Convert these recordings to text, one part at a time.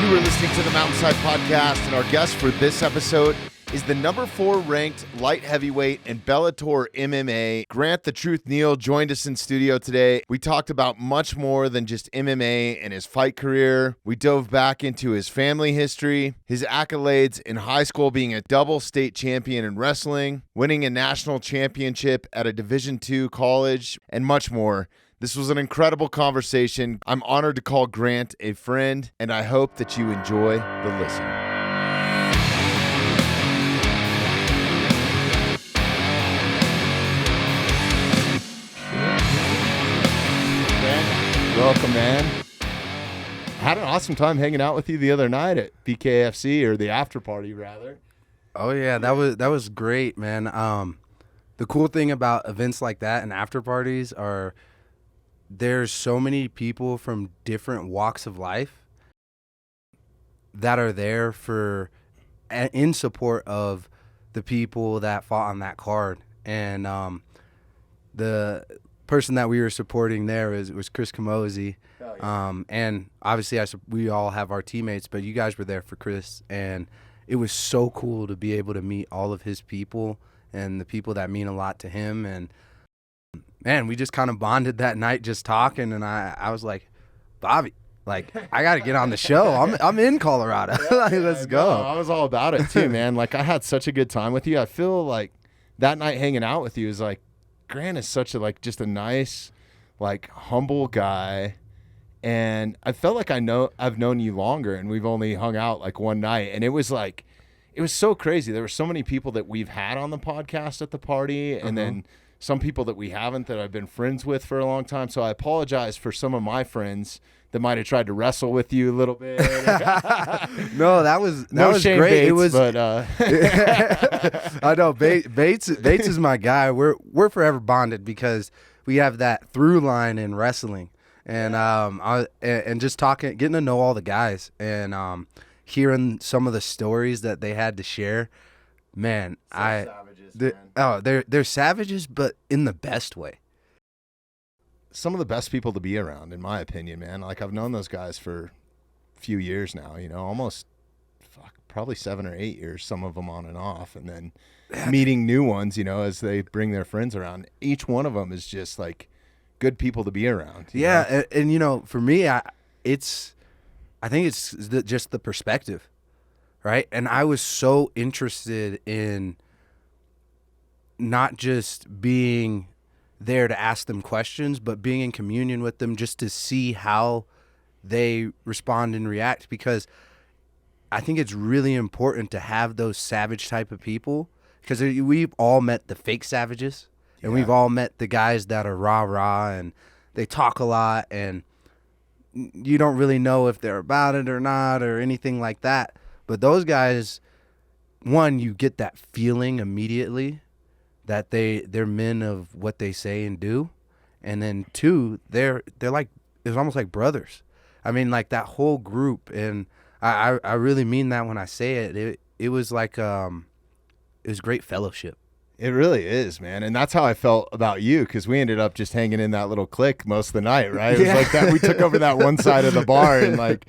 You are listening to the Mountainside Podcast, and our guest for this episode is the number 4 ranked light heavyweight in Bellator MMA. Grant the Truth Neal joined us in studio today. We talked about much more than just MMA and his fight career. We dove back into his family history, his accolades in high school, being a double state champion in wrestling, winning a national championship at a Division II college, and much more. This was an incredible conversation. I'm honored to call Grant a friend, and I hope that you enjoy the listen. Welcome, man. Had an awesome time hanging out with you the other night at BKFC, or the after party, rather. Oh yeah, that was great, man. The cool thing about events like that and after parties are there's so many people from different walks of life that are there in support of the people that fought on that card. And the person that we were supporting there was Chris Camozzi. Yeah. And obviously we all have our teammates, but you guys were there for Chris, and it was so cool to be able to meet all of his people and the people that mean a lot to him. And man, we just kind of bonded that night just talking, and I was like, Bobby, like, I got to get on the show. I'm in Colorado. Like, let's go. No, I was all about it too, man. Like, I had such a good time with you. I feel like that night hanging out with you is like, Grant is such a, just a nice, humble guy. And I felt like I've known you longer, and we've only hung out one night. And it was so crazy. There were so many people that we've had on the podcast at the party, and then some people that we haven't, that I've been friends with for a long time. So I apologize for some of my friends that might have tried to wrestle with you a little bit. No, that was great. Bates, it was, but I know Bates is my guy. We're forever bonded because we have that through line in wrestling, and and just getting to know all the guys, and hearing some of the stories that they had to share. Man, they're savages, but in the best way. Some of the best people to be around, in my opinion, man. I've known those guys for a few years now, almost probably 7 or 8 years, some of them on and off, and then meeting new ones, as they bring their friends around. Each one of them is just good people to be around. Yeah, and for me, I think it's just the perspective, right? And I was so interested in not just being there to ask them questions, but being in communion with them just to see how they respond and react, because I think it's really important to have those savage type of people, because we've all met the fake savages, and we've all met the guys that are rah-rah and they talk a lot and you don't really know if they're about it or not or anything like that. But those guys, one, you get that feeling immediately that they're men of what they say and do, and then two, they're like, it's almost like brothers. I mean, that whole group, and I really mean that when I say it. It was it was great fellowship. It really is, man. And that's how I felt about you, because we ended up just hanging in that little clique most of the night, right? It was like that. We took over that one side of the bar, and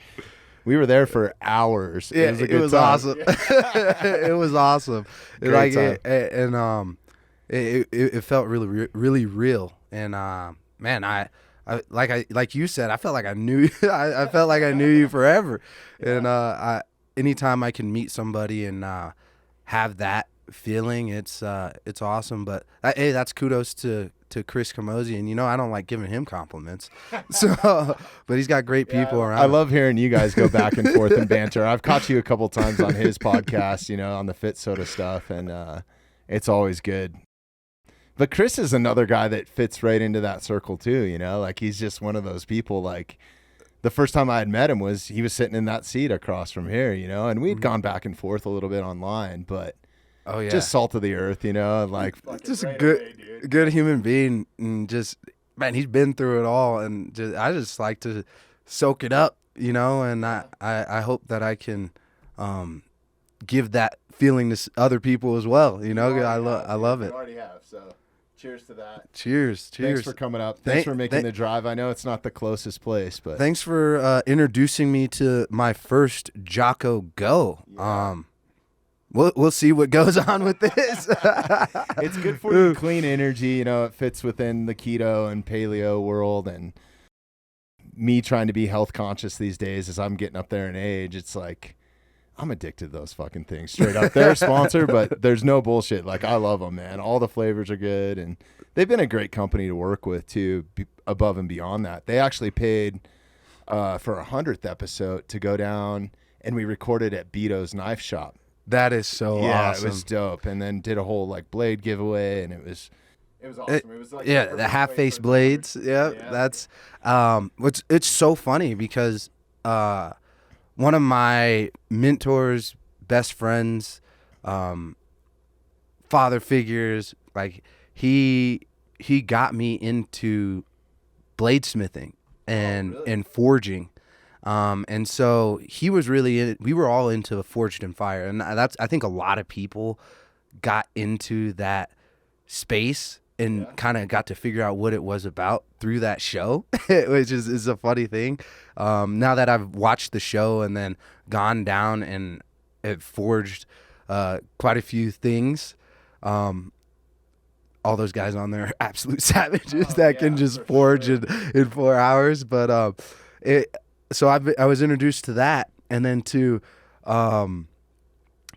we were there for hours. Yeah, it was awesome. It was awesome. Great time. It felt really real, and man, I like you said, I felt like I knew I felt like I knew you forever. Yeah. And anytime I can meet somebody and have that feeling, it's awesome. But hey, that's kudos to Chris Camozzi, and I don't like giving him compliments, so but he's got great people around. I love hearing you guys go back and forth and banter. I've caught you a couple times on his podcast, on the Fit Soda stuff, and it's always good. But Chris is another guy that fits right into that circle too, he's just one of those people. The first time I had met him he was sitting in that seat across from here, and we'd gone back and forth a little bit online, but just salt of the earth, just a good human being, and just, man, he's been through it all, and I just like to soak it up, and I hope that I can give that feeling to other people as well, I love it. You already have, so. Cheers to that. Cheers. Thanks for coming up. Thanks for making the drive. I know it's not the closest place, but thanks for introducing me to my first Jocko Go. Yeah. We'll see what goes on with this. It's good for you, clean energy. You know, it fits within the keto and paleo world, and me trying to be health conscious these days as I'm getting up there in age. It's like I'm addicted to those fucking things. Straight up, they're a sponsor, but there's no bullshit. Like, I love them, man. All the flavors are good, and they've been a great company to work with too. Above and beyond that, they actually paid for 100th episode to go down, and we recorded at Beto's Knife Shop. That is so awesome. It was dope. And then did a whole like blade giveaway, and it was awesome. It was like the half-face blades. Yeah, that's it's so funny because one of my mentors, best friends, father figures, like he got me into bladesmithing and forging. And so he was really we were all into Forged in Fire, and I think a lot of people got into that space and kind of got to figure out what it was about through that show, which is a funny thing. Now that I've watched the show and then gone down and it forged quite a few things, all those guys on there are absolute savages can just forge in 4 hours. But so I was introduced to that, and then to kind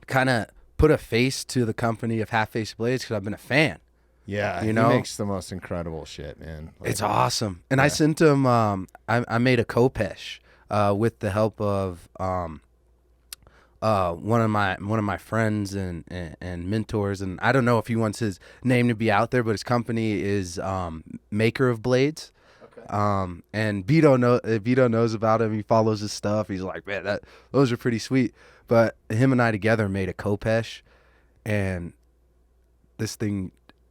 of put a face to the company of Half Face Blades because I've been a fan. Yeah, he makes the most incredible shit, man. Like, it's awesome. And I sent him, I made a Kopesh with the help of one of my friends and mentors. And I don't know if he wants his name to be out there, but his company is Maker of Blades. Okay. And Vito knows about him. He follows his stuff. He's like, man, those are pretty sweet. But him and I together made a Kopesh, and this thing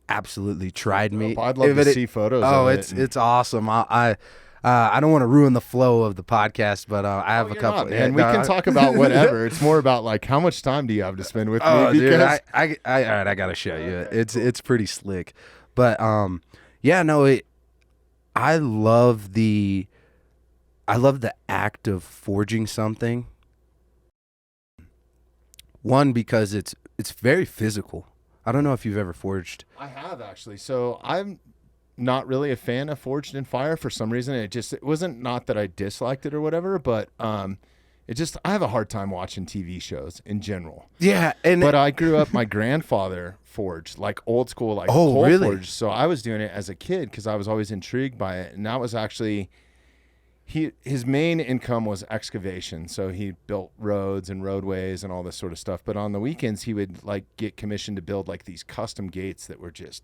absolutely tried me. I'd love to see photos. It's awesome. I don't want to ruin the flow of the podcast, but I have a couple. And we can talk about whatever. It's more about like how much time do you have to spend with me? Because dude, all right, I gotta show you. It's pretty slick, but I love the act of forging something. One, because it's very physical. I don't know if you've ever forged. I have, actually. So I'm not really a fan of Forged in Fire for some reason. It wasn't not that I disliked it or whatever, but I have a hard time watching TV shows in general. Yeah. But I grew up, my grandfather forged, like old school, like coal forged. So I was doing it as a kid because I was always intrigued by it. And that was actually, his main income was excavation. So he built roads and roadways and all this sort of stuff. But on the weekends, he would like get commissioned to build like these custom gates that were just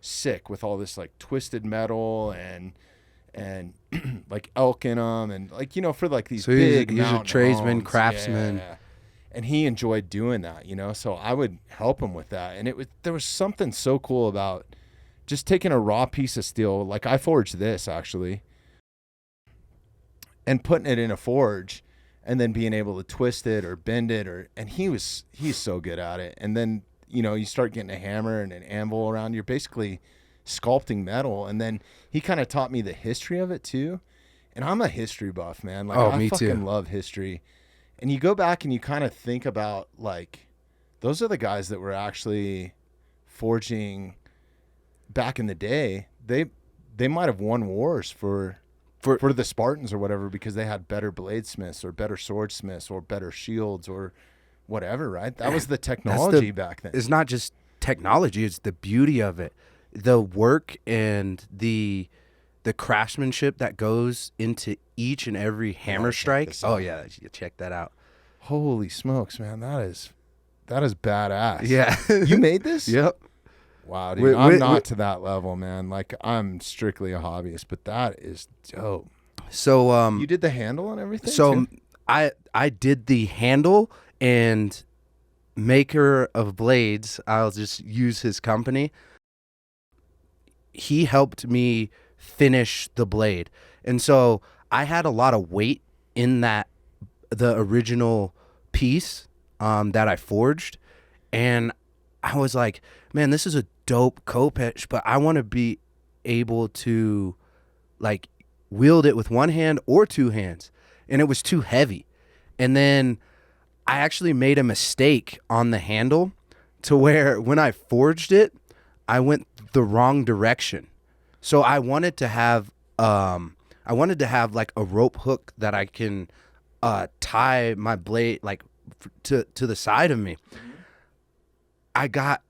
sick with all this like twisted metal and like elk in them, and like, for like these big he's a tradesman, craftsman. Yeah. And he enjoyed doing that, so I would help him with that. And there was something so cool about just taking a raw piece of steel, like I forged this actually, and putting it in a forge and then being able to twist it or bend it, and he's so good at it. And then, you start getting a hammer and an anvil around, you're basically sculpting metal. And then he kind of taught me the history of it too. And I'm a history buff, man. Like, I fucking love history. And you go back and you kind of think about, like, those are the guys that were actually forging back in the day. They might have won wars for the Spartans or whatever, because they had better bladesmiths or better swordsmiths or better shields or whatever, right? That was the technology back then. It's not just technology, it's the beauty of it. The work and the craftsmanship that goes into each and every hammer strike. Oh yeah, check that out. Holy smokes, man, that is badass. Yeah. You made this? Yep. Wow, dude. I'm not to that level, man. Like, I'm strictly a hobbyist, but that is dope. So you did the handle and everything? So too? I did the handle, and Maker of Blades, I'll just use his company. He helped me finish the blade. And so I had a lot of weight in the original piece that I forged. And I was like, man, this is a dope Kopesh, but I want to be able to like wield it with one hand or two hands. And it was too heavy. And then I actually made a mistake on the handle to where when I forged it, I went the wrong direction. So I wanted to have like a rope hook that I can tie my blade like to the side of me. I got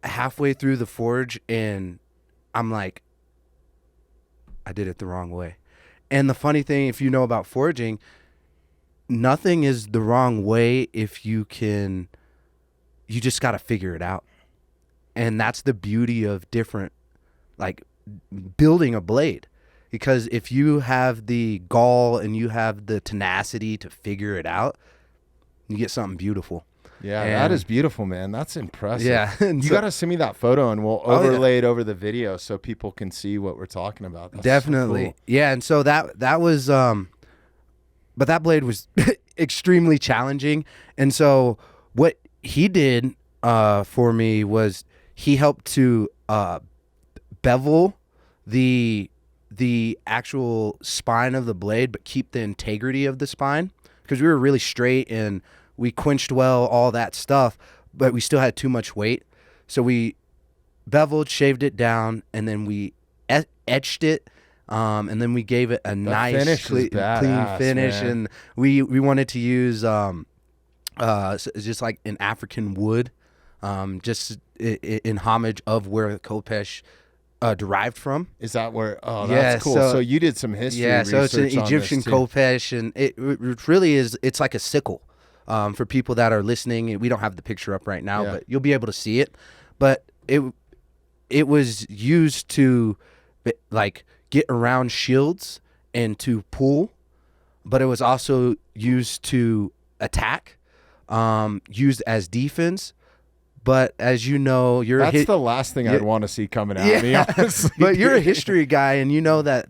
halfway through the forge and I'm like, I did it the wrong way. And the funny thing, if you know about forging, nothing is the wrong way if you just got to figure it out. And that's the beauty of different, like building a blade. Because if you have the gall and you have the tenacity to figure it out, you get something beautiful. Yeah, that is beautiful, man. That's impressive. Yeah. You got to send me that photo and we'll overlay it over the video so people can see what we're talking about. That's definitely. so cool. Yeah, and so that was but that blade was extremely challenging. And so what he did for me was he helped to bevel the actual spine of the blade but keep the integrity of the spine, because we were really straight and we quenched well, all that stuff, but we still had too much weight. So we beveled, shaved it down, and then we etched it, and then we gave it a nice, clean finish. Man. And we wanted to use just like an African wood, just in homage of where the Kopesh derived from. Is that where? Oh, that's cool. So you did some history. Yeah, so it's an Egyptian Kopesh, and it really is. It's like a sickle. For people that are listening, we don't have the picture up right now, but you'll be able to see it. But it was used to like get around shields and to pull, but it was also used to attack, used as defense. But as you know, that's the last thing I'd want to see coming at me, honestly. But you're a history guy, and you know that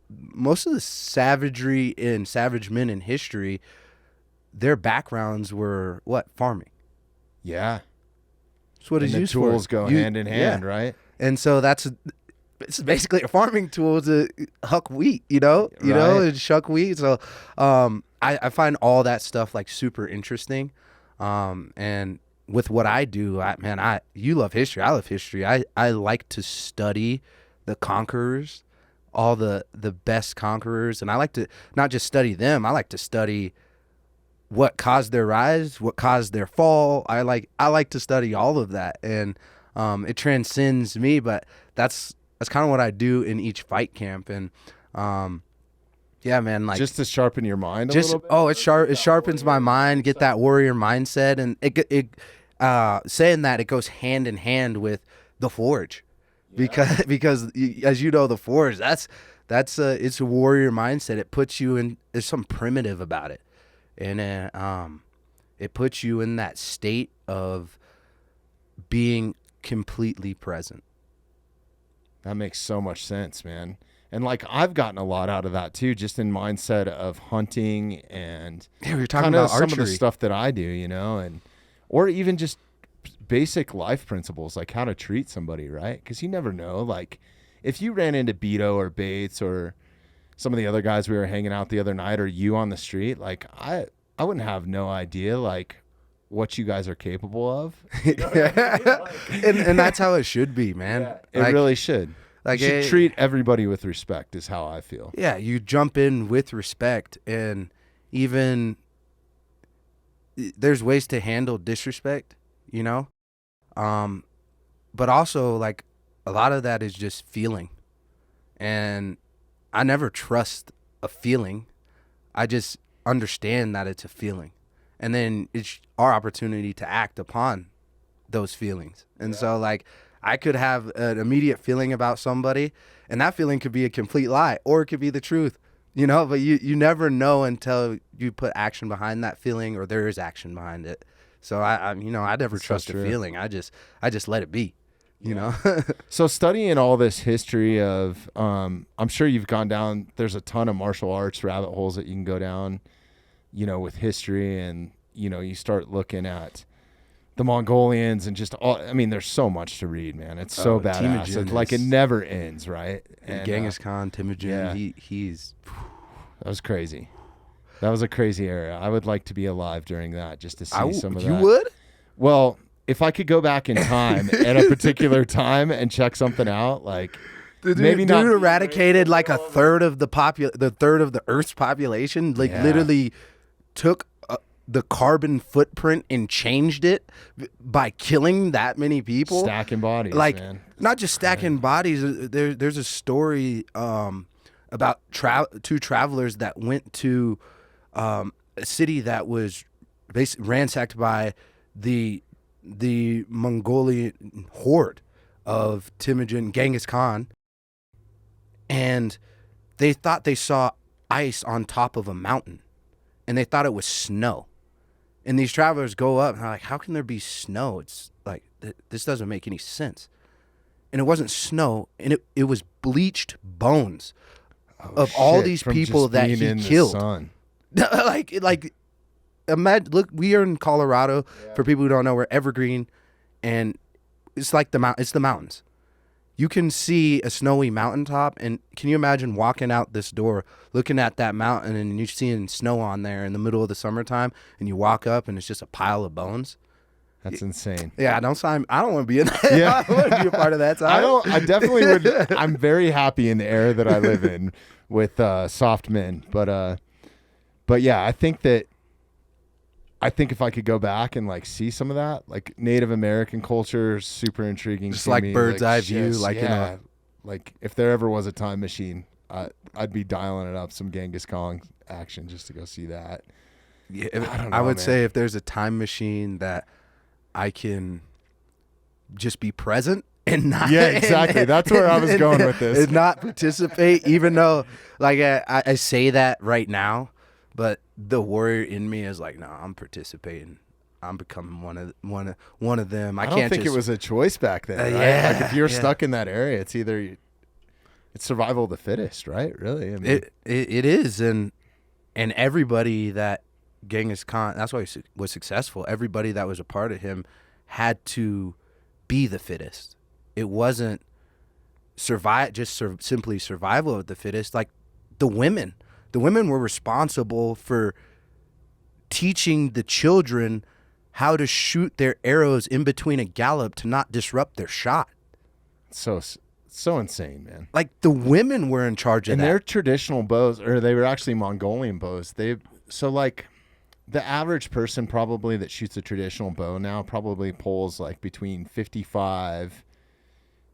most of the savagery and savage men in history, their backgrounds were what? Farming. Yeah. That's what it's used for. Tools go hand in hand, right? And so it's basically a farming tool to huck wheat, and shuck wheat. So I find all that stuff like super interesting. And with what I do, you love history. I love history. I like to study the conquerors, all the best conquerors. And I like to not just study them. I like to study what caused their rise, what caused their fall. I like to study all of that, and it transcends me. But that's kind of what I do in each fight camp, and yeah, man, like just to sharpen your mind a little bit. Oh, it sharpens my mind, get that warrior mindset, and it saying that, it goes hand in hand with the forge, because as you know, the forge that's it's a warrior mindset. It puts you in. There's something primitive about it. And it puts you in that state of being completely present. That makes so much sense, man. And like I've gotten a lot out of that too, just in mindset of hunting and we're talking about some archery. of the stuff that I do, and or even just basic life principles, like how to treat somebody, right? Because you never know. Like if you ran into Beto or Bates or some of the other guys we were hanging out the other night, or you on the street, like I wouldn't have no idea like what you guys are capable of. And that's how it should be, man. Yeah, it really should. Like you should treat everybody with respect is how I feel. Yeah, you jump in with respect, and even there's ways to handle disrespect, but also like a lot of that is just feeling, and I never trust a feeling. I just understand that it's a feeling. And then it's our opportunity to act upon those feelings. And so like I could have an immediate feeling about somebody, and that feeling could be a complete lie, or it could be the truth, but you never know until you put action behind that feeling, or there is action behind it. So I never trust a feeling. I just let it be. So studying all this history of I'm sure you've gone down, there's a ton of martial arts rabbit holes that you can go down, with history, and you start looking at the Mongolians and just all. I mean, there's so much to read, man. It's so badass. It's like it never ends, right? And Genghis Khan, Temujin, he's that was crazy. That was a crazy era. I would like to be alive during that just to see some of that. You would? Well, if I could go back in time at a particular time and check something out, like maybe not. Dude eradicated like a third of the Earth's population. Like literally took the carbon footprint and changed it by killing that many people. Stacking bodies, like, man. Not just stacking bodies. There's a story about two travelers that went to a city that was basically ransacked by the Mongolian horde of Temujin, Genghis Khan, and they thought they saw ice on top of a mountain, and they thought it was snow. And these travelers go up and they're like, how can there be snow? It's like, this doesn't make any sense. And it wasn't snow, and it was bleached bones of all these people that he killed. like imagine, look, we are in Colorado. For people who don't know, we're evergreen, and it's like it's the mountains. You can see a snowy mountaintop, and can you imagine walking out this door, looking at that mountain, and you're seeing snow on there in the middle of the summertime, and you walk up, and it's just a pile of bones? That's insane. Yeah, I don't want to be in that. Yeah. I don't want to be a part of that time. I definitely would. I'm very happy in the era that I live in with soft men, but yeah, I think if I could go back and like see some of that, like Native American culture, super intriguing. Just like bird's eye view, like like if there ever was a time machine, I'd be dialing it up some Genghis Khan action just to go see that. Yeah, I would say if there's a time machine that I can just be present and not. Yeah, exactly. That's where I was going with this. And not participate, even though like I say that right now. But the warrior in me is like, no, I'm participating. I'm becoming one of them. I don't think it was a choice back then. Right? Yeah, like if you're stuck in that area, it's either it's survival of the fittest, right? Really, I mean, it is, and everybody that Genghis Khan, that's why he was successful. Everybody that was a part of him had to be the fittest. It wasn't simply survival of the fittest. Like the women were responsible for teaching the children how to shoot their arrows in between a gallop to not disrupt their shot. So insane, man. Like the women were in charge of that. And their traditional bows, or they were actually Mongolian bows. So like the average person probably that shoots a traditional bow now probably pulls like between 55,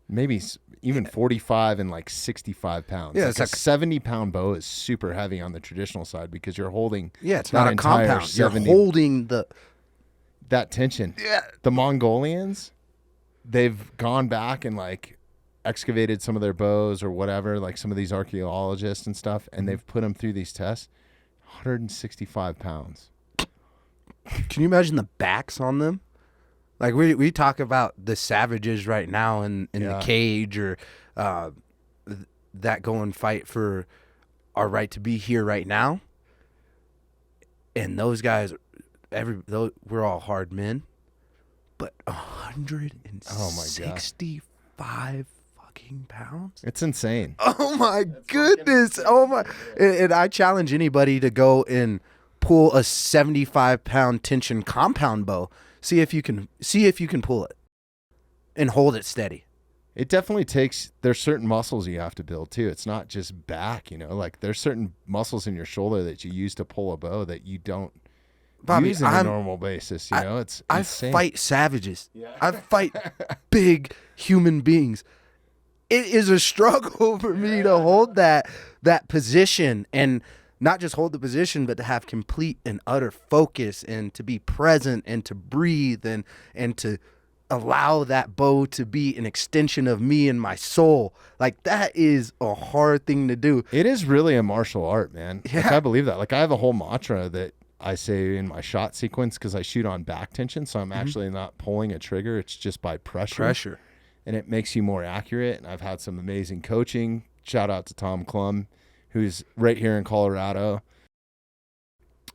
maybe even 45 and like 65 pounds. Yeah, like a 70-pound bow is super heavy on the traditional side because you're holding. Yeah, it's not a compound. You're holding that tension. Yeah. The Mongolians, they've gone back and like excavated some of their bows or whatever, like some of these archaeologists and stuff, and they've put them through these tests. 165 pounds. Can you imagine the backs on them? Like we talk about the savages right now in the cage or that go and fight for our right to be here right now. And those guys, we're all hard men, but 165 fucking pounds. It's insane. Oh my goodness! Oh my! And I challenge anybody to go and pull a 75-pound tension compound bow. See if you can pull it and hold it steady. It definitely takes. There's certain muscles you have to build too. It's not just back. Like there's certain muscles in your shoulder that you use to pull a bow that you don't use on a normal basis. It's insane. I fight savages. Yeah. I fight big human beings. It is a struggle for me to hold that position, and not just hold the position, but to have complete and utter focus and to be present and to breathe and to allow that bow to be an extension of me and my soul. Like that is a hard thing to do. It is really a martial art, man. Yeah. Like, I believe that. Like I have a whole mantra that I say in my shot sequence because I shoot on back tension, so I'm actually not pulling a trigger. It's just by pressure. And it makes you more accurate. And I've had some amazing coaching. Shout out to Tom Klum, who's right here in Colorado.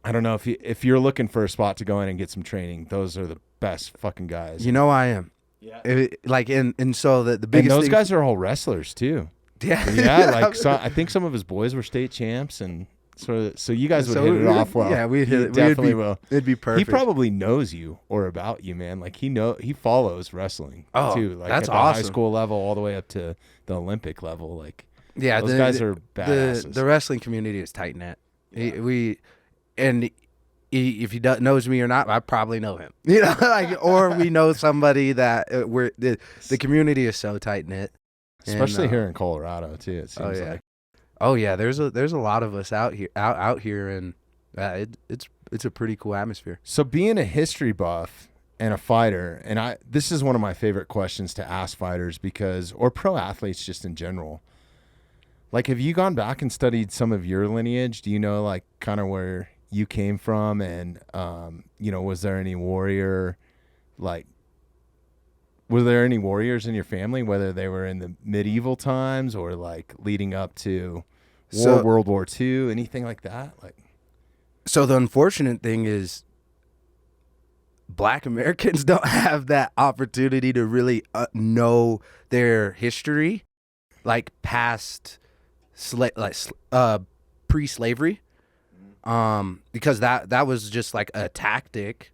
I don't know if you're looking for a spot to go in and get some training, those are the best fucking guys. You know I am. Yeah. And so the And biggest those thing, guys are all wrestlers too. yeah. Yeah, like I think some of his boys were state champs, and so you guys would hit it off well. Yeah, we'd hit it. Definitely will. It'd be perfect. He probably knows you or about you, man. Like he follows wrestling too. Like that's at the awesome. high school level all the way up to the Olympic level. Like yeah, those guys are badasses. The wrestling community is tight knit. Yeah. If he knows me or not, I probably know him. You know, like, or we know somebody that the community is so tight knit. Especially here in Colorado too. It seems like. Oh yeah, there's a lot of us out here, and it's a pretty cool atmosphere. So being a history buff and a fighter, and this is one of my favorite questions to ask fighters or pro athletes just in general. Like, have you gone back and studied some of your lineage? Do you know like kind of where you came from, and was there any warriors in your family, whether they were in the medieval times or like leading up to World War II, anything like that? So the unfortunate thing is Black Americans don't have that opportunity to really know their history, like past pre-slavery, because that was just like a tactic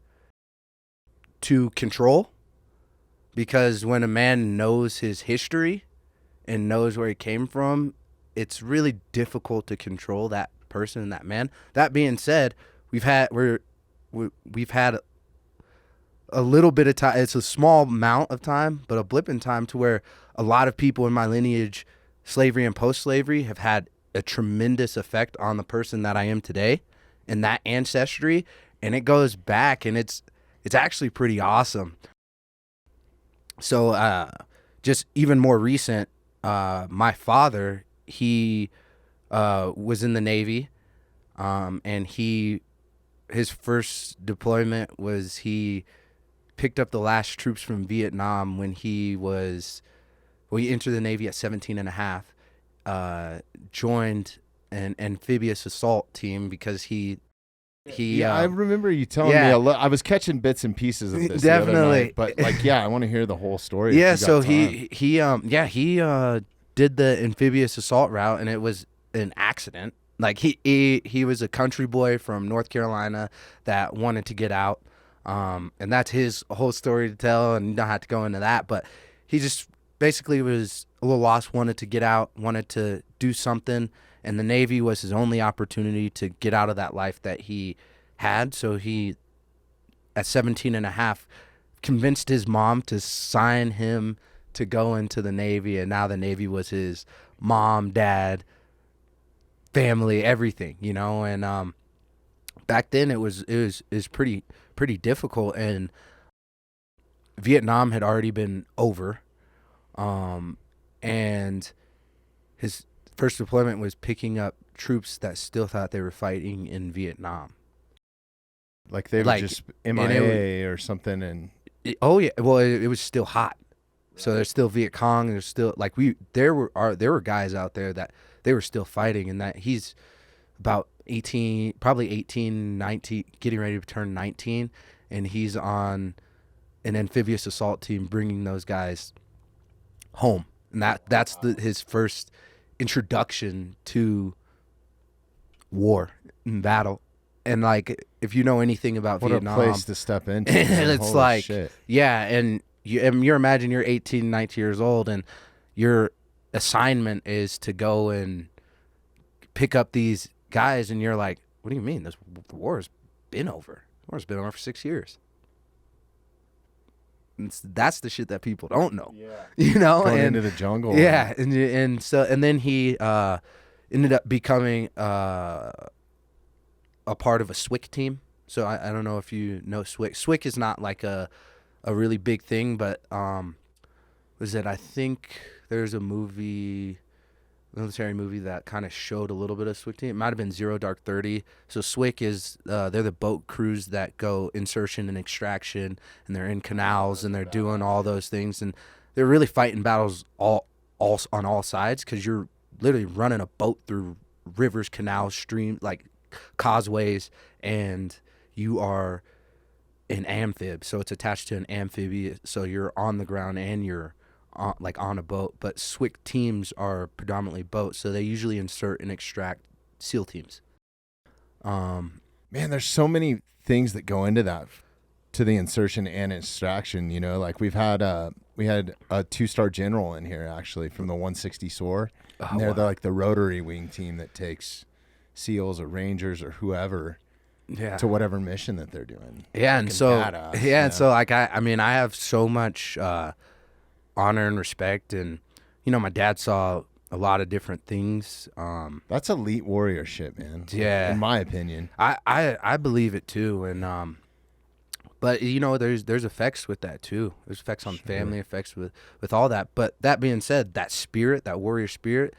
to control. Because when a man knows his history and knows where he came from, it's really difficult to control that person and that man. That being said, we've had a little bit of time. It's a small amount of time, but a blip in time to where a lot of people in my lineage, slavery and post-slavery, have had a tremendous effect on the person that I am today and that ancestry. And it goes back, and it's actually pretty awesome. So just even more recent, my father, he was in the Navy, and his first deployment was he picked up the last troops from Vietnam when he entered the Navy at 17 and a half, joined an amphibious assault team because I remember you telling me I was catching bits and pieces of this definitely, the other night, but I want to hear the whole story. Yeah, so he did the amphibious assault route, and it was an accident. Like he was a country boy from North Carolina that wanted to get out, and that's his whole story to tell, and you don't have to go into that. But he just basically was a little lost, wanted to get out, wanted to do something. And the Navy was his only opportunity to get out of that life that he had. So he, at 17 and a half, convinced his mom to sign him to go into the Navy. And now the Navy was his mom, dad, family, everything, And back then it was pretty difficult. And Vietnam had already been over. And his first deployment was picking up troops that still thought they were fighting in Vietnam. Like they were just MIA or something. It was still hot. So there's still Viet Cong. There's still there were guys out there that they were still fighting, and that he's about 18, probably 18, 19, getting ready to turn 19, and he's on an amphibious assault team bringing those guys home. And that's his first introduction to war and battle. And if you know anything about Vietnam, what a place to step into. And it's holy shit. And you imagine you're 18, 19 years old, and your assignment is to go and pick up these guys, and you're like, what do you mean? The war's been over. The war's been over for 6 years. That's the shit that people don't know. Yeah. Going into the jungle. Yeah, and then he ended up becoming a part of a SWIC team. So I don't know if you know SWIC. SWIC is not like a really big thing, but I think there's a military movie that kind of showed a little bit of SWIC team. It might have been Zero Dark 30. So SWIC is they're the boat crews that go insertion and extraction, and they're in canals, and they're doing all those things, and they're really fighting battles all on all sides, because you're literally running a boat through rivers, canals, streams, like causeways, and you are an amphib, so it's attached to an amphibious, so you're on the ground and you're on a boat. But SWIC teams are predominantly boats, so they usually insert and extract SEAL teams. Man, there's so many things that go into that, to the insertion and extraction. You know, like we had a 2-star general in here actually from the 160 SOAR, and they're like the rotary wing team that takes SEALs or Rangers or whoever to whatever mission that they're doing. Yeah, and so badass, and so like I mean I have so much honor and respect, and my dad saw a lot of different things. That's elite warrior shit, man. Yeah, in my opinion. I believe it too, and but there's effects with that too. There's effects on family, effects with all that. But that being said, that spirit, that warrior spirit,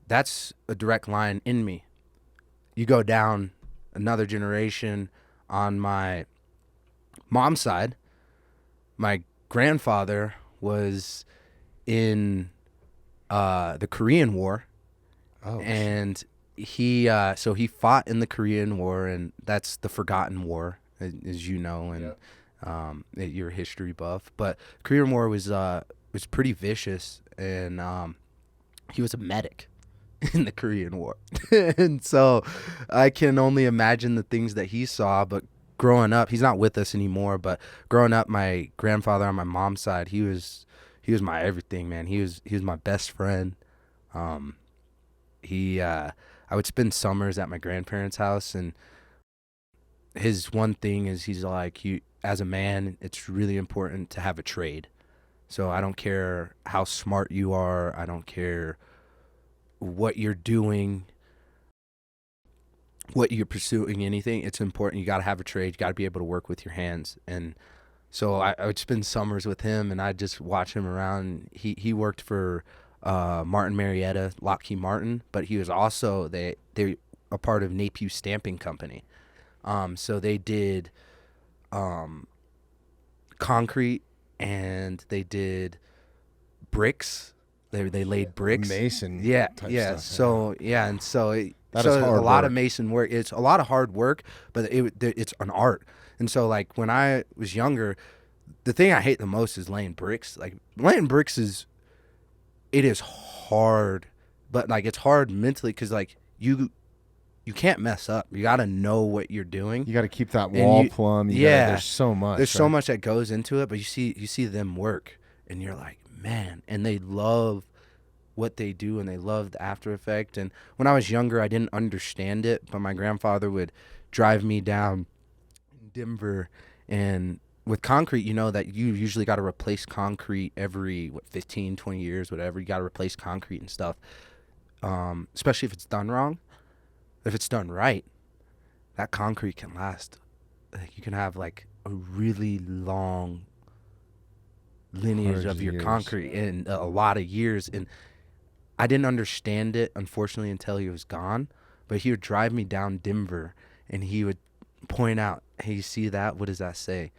that's a direct line in me. You go down another generation on my mom's side, my grandfather was in the Korean War. And he fought in the Korean War, and that's the forgotten war, as you know, and you're a history buff. But Korean War was pretty vicious, and he was a medic in the Korean War. And so I can only imagine the things that he saw. But growing up, he's not with us anymore, but growing up, my grandfather on my mom's side, he was my everything, man. He was my best friend. I would spend summers at my grandparents' house, and his one thing is he's like, you as a man, it's really important to have a trade. So I don't care how smart you are, I don't care what you're doing, what you're pursuing, anything. It's important. You got to have a trade. You got to be able to work with your hands. And so I would spend summers with him, and I'd just watch him around. He worked for Martin Marietta, Lockheed Martin, but he was also they're a part of Napier Stamping Company. So they did concrete, and they did bricks. They laid bricks. Mason. Yeah. Stuff, So and so that is hard a lot work. of mason work. It's a lot of hard work, but it's an art. And so like when I was younger, the thing I hate the most is laying bricks. Like laying bricks is hard, but like it's hard mentally because like you can't mess up. You got to know what you're doing. You got to keep that wall plumb. There's so much. There's so much that goes into it, but you see them work, and you're like, man, and they love what they do, and they love the after effect. And when I was younger, I didn't understand it, but my grandfather would drive me down Denver, and with concrete, you know that you usually got to replace concrete every 15, 20 years, whatever. You got to replace concrete and stuff, especially if it's done wrong. If it's done right, that concrete can last. Like you can have like a really long lineage of your concrete in a lot of years. And I didn't understand it, unfortunately, until he was gone. But he would drive me down Denver, and he would point out, hey, you see that? What does that say?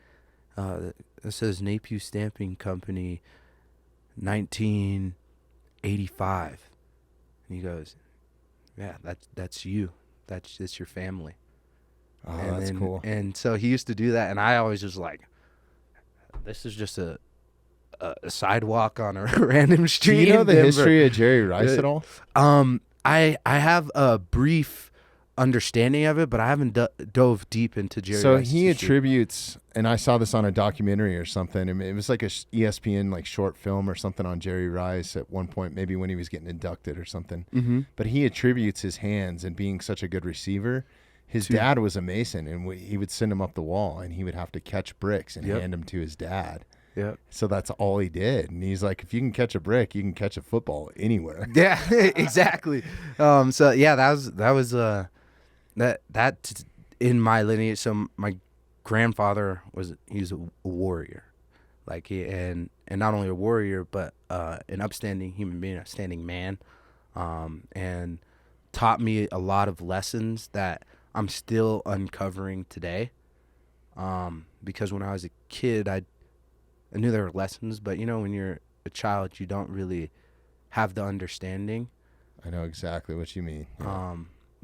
It says Napier Stamping Company, 1985. And he goes, yeah, that's you. That's your family. Oh, that's cool. And so he used to do that, and I always was like, this is just a sidewalk on a random street. Do you know in the Denver. history of Jerry Rice at all? I have a brief understanding of it, but I haven't dove deep into Jerry So Rice's he history. attributes, and I saw this on a documentary or something. I mean, it was like a ESPN like short film or something on Jerry Rice at one point, maybe when he was getting inducted or something. Mm-hmm. But he attributes his hands and being such a good receiver. His dad was a mason, and he would send him up the wall, and he would have to catch bricks and hand them to his dad. Yeah. So that's all he did. And he's like, if you can catch a brick, you can catch a football anywhere. Yeah, exactly. So yeah, that was that in my lineage. So my grandfather he's a warrior, like and not only a warrior, but an upstanding human being, a standing man, and taught me a lot of lessons that I'm still uncovering today. Because when I was a kid, I knew there were lessons, but when you're a child, you don't really have the understanding. I know exactly what you mean. Yeah.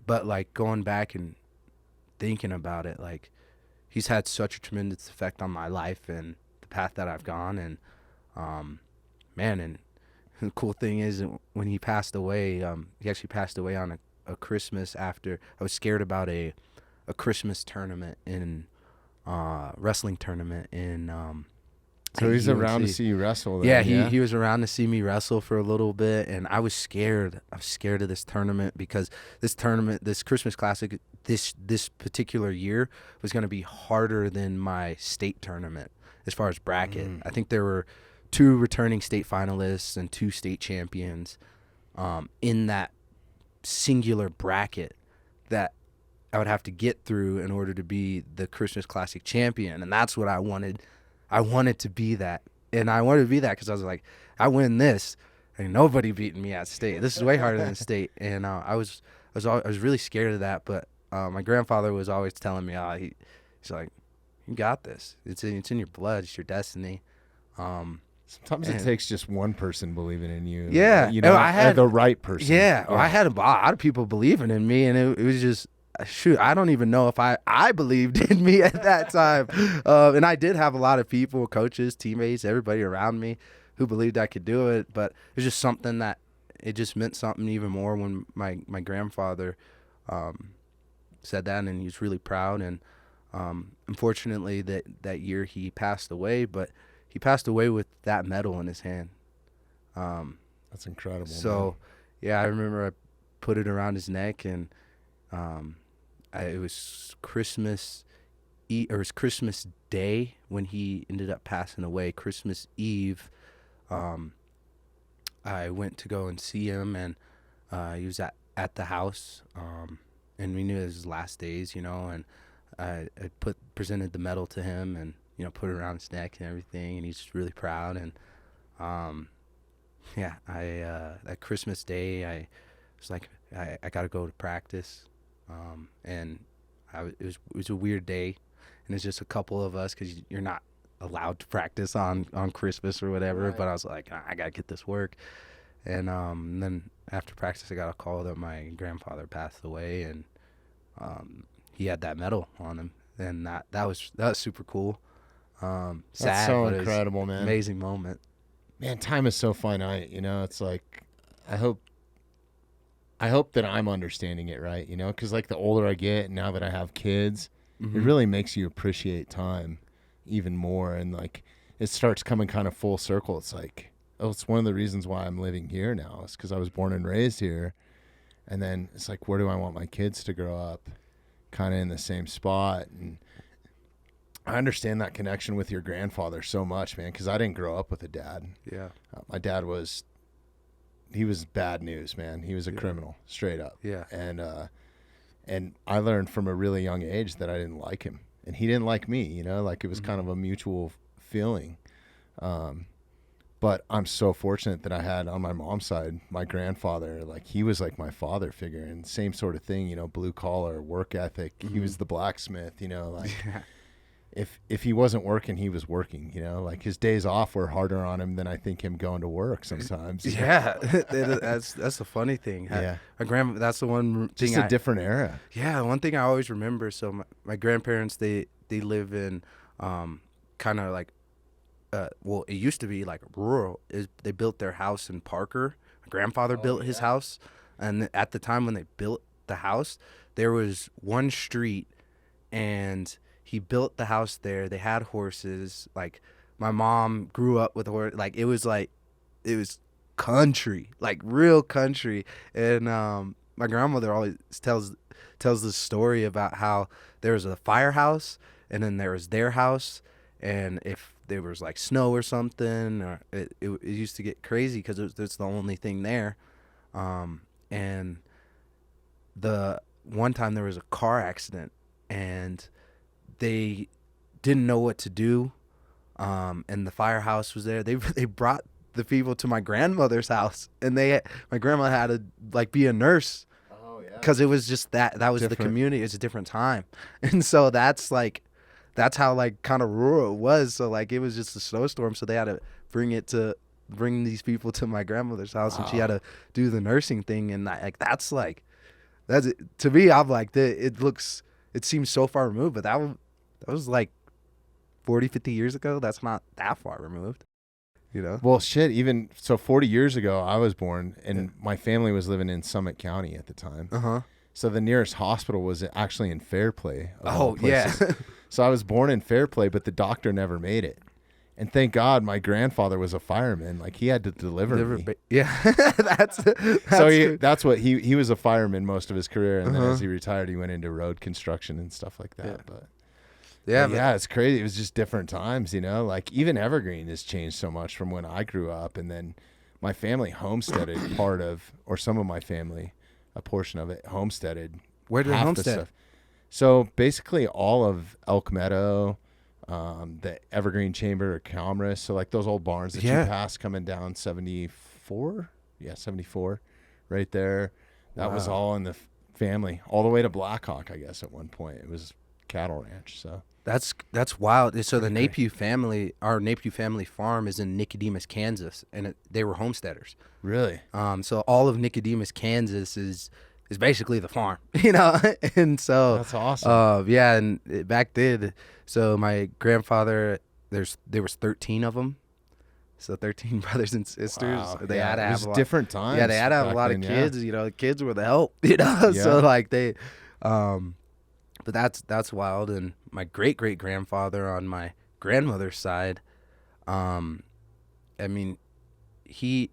But like going back and thinking about it, like he's had such a tremendous effect on my life and the path that I've gone. And man, and the cool thing is when he passed away, he actually passed away on a Christmas after I was scared about a Christmas tournament in wrestling tournament in so he's UNC. around to see you wrestle then, yeah, he was around to see me wrestle for a little bit, and I was scared of this tournament because this Christmas Classic this particular year was going to be harder than my state tournament as far as bracket. I think there were 2 returning state finalists and 2 state champions in that singular bracket that I would have to get through in order to be the Christmas Classic champion. And that's what I wanted. I wanted to be that. And I wanted to be that because I was like, I win this, and nobody beating me at state. This is way harder than state. And I was really scared of that. But my grandfather was always telling me, he's like, you got this. It's in your blood. It's your destiny. Sometimes it takes just one person believing in you. Yeah. You know, I had the right person. Yeah. Well, I had a lot of people believing in me, and it was just, shoot, I don't even know if I believed in me at that time. And I did have a lot of people, coaches, teammates, everybody around me who believed I could do it. But it was just something that it just meant something even more when my grandfather said that, and he was really proud. And unfortunately that year he passed away, but he passed away with that medal in his hand. That's incredible. So, man. Yeah, I remember I put it around his neck, and it was Christmas Eve, or it was Christmas Day when he ended up passing away. Christmas Eve, I went to go and see him, and he was at the house, and we knew it was his last days, you know, and I presented the medal to him, and you know, put it around his neck and everything, and he's just really proud. And that Christmas Day, I was like, I got to go to practice, and it was a weird day, and it's just a couple of us because you're not allowed to practice on Christmas or whatever. Right. But I was like, I got to get this work, and then after practice, I got a call that my grandfather passed away, and he had that medal on him, and that was super cool. Sad, that's so but incredible, man. Amazing moment. Man, time is so finite, you know. It's like I hope that I'm understanding it right, you know, because like the older I get, now that I have kids, it really makes you appreciate time even more, and like it starts coming kind of full circle. It's like, oh, it's one of the reasons why I'm living here now. It's because I was born and raised here, and then it's like, where do I want my kids to grow up? Kind of in the same spot. And I understand that connection with your grandfather so much, man, because I didn't grow up with a dad. Yeah. My dad was bad news, man. He was a criminal, straight up. Yeah. And I learned from a really young age that I didn't like him, and he didn't like me, you know, like it was kind of a mutual feeling. But I'm so fortunate that I had on my mom's side, my grandfather, like he was like my father figure, and same sort of thing, you know, blue collar, work ethic. He was the blacksmith, you know, like if he wasn't working, he was working, you know, like his days off were harder on him than I think him going to work sometimes. Yeah. that's the funny thing. Yeah. My grandma, that's the one thing. Just a different era. Yeah. One thing I always remember. So my grandparents, they live in kind of like, well, it used to be like rural. They built their house in Parker. My grandfather built his house. And at the time when they built the house, there was one street, and he built the house there. They had horses. Like my mom grew up with a horse. Like it was country, like real country. And my grandmother always tells this story about how there was a firehouse, and then there was their house, and if there was like snow or something, or it used to get crazy because it's the only thing there. And the one time there was a car accident, and they didn't know what to do, and the firehouse was there. They brought the people to my grandmother's house, and my grandma had to like be a nurse, because it was just that was different. The community. It's a different time, and so that's how like kind of rural it was. So like it was just a snowstorm, so they had to bring these people to my grandmother's house, and she had to do the nursing thing, and that's to me. I'm like, it seems so far removed, but That was like 40, 50 years ago. That's not that far removed, you know? Well, shit, even so 40 years ago, I was born, and my family was living in Summit County at the time. Uh-huh. So the nearest hospital was actually in Fairplay. Oh, yeah. So I was born in Fairplay, but the doctor never made it. And thank God my grandfather was a fireman. Like, he had to deliver me. Yeah. that's that's what he was a fireman most of his career. And then as he retired, he went into road construction and stuff like that. Yeah. But yeah, it's crazy. It was just different times, you know, like even Evergreen has changed so much from when I grew up. And then my family homesteaded some of my family, a portion of it homesteaded. Where did they homestead? So basically all of Elk Meadow, the Evergreen Chamber or Commerce. So like those old barns that you pass coming down 74. Yeah, 74 right there. That was all in the family, all the way to Blackhawk, I guess, at one point. It was cattle ranch. So that's wild. So the Napier family, our Napier family farm is in Nicodemus, Kansas, and they were homesteaders. Really? So all of Nicodemus, Kansas is basically the farm, you know? And so that's awesome. Yeah, and back then, so my grandfather, there was 13 of them. So 13 brothers and sisters. Wow. They had to have a lot, different times. Yeah, they had to have a lot of kids, you know, the kids were the help, you know? Yeah. So like they but that's wild. And my great-great-grandfather on my grandmother's side, I mean, he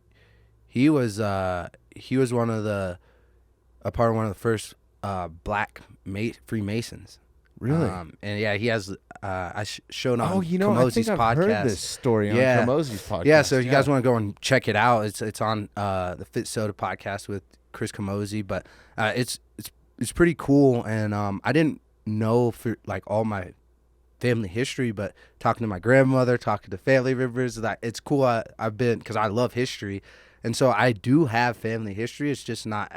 was one of the a part of one of the first black Freemasons. Really? And yeah, he has shown on I think I've podcast. heard this story on Kamosi's podcast. Yeah, so if you guys want to go and check it out, it's on the Fit Soda podcast with Chris Kamosi, but it's pretty cool. And I didn't know for like all my family history, but talking to my grandmother, talking to family members, that it's cool. I've been, because I love history, and so I do have family history. It's just not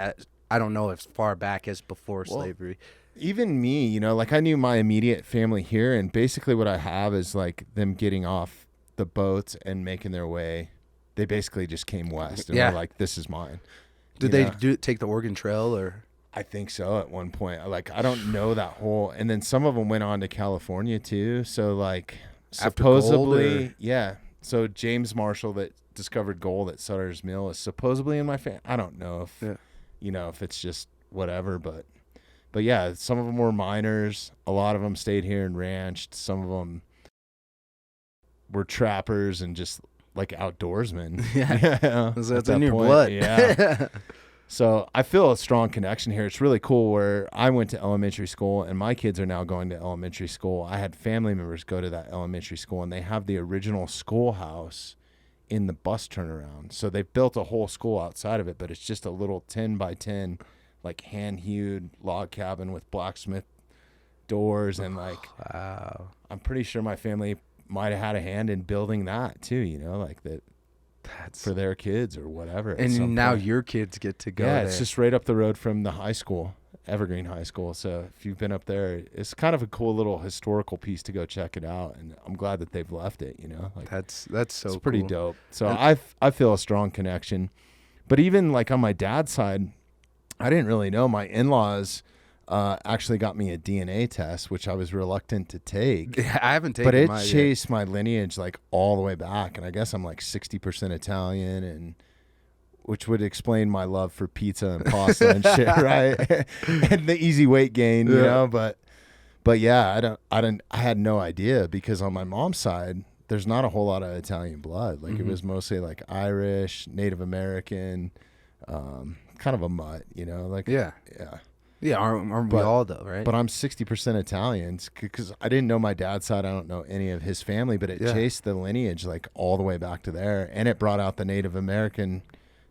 I don't know as far back as before slavery. Even me, you know, like I knew my immediate family here, and basically what I have is like them getting off the boats and making their way. They basically just came west and were like, this is mine. Did they take the Oregon Trail or? I think so at one point. Like, I don't know that whole, and then some of them went on to California too. So like supposedly, so James Marshall that discovered gold at Sutter's Mill is supposedly in my family. I don't know if, you know, if it's just whatever, but yeah, some of them were miners. A lot of them stayed here and ranched. Some of them were trappers and just like outdoorsmen. Yeah. So that's in your blood. Yeah. So I feel a strong connection here. It's really cool where I went to elementary school and my kids are now going to elementary school. I had family members go to that elementary school and they have the original schoolhouse in the bus turnaround. So they've built a whole school outside of it, but it's just a little 10 by 10 like hand-hewed log cabin with blacksmith doors and like wow. I'm pretty sure my family might have had a hand in building that too, you know, like that's for their kids or whatever. And now your kids get to go there. It's just right up the road from the high school, Evergreen High School. So if you've been up there, it's kind of a cool little historical piece to go check it out. And I'm glad that they've left it, you know. Like that's so it's pretty cool. dope. So I feel a strong connection. But even like on my dad's side, I didn't really know. My in-laws actually got me a DNA test, which I was reluctant to take. Yeah, I haven't taken it. But it chased my lineage like all the way back. And I guess I'm like 60% Italian, and which would explain my love for pizza and pasta and shit, right? And the easy weight gain, you know. But yeah, I had no idea because on my mom's side, there's not a whole lot of Italian blood. Like it was mostly like Irish, Native American, kind of a mutt, you know, like yeah, aren't we all though, right? But I'm 60% Italian because I didn't know my dad's side. I don't know any of his family, but it chased the lineage like all the way back to there, and it brought out the Native American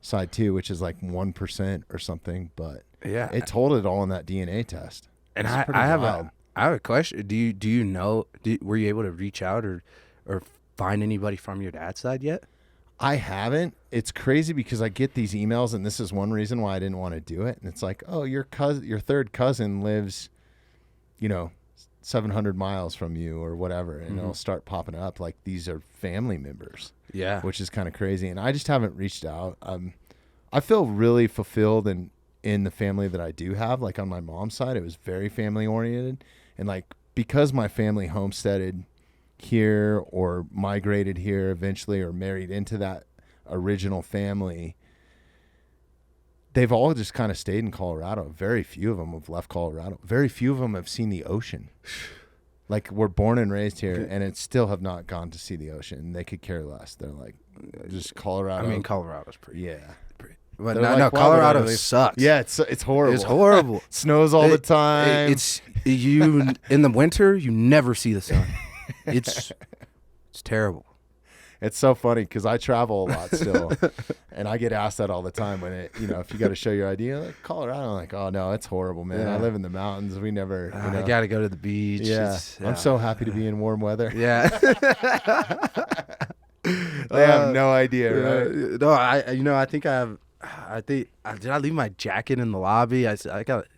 side too, which is like 1% or something. But it told it all in that DNA test. And I have a question. Do you know? Were you able to reach out or find anybody from your dad's side yet? I haven't. It's crazy because I get these emails, and this is one reason why I didn't want to do it. And it's like, oh, your third cousin lives, you know, 700 miles from you or whatever, and it'll start popping up like these are family members. Yeah, which is kind of crazy. And I just haven't reached out. I feel really fulfilled in the family that I do have. Like on my mom's side, it was very family oriented, and like because my family homesteaded here or migrated here eventually or married into that original family, they've all just kind of stayed in Colorado. Very few of them have left Colorado. Very few of them have seen the ocean. Like, we're born and raised here, and it still have not gone to see the ocean. They could care less. They're like, just Colorado. I mean, Colorado's pretty. Yeah. But They're no, like, no, well, Colorado whatever. sucks. Yeah, it's horrible. It's horrible. Snows all the time. It's you in the winter. You never see the sun. It's terrible. It's so funny because I travel a lot still, and I get asked that all the time when it, if you got to show your ID, like Colorado, I'm like, oh no, it's horrible, man. Yeah. I live in the mountains. We never, I got to go to the beach. Yeah. I'm so happy to be in warm weather. Yeah. They have no idea, right? No, I think did I leave my jacket in the lobby? It's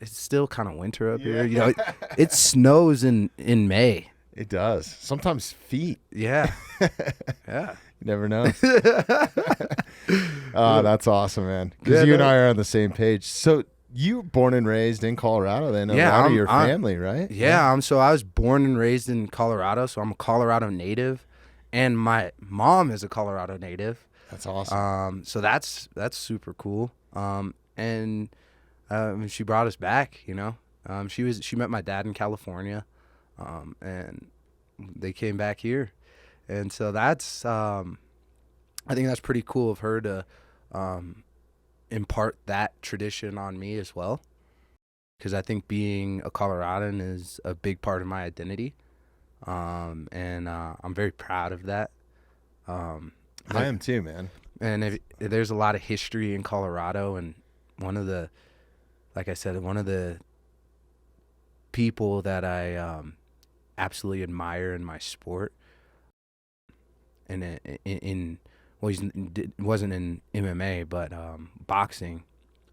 still kind of winter up here. It snows in May. It does. Sometimes feet. Yeah. Yeah. You never know. Oh, that's awesome, man. Because you and I are on the same page. So you were born and raised in Colorado, then? Yeah, a lot of your family, right? Yeah. So I was born and raised in Colorado, so I'm a Colorado native, and my mom is a Colorado native. That's awesome. So that's super cool. And she brought us back. She met my dad in California. And they came back here, and so that's I think that's pretty cool of her to impart that tradition on me as well, because I think being a Coloradan is a big part of my identity, and I'm very proud of that. I am too, man. And there's a lot of history in Colorado, and one of the people that I absolutely admire in my sport, and he wasn't in MMA, but boxing,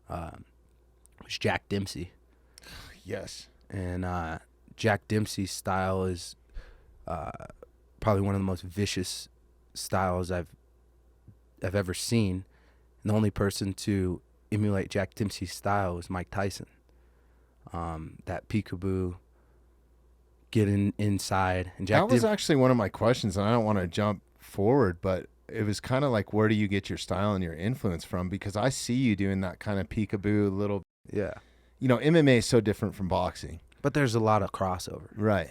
was Jack Dempsey. Yes. And Jack Dempsey's style is probably one of the most vicious styles I've ever seen. And the only person to emulate Jack Dempsey's style was Mike Tyson. That peekaboo, getting inside. And that was actually one of my questions, and I don't want to jump forward, but it was kind of like, where do you get your style and your influence from? Because I see you doing that kind of peekaboo little. Yeah. MMA is so different from boxing. But there's a lot of crossover. Right.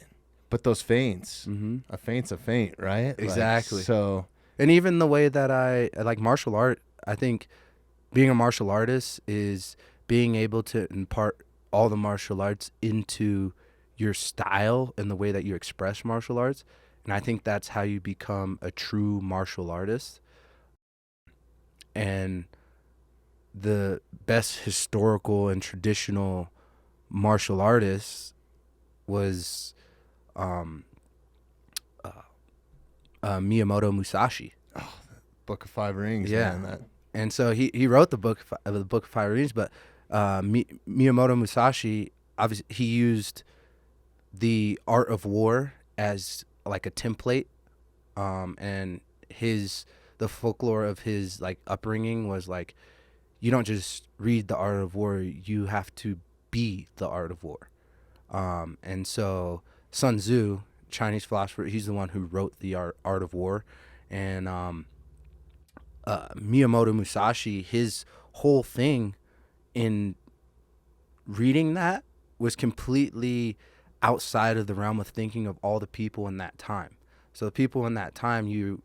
But those feints, a feint's a feint, right? Exactly. And even the way that I like martial art, I think being a martial artist is being able to impart all the martial arts into your style and the way that you express martial arts. And I think that's how you become a true martial artist. And the best historical and traditional martial artist was Miyamoto Musashi. Oh, the Book of Five Rings. Yeah. Man, And so he wrote the Book of Five Rings, but Miyamoto Musashi, obviously, he used the art of war as like a template, and the folklore of his like upbringing was like, you don't just read the art of war, you have to be the art of war. And so Sun Tzu, Chinese philosopher, he's the one who wrote the art of war. And Miyamoto Musashi, his whole thing in reading that was completely outside of the realm of thinking of all the people in that time. So the people in that time, you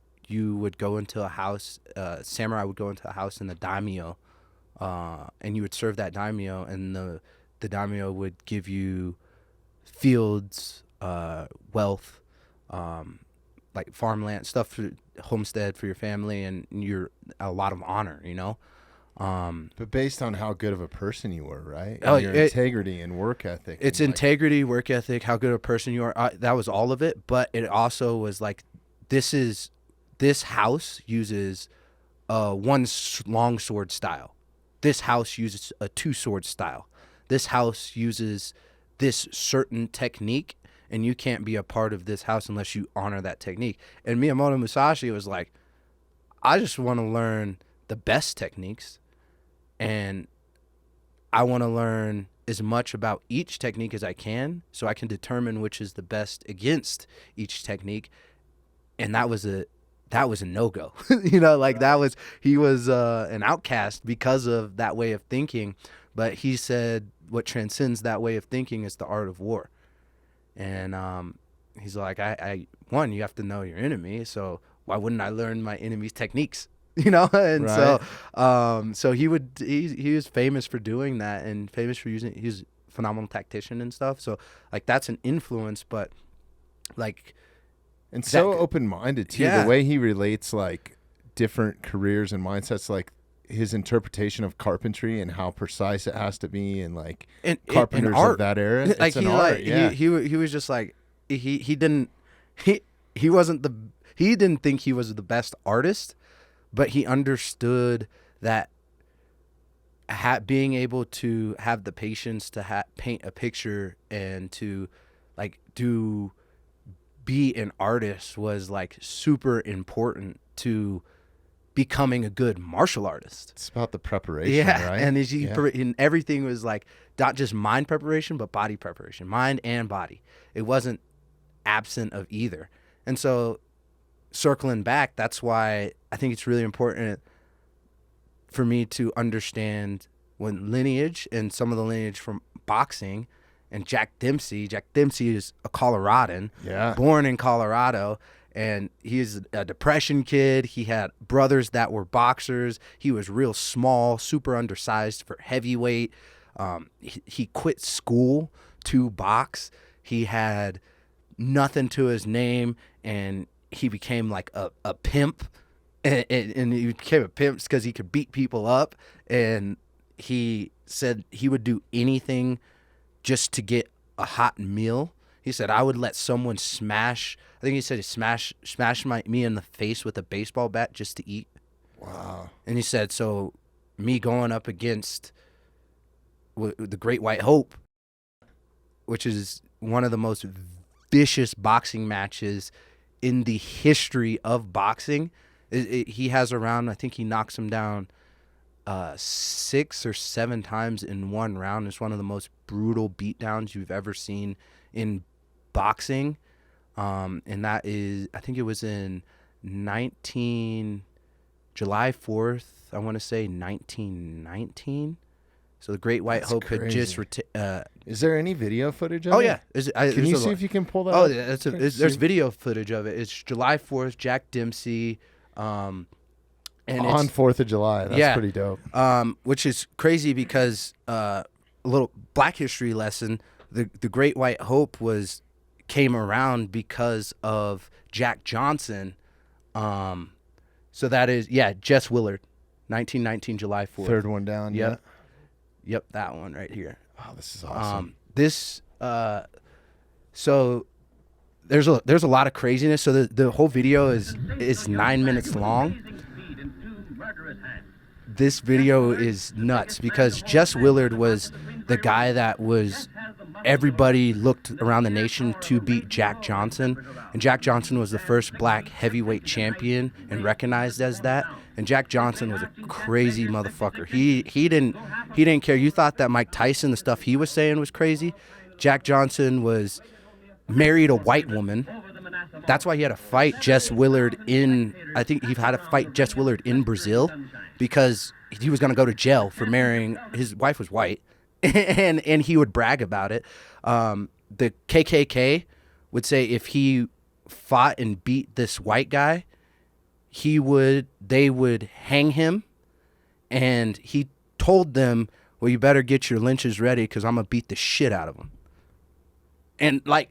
would go into a house, samurai would go into a house in the daimyo, and you would serve that daimyo, and the daimyo would give you fields, wealth, like farmland, stuff for homestead for your family, and a lot of honor, but based on how good of a person you were, right? And your integrity and work ethic. It's integrity, work ethic, how good of a person you are. That was all of it. But it also was like, this house uses one long sword style. This house uses a two sword style. This house uses this certain technique, and you can't be a part of this house unless you honor that technique. And Miyamoto Musashi was like, I just want to learn the best techniques, and I want to learn as much about each technique as I can so I can determine which is the best against each technique. And that was a no-go. You know, like he was an outcast because of that way of thinking. But he said what transcends that way of thinking is the art of war. And he's like, one, you have to know your enemy. So why wouldn't I learn my enemy's techniques? You know, and right. So he was famous for doing that and famous for he's a phenomenal tactician and stuff. So like that's an influence, but like. And so open-minded too. Yeah. The way he relates like different careers and mindsets, like his interpretation of carpentry and how precise it has to be, and like carpenters of that era. It's like an art. He was just like he didn't think he was the best artist, but he understood that being able to have the patience to paint a picture and to like be an artist was like super important to becoming a good martial artist. It's about the preparation, right? And everything was like not just mind preparation, but body preparation, mind and body. It wasn't absent of either. And so circling back, that's why I think it's really important for me to understand when lineage and some of the lineage from boxing. And Jack Dempsey is a Coloradan, born in Colorado, and he's a Depression kid. He had brothers that were boxers. He was real small, super undersized for heavyweight. He quit school to box. He had nothing to his name, and he became like a pimp. And he became a pimp because he could beat people up. And he said he would do anything just to get a hot meal. He said, I would let someone smash me in the face with a baseball bat just to eat. Wow. And he said, so me going up against the Great White Hope, which is one of the most vicious boxing matches in the history of boxing. He has around, I think he knocks him down 6 or 7 times in one round. It's one of the most brutal beatdowns you've ever seen in boxing. And that is, I think it was in July 4th, I want to say 1919. So the Great White Hope crazy. Had just is there any video footage of it? Yeah. Can you see if you can pull that up? Yeah, there's video footage of it. It's July 4th, Jack Dempsey. And on 4th of July. That's pretty dope. Which is crazy because a little Black history lesson, the Great White Hope came around because of Jack Johnson. So that is, Jess Willard, 1919, July 4th. Third one down. Yep. Yep, that one right here. Oh, this is awesome. So there's a lot of craziness. So the whole video is 9 minutes long. This video is nuts because Jess Willard was the guy that everybody looked around the nation to beat Jack Johnson. And Jack Johnson was the first Black heavyweight champion and recognized as that. And Jack Johnson was a crazy motherfucker. He didn't care. You thought that Mike Tyson, the stuff he was saying was crazy. Jack Johnson married a white woman. That's why he had to fight Jess Willard I think he had to fight Jess Willard in Brazil because he was going to go to jail for marrying, his wife was white, and he would brag about it. The KKK would say if he fought and beat this white guy, they would hang him, and he told them, well, you better get your lynches ready because I'm going to beat the shit out of them. And like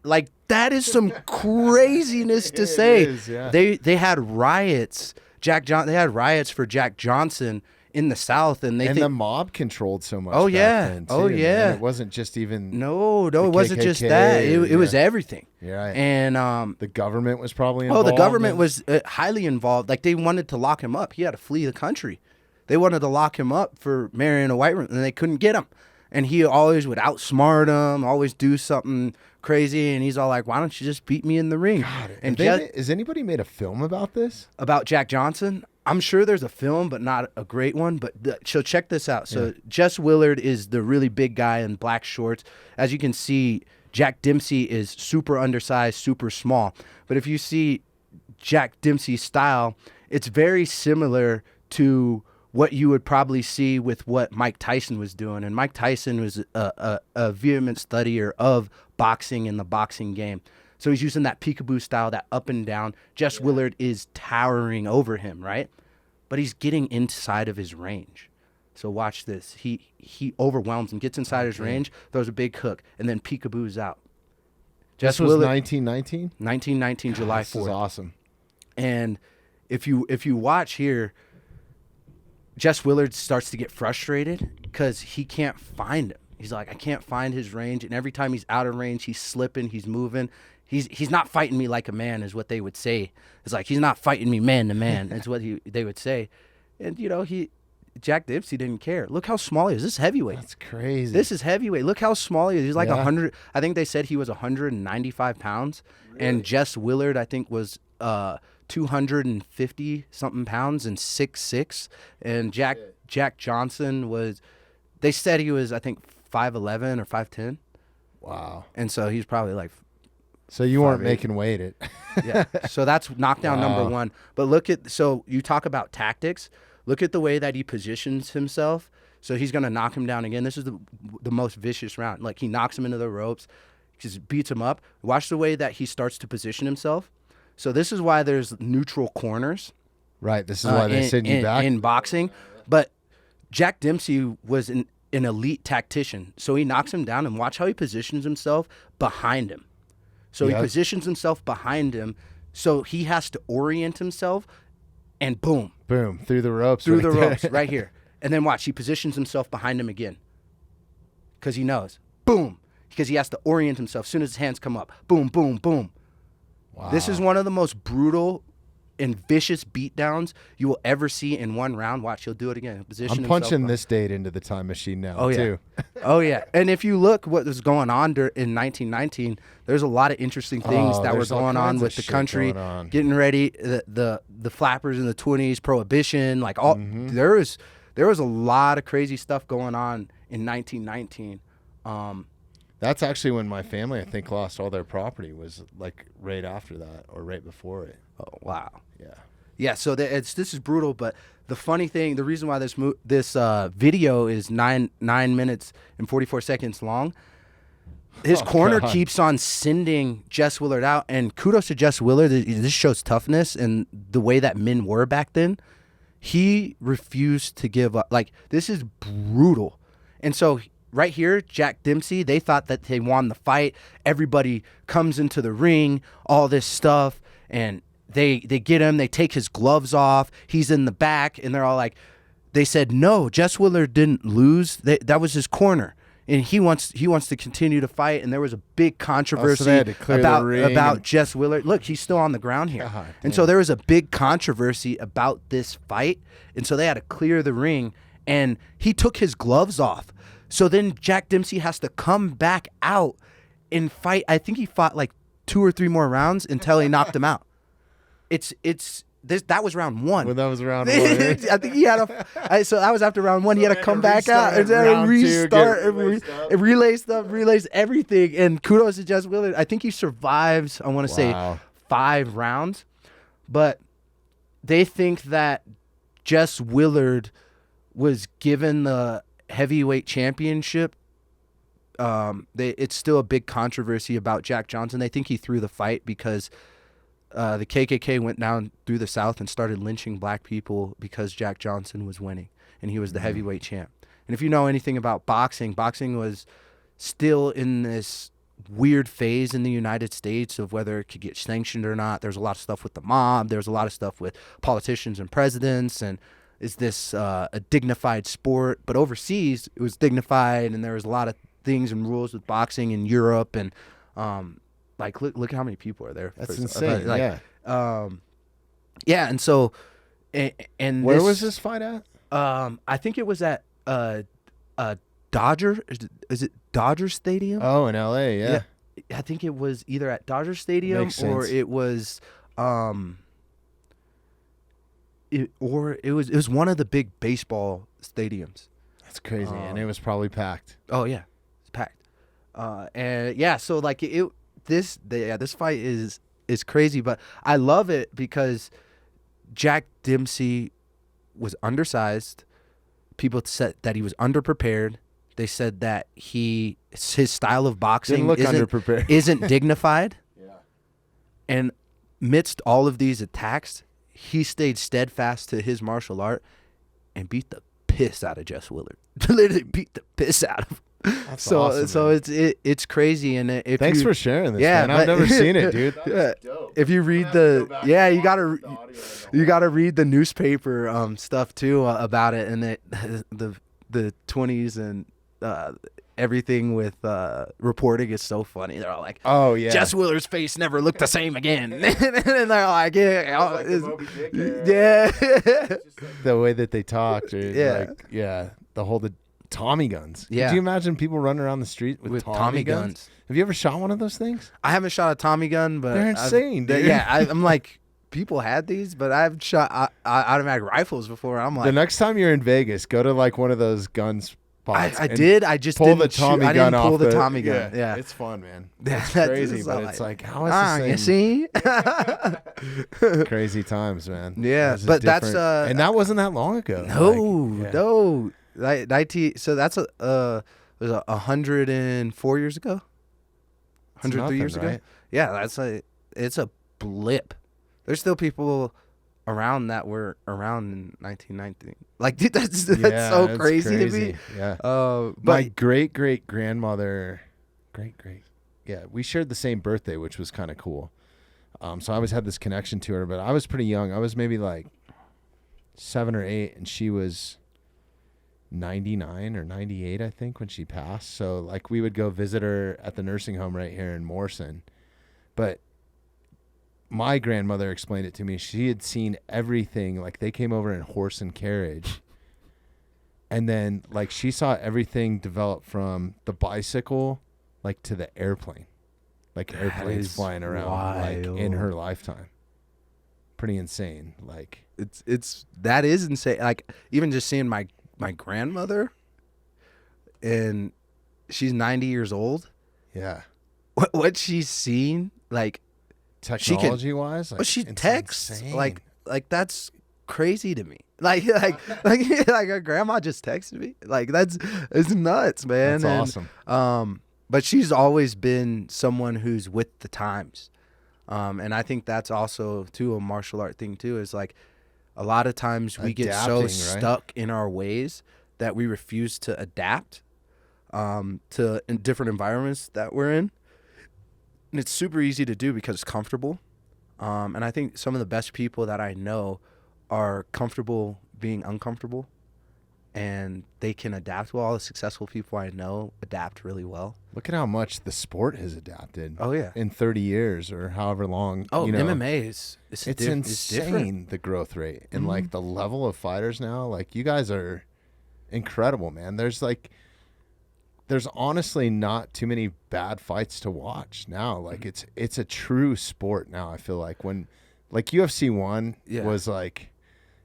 that is some craziness to say. Is, yeah. They had riots. They had riots for Jack Johnson in the South, and the mob controlled so much. Oh yeah, back then, too. oh yeah. And it wasn't just even no, it wasn't just that. It was everything. Yeah, right. And the government was probably involved. Oh, the government was highly involved. Like they wanted to lock him up. He had to flee the country. They wanted to lock him up for marrying a white woman, and they couldn't get him. And he always would outsmart him, always do something crazy, and he's all like, why don't you just beat me in the ring? God, and has anybody made a film about this? About Jack Johnson? I'm sure there's a film, but not a great one. But so check this out. So Jess Willard is the really big guy in black shorts. As you can see, Jack Dempsey is super undersized, super small. But if you see Jack Dempsey's style, it's very similar to what you would probably see with what Mike Tyson was doing. And Mike Tyson was a vehement studier of boxing and the boxing game. So he's using that peekaboo style, that up and down. Jess Willard is towering over him, right? But he's getting inside of his range. So watch this. He overwhelms him, gets inside his range, throws a big hook, and then peekaboos out. This was 1919? 1919, July 4th. This is awesome. And if you watch here, Jess Willard starts to get frustrated because he can't find him. He's like, I can't find his range. And every time he's out of range, he's slipping, he's moving. He's not fighting me like a man is what they would say. It's like, he's not fighting me man to man. That's what they would say. And, you know, Jack Dempsey didn't care. Look how small he is. This is heavyweight. That's crazy. This is heavyweight. Look how small he is. He's like 100. I think they said he was 195 pounds. Really? And Jess Willard, I think, was 250 something pounds and 6'6". And Jack Johnson was, they said he was, I think, 5'11 or 5'10. Wow. And so he's probably like, so you weren't making weight it. Yeah. So that's knockdown number one. But so you talk about tactics. Look at the way that he positions himself. So he's going to knock him down again. This is the most vicious round. Like, he knocks him into the ropes, just beats him up. Watch the way that he starts to position himself. So this is why there's neutral corners. Right. This is why they send you back. In boxing. But Jack Dempsey was an elite tactician. So he knocks him down, and watch how he positions himself behind him. So he positions himself behind him. So he has to orient himself, and boom. Boom. Through the ropes. Through the ropes right here. And then watch, he positions himself behind him again. Because he knows. Boom. Because he has to orient himself as soon as his hands come up. Boom, boom, boom. Wow. This is one of the most brutal and vicious beatdowns you will ever see in one round. Watch, he'll do it again. I'm punching this date into the time machine now, too. Oh, yeah. And if you look what was going on in 1919, there's a lot of interesting things that were going on with the country, getting ready, the flappers in the 20s, prohibition, like all. There was a lot of crazy stuff going on in 1919. That's actually when my family, I think, lost all their property, was like right after that or right before it. Oh, wow. Yeah. Yeah, so this is brutal, but the funny thing, the reason why this video is 9 minutes and 44 seconds long, his corner keeps on sending Jess Willard out, and kudos to Jess Willard. This shows toughness and the way that men were back then. He refused to give up. Like, this is brutal. And so right here, Jack Dempsey, they thought that they won the fight. Everybody comes into the ring, all this stuff, and they get him. They take his gloves off. He's in the back, and they're all like, they said, no, Jess Willard didn't lose. That was his corner, and he wants to continue to fight. And there was a big controversy about Jess Willard. Look, he's still on the ground here. And so there was a big controversy about this fight, and so they had to clear the ring, and he took his gloves off. So then Jack Dempsey has to come back out and fight. I think he fought like 2 or 3 more rounds until he knocked him out. That was round 1. Well, that was round 1. I think he had so that was after round 1. He had to come back out and then restart and relays everything. And kudos to Jess Willard. I think he survives, I want to say, 5 rounds. But they think that Jess Willard was given the heavyweight championship. It's still a big controversy about Jack Johnson. They think he threw the fight because the KKK went down through the South and started lynching black people because Jack Johnson was winning, and he was the heavyweight champ. And if you know anything about boxing was still in this weird phase in the United States of whether it could get sanctioned or not. There's a lot of stuff with the mob. There's a lot of stuff with politicians and presidents, and is this a dignified sport? But overseas, it was dignified, and there was a lot of things and rules with boxing in Europe, and like look how many people are there. That's insane. Yeah, and so and where was this fight at? I think it was at Dodger. Is it Dodger Stadium? Oh, in LA, yeah. I think it was either at Dodger Stadium or it was it was one of the big baseball stadiums. That's crazy, and it was probably packed. Oh yeah, it's packed. And yeah, so like this fight is crazy, but I love it because Jack Dempsey was undersized. People said that he was underprepared. They said that his style of boxing isn't dignified. Yeah. And amidst all of these attacks, he stayed steadfast to his martial art and beat the piss out of Jess Willard. Literally beat the piss out of him. That's awesome, so it's crazy. And if thanks for sharing this, man. I've never seen it, dude. If you read you gotta read the newspaper stuff too about it, and the 20s and everything with reporting is so funny. They're all like, "Oh yeah, Jess Willard's face never looked the same again," and they're like, "Yeah, yeah." The way that they talked, the whole Tommy guns. Yeah. Could you imagine people running around the street with Tommy guns? Have you ever shot one of those things? I haven't shot a Tommy gun, but they're insane, dude. Yeah, I'm like, people had these, but I've shot automatic rifles before. I'm like, the next time you're in Vegas, go to like one of those gun spots. I did. I just pull the Tommy gun. I didn't pull the Tommy gun. Yeah, it's fun, man. It's crazy, but it's like, how is this thing? You see? Crazy times, man. Yeah, but that's and that wasn't that long ago. No. So that's was 104 years ago. 103 years ago. Right? Yeah, it's a blip. There's still people around that were around in 1919. Like, dude, that's so crazy to me. Yeah. My great grandmother, we shared the same birthday, which was kind of cool. So I always had this connection to her, but I was pretty young. I was maybe like 7 or 8, and she was 99 or 98, I think, when she passed. So like we would go visit her at the nursing home right here in Morrison. But my grandmother explained it to me. She had seen everything. Like they came over in horse and carriage. And then like she saw everything develop from the bicycle like to the airplane. Like airplanes flying around like in her lifetime. Pretty insane. Like that is insane. Like even just seeing my grandmother, and she's 90 years old. Yeah. What she's seen, like technology-wise, like, she texts insane. like that's crazy to me. Like her grandma just texted me. Like it's nuts, man. That's awesome. But she's always been someone who's with the times, and I think that's also too a martial art thing too. Is like, a lot of times we get so stuck in our ways that we refuse to adapt to different environments that we're in. And it's super easy to do because it's comfortable. And I think some of the best people that I know are comfortable being uncomfortable, and they can adapt well. All the successful people I know adapt really well. Look at how much the sport has adapted. Oh yeah, in 30 years or however long. Oh, MMA is it's insane, the growth rate and like the level of fighters now. Like you guys are incredible, man. There's honestly not too many bad fights to watch now. Like it's a true sport now. I feel like when like UFC 1 was like.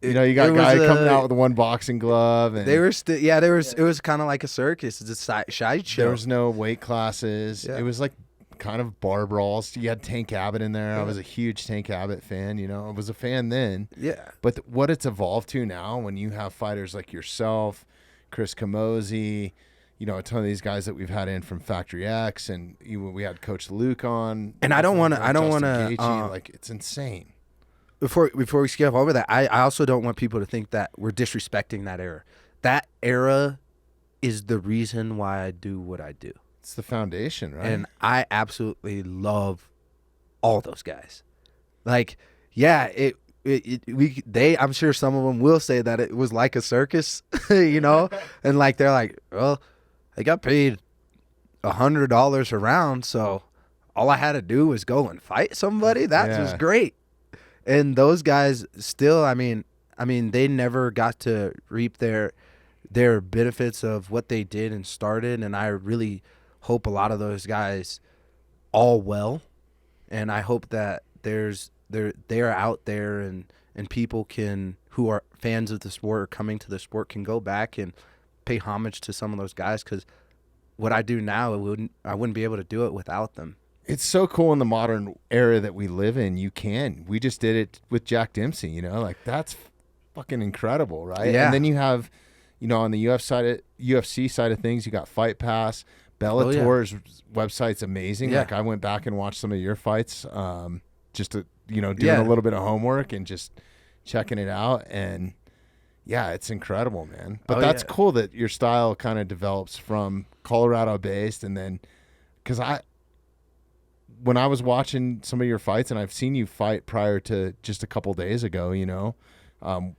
You know, you got guys coming out with one boxing glove, and they were still, it was kind of like a circus. It's a side show. There was no weight classes. Yeah. It was like kind of bar brawls. You had Tank Abbott in there. Yeah. I was a huge Tank Abbott fan. You know, I was a fan then. Yeah. But what it's evolved to now, when you have fighters like yourself, Chris Camozzi, you know, a ton of these guys that we've had in from Factory X, and we had Coach Luke on. And I don't want to. Like it's insane. Before we skip over that, I also don't want people to think that we're disrespecting that era. That era is the reason why I do what I do. It's the foundation, right? And I absolutely love all those guys. Like, yeah, I'm sure some of them will say that it was like a circus, you know? And like they're like, well, they got paid $100 a round, so all I had to do was go and fight somebody. That was great. And those guys still, I mean, they never got to reap their benefits of what they did and started. And I really hope a lot of those guys all well. And I hope that there's they are out there, and people who are fans of the sport or coming to the sport can go back and pay homage to some of those guys, because what I do now, I wouldn't be able to do it without them. It's so cool in the modern era that we live in. We just did it with Jack Dempsey, like that's fucking incredible, right? Yeah. And then you have, on the UFC side of things, you got Fight Pass. Bellator's website's amazing. Yeah. Like I went back and watched some of your fights, just to, doing a little bit of homework and just checking it out. And yeah, it's incredible, man. But that's cool that your style kind of develops from Colorado based. And then, cause when I was watching some of your fights, and I've seen you fight prior to just a couple days ago,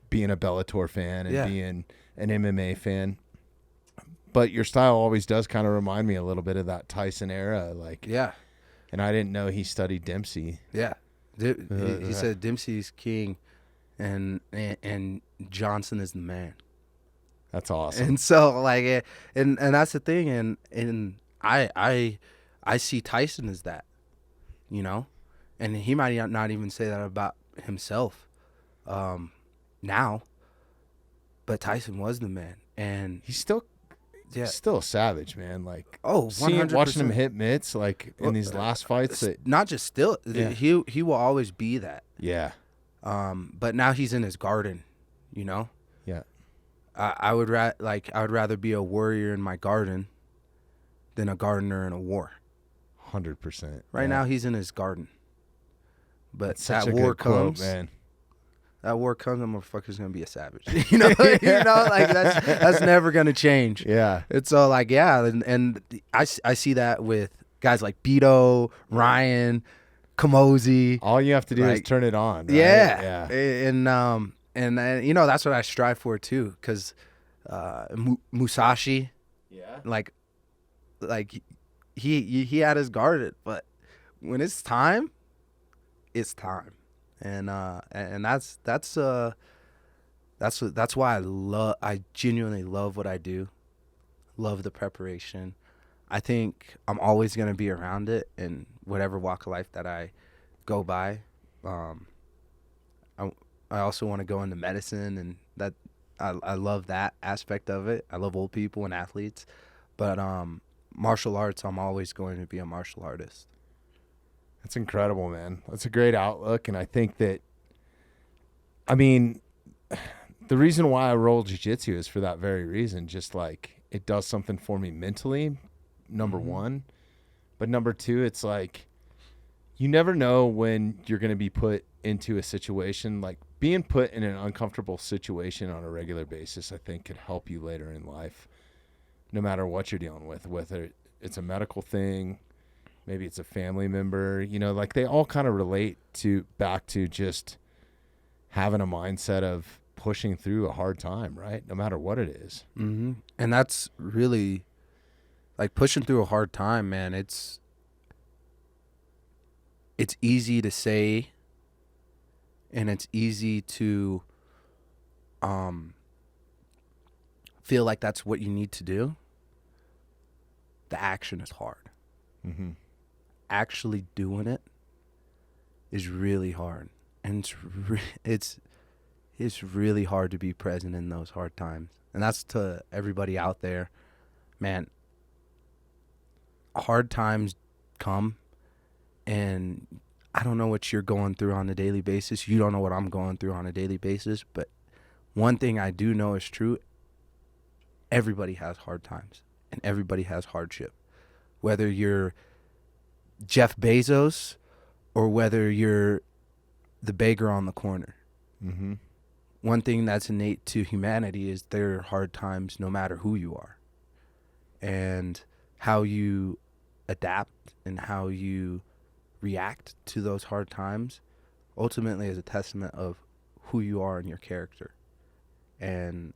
being a Bellator fan and being an MMA fan, but your style always does kind of remind me a little bit of that Tyson era. And I didn't know he studied Dempsey. Yeah. He said Dempsey's king and Johnson is the man. That's awesome. And so and that's the thing. And I see Tyson as that, and he might not even say that about himself now, but Tyson was the man. And he's still a savage, man. 100%. Watching him hit mitts in these last fights. Not just still, he will always be that. Yeah. But now he's in his garden, Yeah. I would rather be a warrior in my garden than a gardener in a war. 100%. Right now he's in his garden. But that's that war comes, quote, man. That war comes, that motherfucker's gonna be a savage. That's never gonna change. Yeah. It's all and I see that with guys like Beto, Ryan, Kamosi. All you have to do is turn it on. Right? Yeah. And that's what I strive for too, because Musashi, he had his guarded, but when it's time, it's time. And that's why I genuinely love what I do. Love the preparation. I think I'm always going to be around it in whatever walk of life that I go by. I also want to go into medicine, and that I love that aspect of it. I love old people and athletes, but martial arts, I'm always going to be a martial artist. That's incredible, man. That's a great outlook. And I think that, the reason why I roll jiu-jitsu is for that very reason. Just it does something for me mentally, number one. But number two, it's you never know when you're going to be put into a situation. Being put in an uncomfortable situation on a regular basis, I think could help you later in life, no matter what you're dealing with, whether it's a medical thing, maybe it's a family member, they all kind of relate back to just having a mindset of pushing through a hard time, right? No matter what it is. Mm-hmm. And that's really pushing through a hard time, man. It's easy to say, and it's easy to feel like that's what you need to do. The action is hard. Mm-hmm. Actually doing it is really hard, and it's really hard to be present in those hard times. And that's to everybody out there, man. Hard times come, and I don't know what you're going through on a daily basis. You don't know what I'm going through on a daily basis, but one thing I do know is true. Everybody has hard times, and everybody has hardship, whether you're Jeff Bezos or whether you're the beggar on the corner. Mm-hmm. One thing that's innate to humanity is there are hard times no matter who you are. And how you adapt and how you react to those hard times ultimately is a testament of who you are and your character. And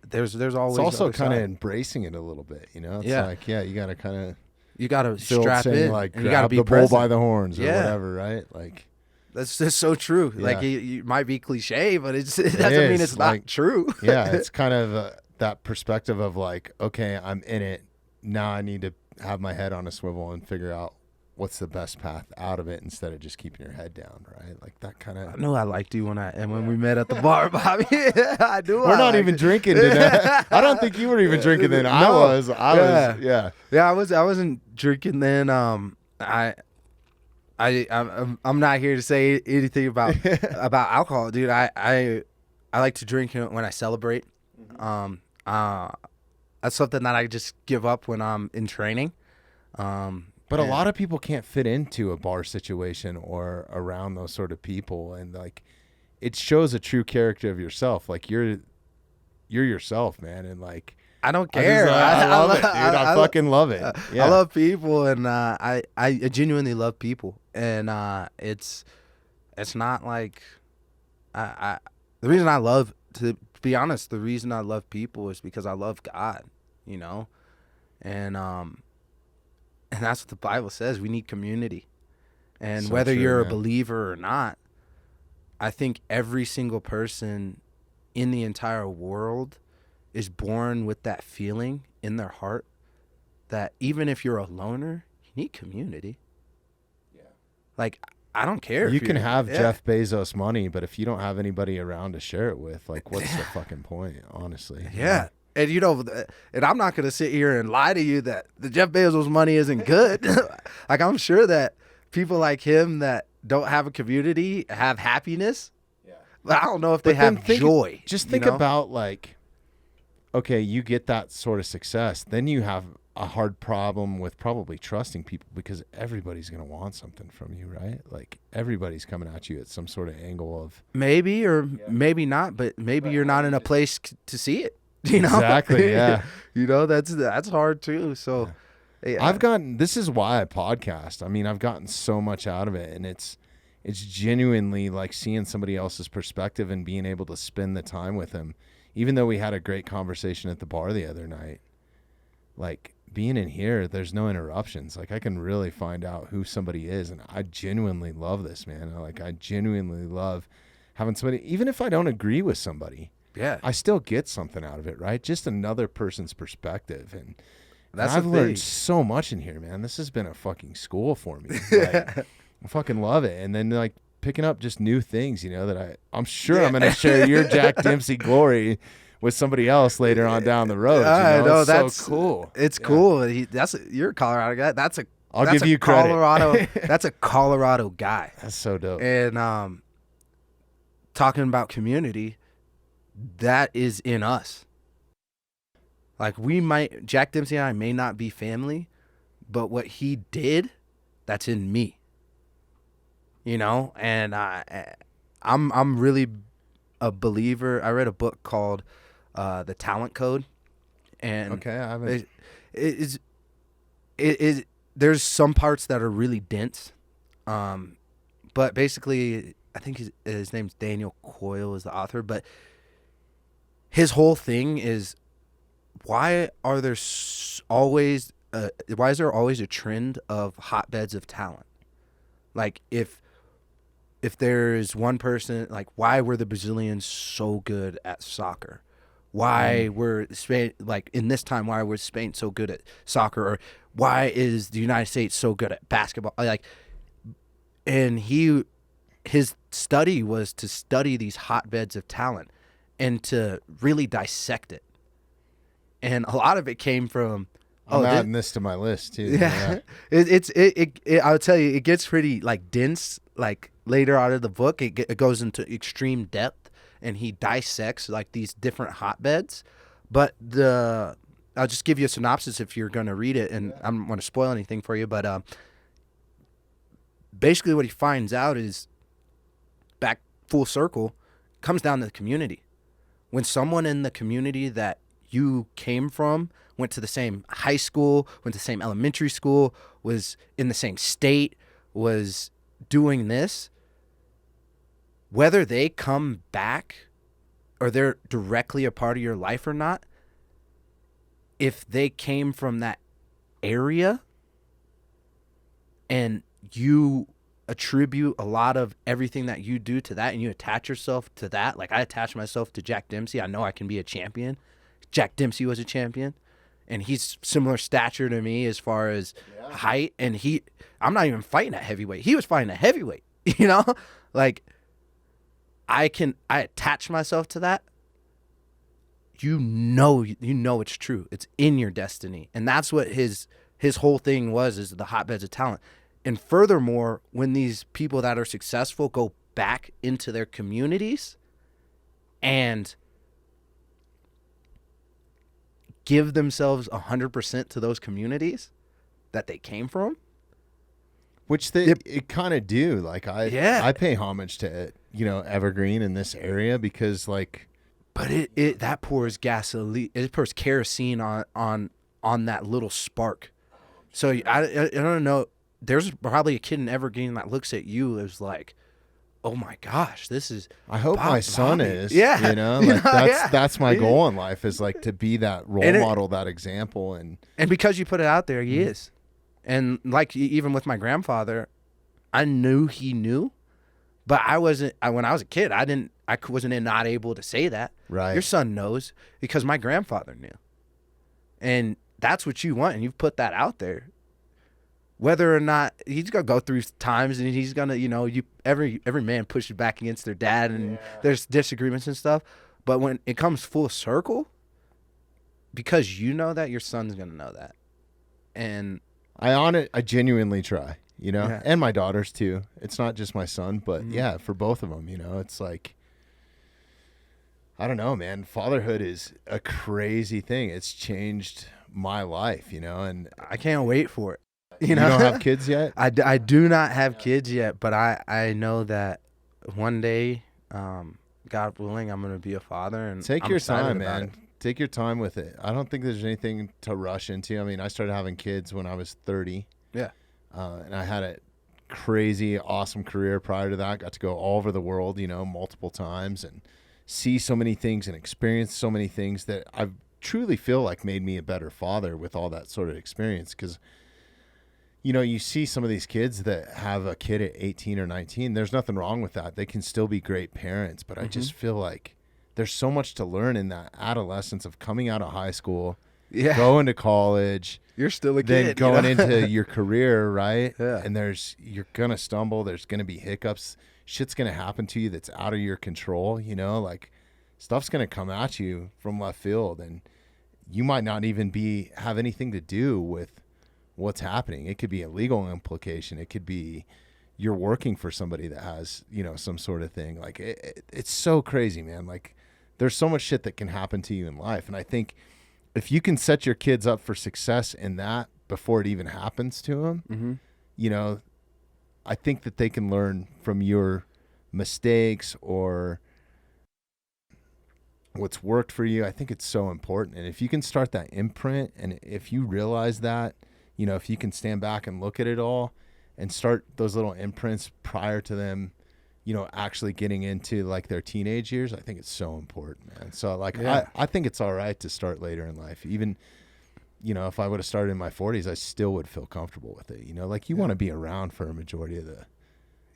there's always, it's also kind of embracing it a little bit, It's you got to kind of, you got to strap in, and you got got to be the present. bull by the horns or whatever, right? That's just so true. Yeah. You might be cliche, but it doesn't mean it's not true. Yeah, it's kind of that perspective of okay, I'm in it now. I need to have my head on a swivel and figure out what's the best path out of it instead of just keeping your head down, right? Like that kind of. I know I liked you when we met at the bar, Bobby. I do. We're not even drinking today. I don't think you were even drinking then. I was. Yeah. I wasn't drinking then. I'm not here to say anything about alcohol, dude. I like to drink when I celebrate. That's something that I just give up when I'm in training. But a lot of people can't fit into a bar situation or around those sort of people, and like, it shows a true character of yourself. Like you're yourself, man, and like I don't care. I love it, dude. I fucking love it. Yeah. I love people, and I genuinely love people, and it's not like the reason I love, to be honest, the reason I love people is because I love God, you know, and that's what the Bible says. We need community. And so whether you're a believer or not, I think every single person in the entire world is born with that feeling in their heart that even if you're a loner, you need community. Yeah. Like, I don't care. You can have Jeff Bezos money, but if you don't have anybody around to share it with, like, what's the fucking point, honestly? Yeah. And, you know, and I'm not going to sit here and lie to you that the Jeff Bezos money isn't good. Like, I'm sure that people like him that don't have a community have happiness. Yeah. But I don't know if they have joy. Just think about, like, okay, you get that sort of success. Then you have a hard problem with probably trusting people because everybody's going to want something from you, right? Like, everybody's coming at you at some sort of angle of. Maybe or maybe not, but maybe you're not in a place to see it. You know? Exactly, yeah. You know, that's hard too. So yeah. This is why I podcast. I mean, I've gotten so much out of it, and it's genuinely like seeing somebody else's perspective and being able to spend the time with them. Even though we had a great conversation at the bar the other night, like, being in here, there's no interruptions. Like, I can really find out who somebody is, and I genuinely love this, man. I genuinely love having somebody, even if I don't agree with somebody. Yeah, I still get something out of it, right? Just another person's perspective, and I've learned so much in here, man. This has been a fucking school for me. Like, I fucking love it, and then like picking up just new things, you know, that I'm sure I'm gonna share your Jack Dempsey glory with somebody else later on down the road. I know that's so cool. It's cool. You're a Colorado guy. I'll give you credit. Colorado. That's a Colorado guy. That's so dope. And talking about community, that is in us. Like, Jack Dempsey and I may not be family, but what he did, that's in me. You know, and I'm really a believer. I read a book called The Talent Code, and okay, I haven't. There's some parts that are really dense, but basically, I think his name's Daniel Coyle is the author, but his whole thing is why is there always a trend of hotbeds of talent? Like, if there's one person, like, why were the Brazilians so good at soccer? Why were Spain, like, in this time, why was Spain so good at soccer? Or why is the United States so good at basketball? Like, and his study was to study these hotbeds of talent and to really dissect it. And a lot of it came from. I'm adding this to my list too. Yeah, it I would tell you, it gets pretty like dense. Like, later out of the book, it goes into extreme depth, and he dissects like these different hotbeds. But I'll just give you a synopsis if you're going to read it, and I don't want to spoil anything for you. But basically, what he finds out is, back full circle, comes down to the community. When someone in the community that you came from went to the same high school, went to the same elementary school, was in the same state, was doing this, whether they come back or they're directly a part of your life or not, if they came from that area and you attribute a lot of everything that you do to that and you attach yourself to that, like I attach myself to Jack Dempsey, I know I can be a champion. Jack Dempsey was a champion. and he's similar stature to me as far as height, and I'm not even fighting at heavyweight. He was fighting at heavyweight, you know? Like, I attach myself to that. You know it's true. It's in your destiny. And that's what his whole thing was, is the hotbeds of talent. And furthermore, when these people that are successful go back into their communities and give themselves 100% to those communities that they came from, which it kind of do. Like I pay homage to Evergreen in this area because like, but it that pours gasoline, it pours kerosene on that little spark. So I don't know. There's probably a kid in Evergreen that looks at you as like, oh my gosh, this is. I hope my son is. Yeah, like that's my goal in life, is like to be that role model, that example, and because you put it out there, he is. And like even with my grandfather, I knew he knew, but I wasn't. When I was a kid, I wasn't not able to say that. Right. Your son knows because my grandfather knew, and that's what you want, and you've put that out there. Whether or not he's gonna go through times, and he's gonna, every man pushes back against their dad, and there's disagreements and stuff. But when it comes full circle, because you know that, your son's gonna know that, and I genuinely try, and my daughters too. It's not just my son, but for both of them, it's like, I don't know, man. Fatherhood is a crazy thing. It's changed my life, and I can't wait for it. You don't have kids yet? I do not have kids yet, but I know that one day, God willing, I'm going to be a father. And take your time, man. Take your time with it. I don't think there's anything to rush into. I mean, I started having kids when I was 30. Yeah. And I had a crazy, awesome career prior to that. Got to go all over the world, multiple times and see so many things and experience so many things that I truly feel like made me a better father with all that sort of experience. Because you see some of these kids that have a kid at 18 or 19. There's nothing wrong with that. They can still be great parents. But I just feel like there's so much to learn in that adolescence of coming out of high school, going to college. You're still a kid. Then going into your career, right? Yeah. And you're going to stumble. There's going to be hiccups. Shit's going to happen to you that's out of your control. Like stuff's going to come at you from left field. And you might not even have anything to do with what's happening. It could be a legal implication. It could be you're working for somebody that has, some sort of thing. Like it's so crazy, man. Like there's so much shit that can happen to you in life. And I think if you can set your kids up for success in that before it even happens to them, I think that they can learn from your mistakes or what's worked for you. I think it's so important. And if you can start that imprint, and if you realize that, if you can stand back and look at it all and start those little imprints prior to them, actually getting into like their teenage years, I think it's so important, man. So like, I think it's all right to start later in life. Even, if I would have started in my 40s, I still would feel comfortable with it. Like you want to be around for a majority of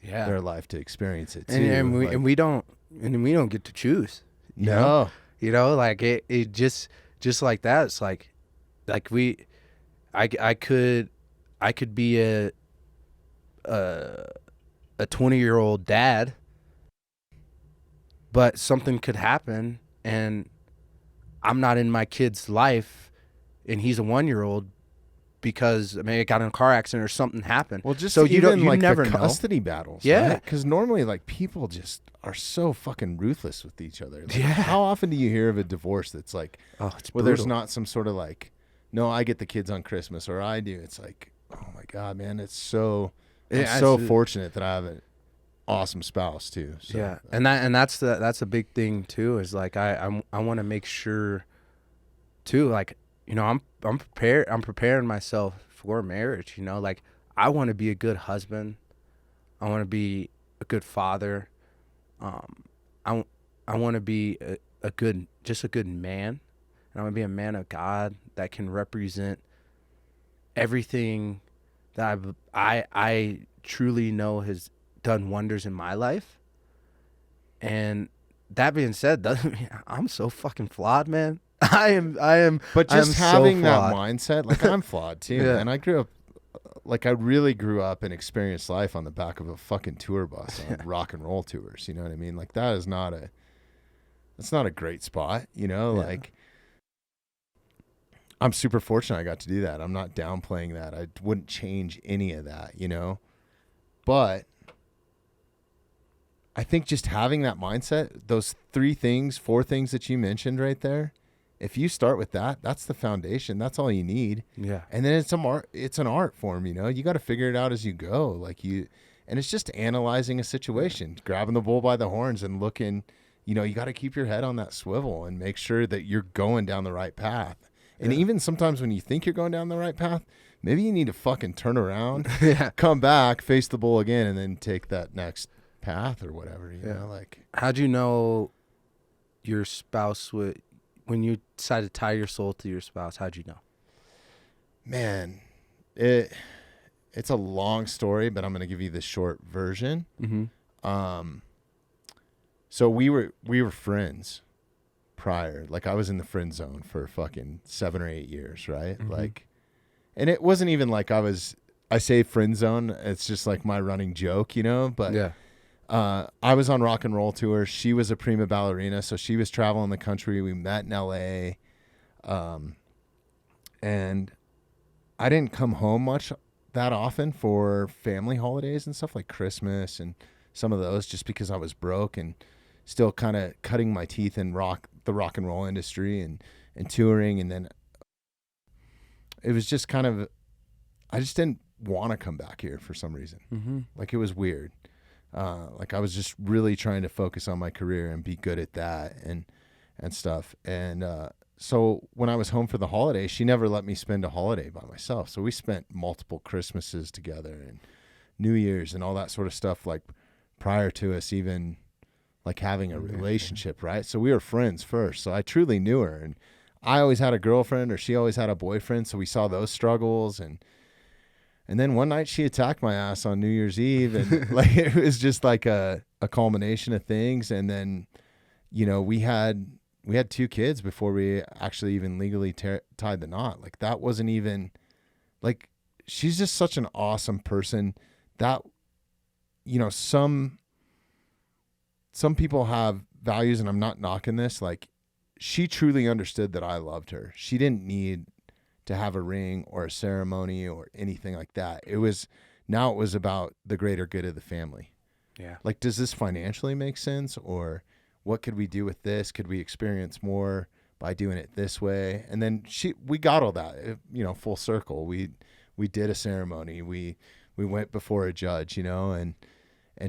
their life to experience it too. And we don't get to choose. No. Like it just like that. It's like I could be a 20-year-old dad, but something could happen and I'm not in my kid's life and he's a 1-year-old because I got in a car accident or something happened. Well, just so you never know. Custody battles. Yeah. Because normally like people just are so fucking ruthless with each other. Like, how often do you hear of a divorce that's like, it's where there's not some sort of like, no, I get the kids on Christmas or I do. It's like, oh my God, man. I'm so fortunate that I have an awesome spouse too. So, yeah. And that's a big thing too, is like, I want to make sure too, like, I'm prepared. I'm preparing myself for marriage, like I want to be a good husband. I want to be a good father. I want to be a good man. And I want to be a man of God that can represent everything that I truly know has done wonders in my life. And that being said, doesn't mean I'm so fucking flawed, man. I am. But just having that flawed. mindset, like I'm flawed too. Yeah. And I grew up, like I really grew up and experienced life on the back of a fucking tour bus on rock and roll tours. You know what I mean? Like that's not a great spot, you know, like I'm super fortunate I got to do that. I'm not downplaying that. I wouldn't change any of that, you know, but I think just having that mindset, those 4 things that you mentioned right there, if you start with that, that's the foundation. That's all you need. Yeah. And then it's an art form, you know. You got to figure it out as you go. And it's just analyzing a situation, grabbing the bull by the horns and looking, you know, you got to keep your head on that swivel and make sure that you're going down the right path. And even sometimes when you think you're going down the right path, maybe you need to fucking turn around, come back, face the bull again, and then take that next path or whatever, you know, like. How'd you know your spouse would, when you decided to tie your soul to your spouse, how'd you know? Man, it's a long story, but I'm going to give you the short version. Mm-hmm. So we were friends prior. Like I was in the friend zone for fucking 7 or 8 years, right? Mm-hmm. Like, and it wasn't even like I say friend zone. It's just like my running joke, you know, but Yeah. I was on rock and roll tour. She was a prima ballerina. So she was traveling the country. We met in LA. And I didn't come home much that often for family holidays and stuff like Christmas and some of those, just because I was broke and still kind of cutting my teeth in the rock and roll industry and touring. And then it was just kind of, I just didn't want to come back here for some reason. Mm-hmm. Like it was weird. Like I was just really trying to focus on my career and be good at that and stuff. And, so when I was home for the holiday, she never let me spend a holiday by myself. So we spent multiple Christmases together and New Year's and all that sort of stuff, like prior to us even like having a relationship, right? So we were friends first. So I truly knew her, and I always had a girlfriend or she always had a boyfriend. So we saw those struggles, and then one night she attacked my ass on New Year's Eve, and like it was just like a culmination of things. And then, you know, we had 2 kids before we actually even legally tied the knot. Like that wasn't even, like, she's just such an awesome person that, you know, some people have values, and I'm not knocking this. Like she truly understood that I loved her. She didn't need to have a ring or a ceremony or anything like that. It was about the greater good of the family. Yeah. Like, does this financially make sense, or what could we do with this? Could we experience more by doing it this way? And then we got all that, you know, full circle. We did a ceremony. We went before a judge, you know, and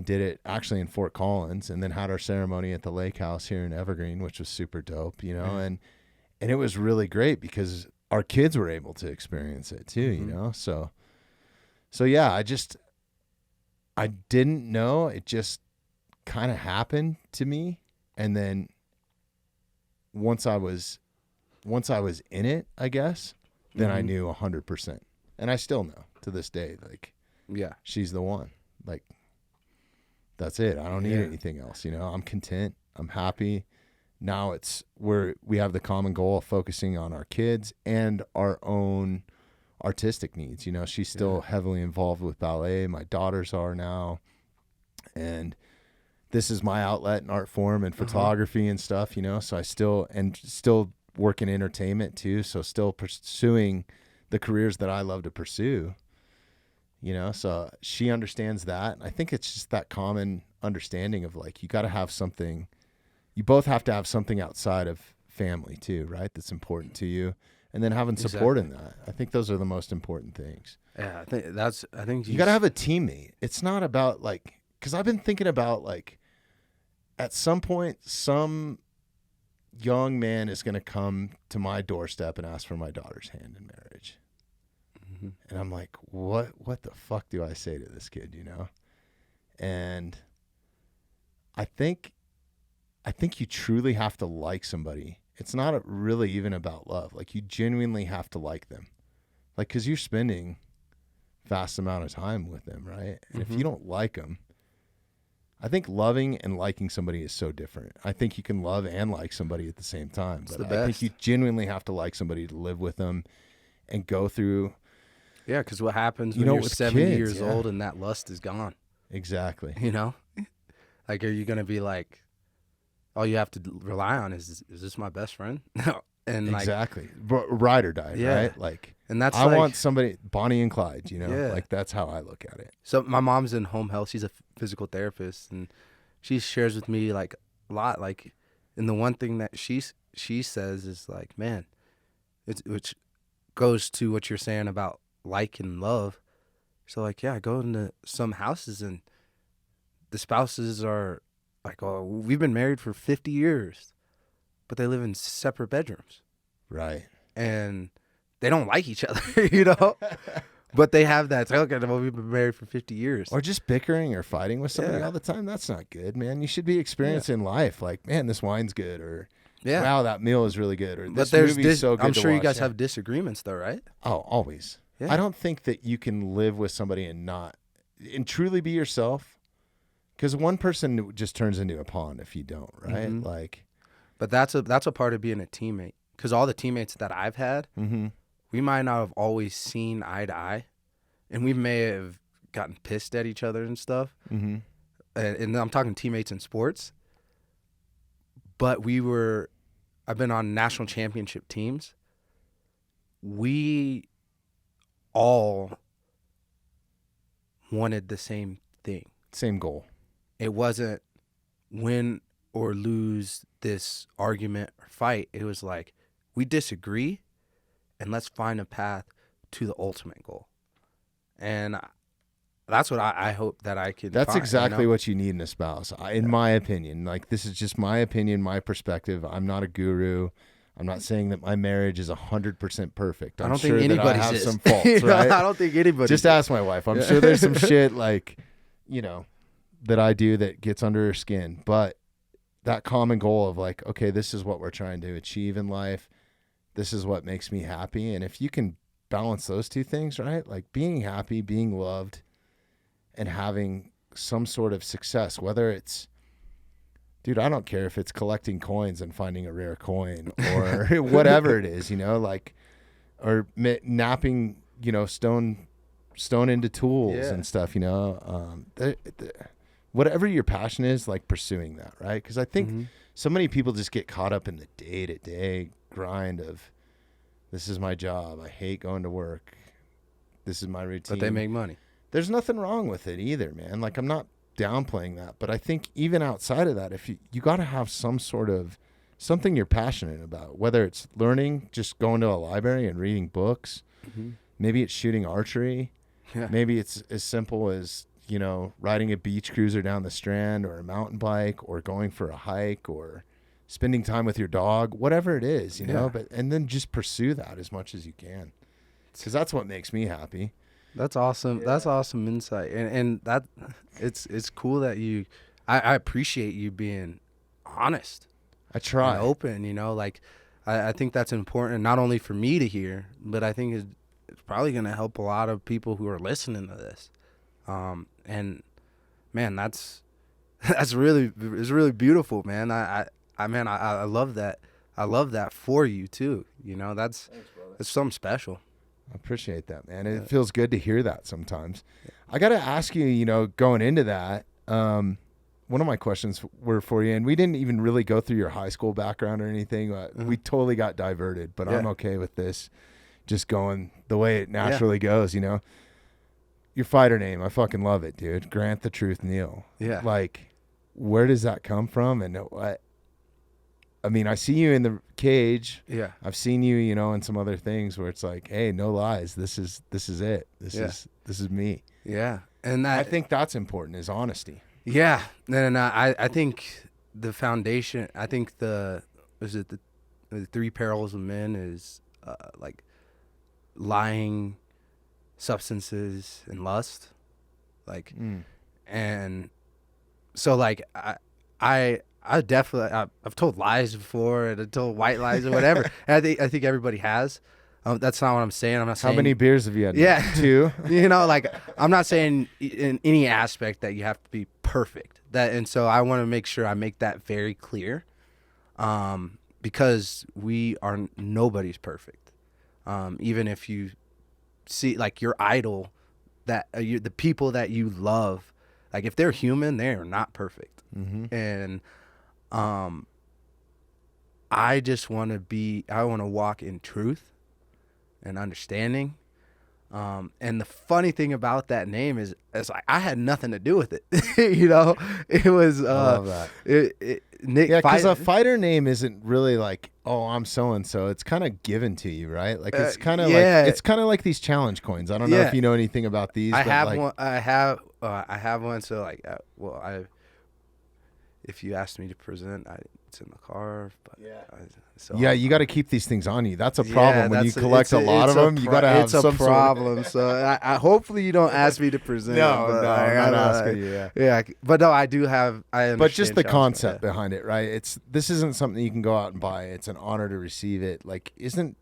did it actually in Fort Collins, and then had our ceremony at the lake house here in Evergreen, which was super dope, you know, and it was really great because our kids were able to experience it too, you know? So yeah, I didn't know. It just kind of happened to me. And then once I was in it, I guess, then I knew 100%. And I still know to this day, like, yeah, she's the one. Like, that's it. I don't need anything else. You know, I'm content. I'm happy. Now we have the common goal of focusing on our kids and our own artistic needs. You know, she's still heavily involved with ballet. My daughters are now. And this is my outlet in art form and photography and stuff, you know, so I still work in entertainment too. So still pursuing the careers that I love to pursue, you know, so she understands that. I think it's just that common understanding of like, you got to have something, you both have to have something outside of family too, right? That's important to you. And then having support in that. I think those are the most important things. Yeah. I think you got to have a teammate. It's not about like, cause I've been thinking about like, at some point, some young man is going to come to my doorstep and ask for my daughter's hand in marriage. Mm-hmm. And I'm like, what the fuck do I say to this kid, you know? And I think you truly have to like somebody. It's not really even about love. Like, you genuinely have to like them. Like, because you're spending vast amount of time with them, right? And if you don't like them, I think loving and liking somebody is so different. I think you can love and like somebody at the same time. It's But the I think best. you genuinely have to like somebody to live with them and go through. Yeah, because what happens You when know, you're with 70 kids, years yeah. old and that lust is gone? Exactly. You know? Like, are you going to be like, all you have to rely on is this my best friend? And like, Exactly. Ride or die, Yeah. right? Like, and that's I like, want somebody, Bonnie and Clyde, you know? Yeah. Like, that's how I look at it. so my mom's in home health. She's a physical therapist, and she shares with me like a lot. Like, and the one thing that she says is like, man, which goes to what you're saying about like and love. So like, yeah, I go into some houses and the spouses are like, oh, we've been married for 50 years, but they live in separate bedrooms Right. and they don't like each other, you know? But they have that, it's like, okay, well, we've been married for 50 years. Or just bickering or fighting with somebody Yeah. all the time. That's not good, man. You should be experiencing life. Like, man, this wine's good, or Yeah. wow, that meal is really good, or But this there's movie's so good I'm to sure you watch. guys Yeah. have disagreements though, right? Oh, always. Yeah. I don't think that you can live with somebody and truly be yourself, because one person just turns into a pawn if you don't, right? Mhm. Like, But that's a part of being a teammate. Because all the teammates that I've had, we might not have always seen eye to eye, and we may have gotten pissed at each other and stuff. mm-hmm. And I'm talking teammates in sports. But I've been on national championship teams. We all wanted the same thing. Same goal. It wasn't win or lose this argument or fight. It was like, we disagree and let's find a path to the ultimate goal. And that's what I hope that I can That's find, exactly you know? what you need in a spouse, in my opinion. Like, this is just my opinion, my perspective. I'm not a guru. I'm not saying that my marriage is 100% perfect. I'm I don't sure think that I anybody's have is. some faults, You know, right? I don't think anybody's Just ask my wife. I'm sure there's some shit, like, you know, that I do that gets under her skin. But that common goal of like, okay, this is what we're trying to achieve in life. This is what makes me happy. And if you can balance those two things, right? Like being happy, being loved, and having some sort of success, whether it's, dude, I don't care if it's collecting coins and finding a rare coin or whatever it is, you know, like, or napping, you know, stone into tools and stuff, you know, whatever your passion is, like pursuing that, right? Because I think so many people just get caught up in the day-to-day grind of, this is my job, I hate going to work, this is my routine. But they make money. There's nothing wrong with it either, man. Like, I'm not downplaying that, but I think even outside of that, if you got to have some sort of something you're passionate about, whether it's learning, just going to a library and reading books, maybe it's shooting archery, maybe it's as simple as, you know, riding a beach cruiser down the Strand, or a mountain bike, or going for a hike, or spending time with your dog, whatever it is, you know, and then just pursue that as much as you can, because that's what makes me happy. That's awesome. Yeah. That's awesome insight. And that it's cool that I appreciate you being honest. I try. And open, you know, like I think that's important, not only for me to hear, but I think it's probably going to help a lot of people who are listening to this. And man, it's really beautiful, man. I love that. I love that for you too. You know, that's something special. I appreciate that, man. It feels good to hear that sometimes. I got to ask you, you know, going into that, one of my questions were for you, and we didn't even really go through your high school background or anything. We totally got diverted, but I'm okay with this just going the way it naturally goes, you know. Your fighter name, I fucking love it, dude. Grant the Truth Neal. Yeah. Like, where does that come from? And what? I mean, I see you in the cage. Yeah. I've seen you, you know, in some other things where it's like, hey, no lies. This is it. This is me. Yeah. And I think that's important, is honesty. Yeah. And I think the foundation, I think the 3 perils of men is like lying, substances, and lust. Like, and so like I definitely I've told lies before, and I told white lies or whatever. And I think everybody has, That's not what I'm saying. I'm not saying. How many beers have you had? Yeah. 2? Like I'm not saying in any aspect that you have to be perfect. And so I want to make sure I make that very clear, because nobody's perfect. Even if you see like your idol, that the people that you love, like if they're human, they are not perfect. Mm-hmm. And I just want to walk in truth and understanding. And the funny thing about that name is like I had nothing to do with it. It was. I love that. Nick, yeah, because a fighter name isn't really like, oh, I'm so and so. It's kind of given to you, right? Like it's kind of like these challenge coins. I don't know if you know anything about these. I have one. I have one. So like, if you asked me to present, it's in the car. But you got to keep these things on you. That's a problem when you collect a lot of them. You got to have some It's a problem. So I hopefully you don't ask me to present. No, I'm not asking you. Yeah, but no, I do have. But just the concept behind it, right? This isn't something you can go out and buy. It's an honor to receive it. Like, isn't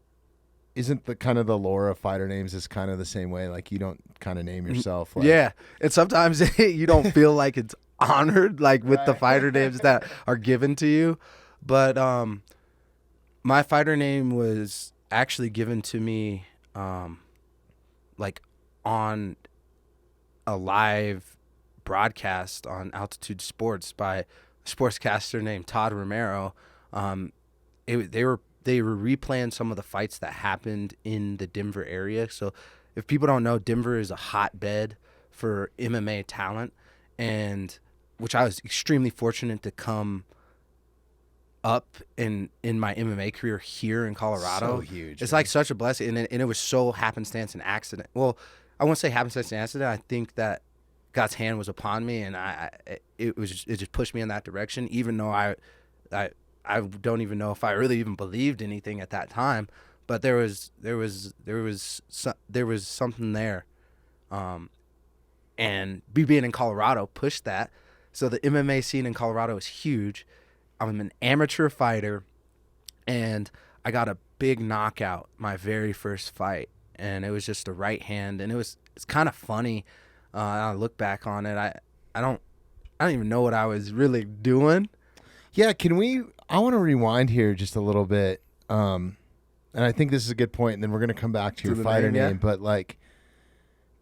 the kind of the lore of fighter names is kind of the same way? Like, you don't kind of name yourself. Like, yeah, and sometimes you don't feel like it's honored, like with the fighter names that are given to you. But my fighter name was actually given to me like on a live broadcast on Altitude Sports by a sportscaster named Todd Romero. They were replaying some of the fights that happened in the Denver area. So if people don't know, Denver is a hotbed for MMA talent, and which I was extremely fortunate to come up in my MMA career here in Colorado. So huge. It's like such a blessing, and it was so happenstance and accident. Well, I won't say happenstance and accident. I think that God's hand was upon me, and it just pushed me in that direction. Even though I don't even know if I really even believed anything at that time, but there was something there, and being in Colorado pushed that. So the MMA scene in Colorado is huge. I'm an amateur fighter, and I got a big knockout my very first fight, and it was just a right hand, and it's kind of funny. I look back on it, I don't even know what I was really doing. Yeah, I want to rewind here just a little bit, and I think this is a good point, and then we're going to come back to your fighter name, but like,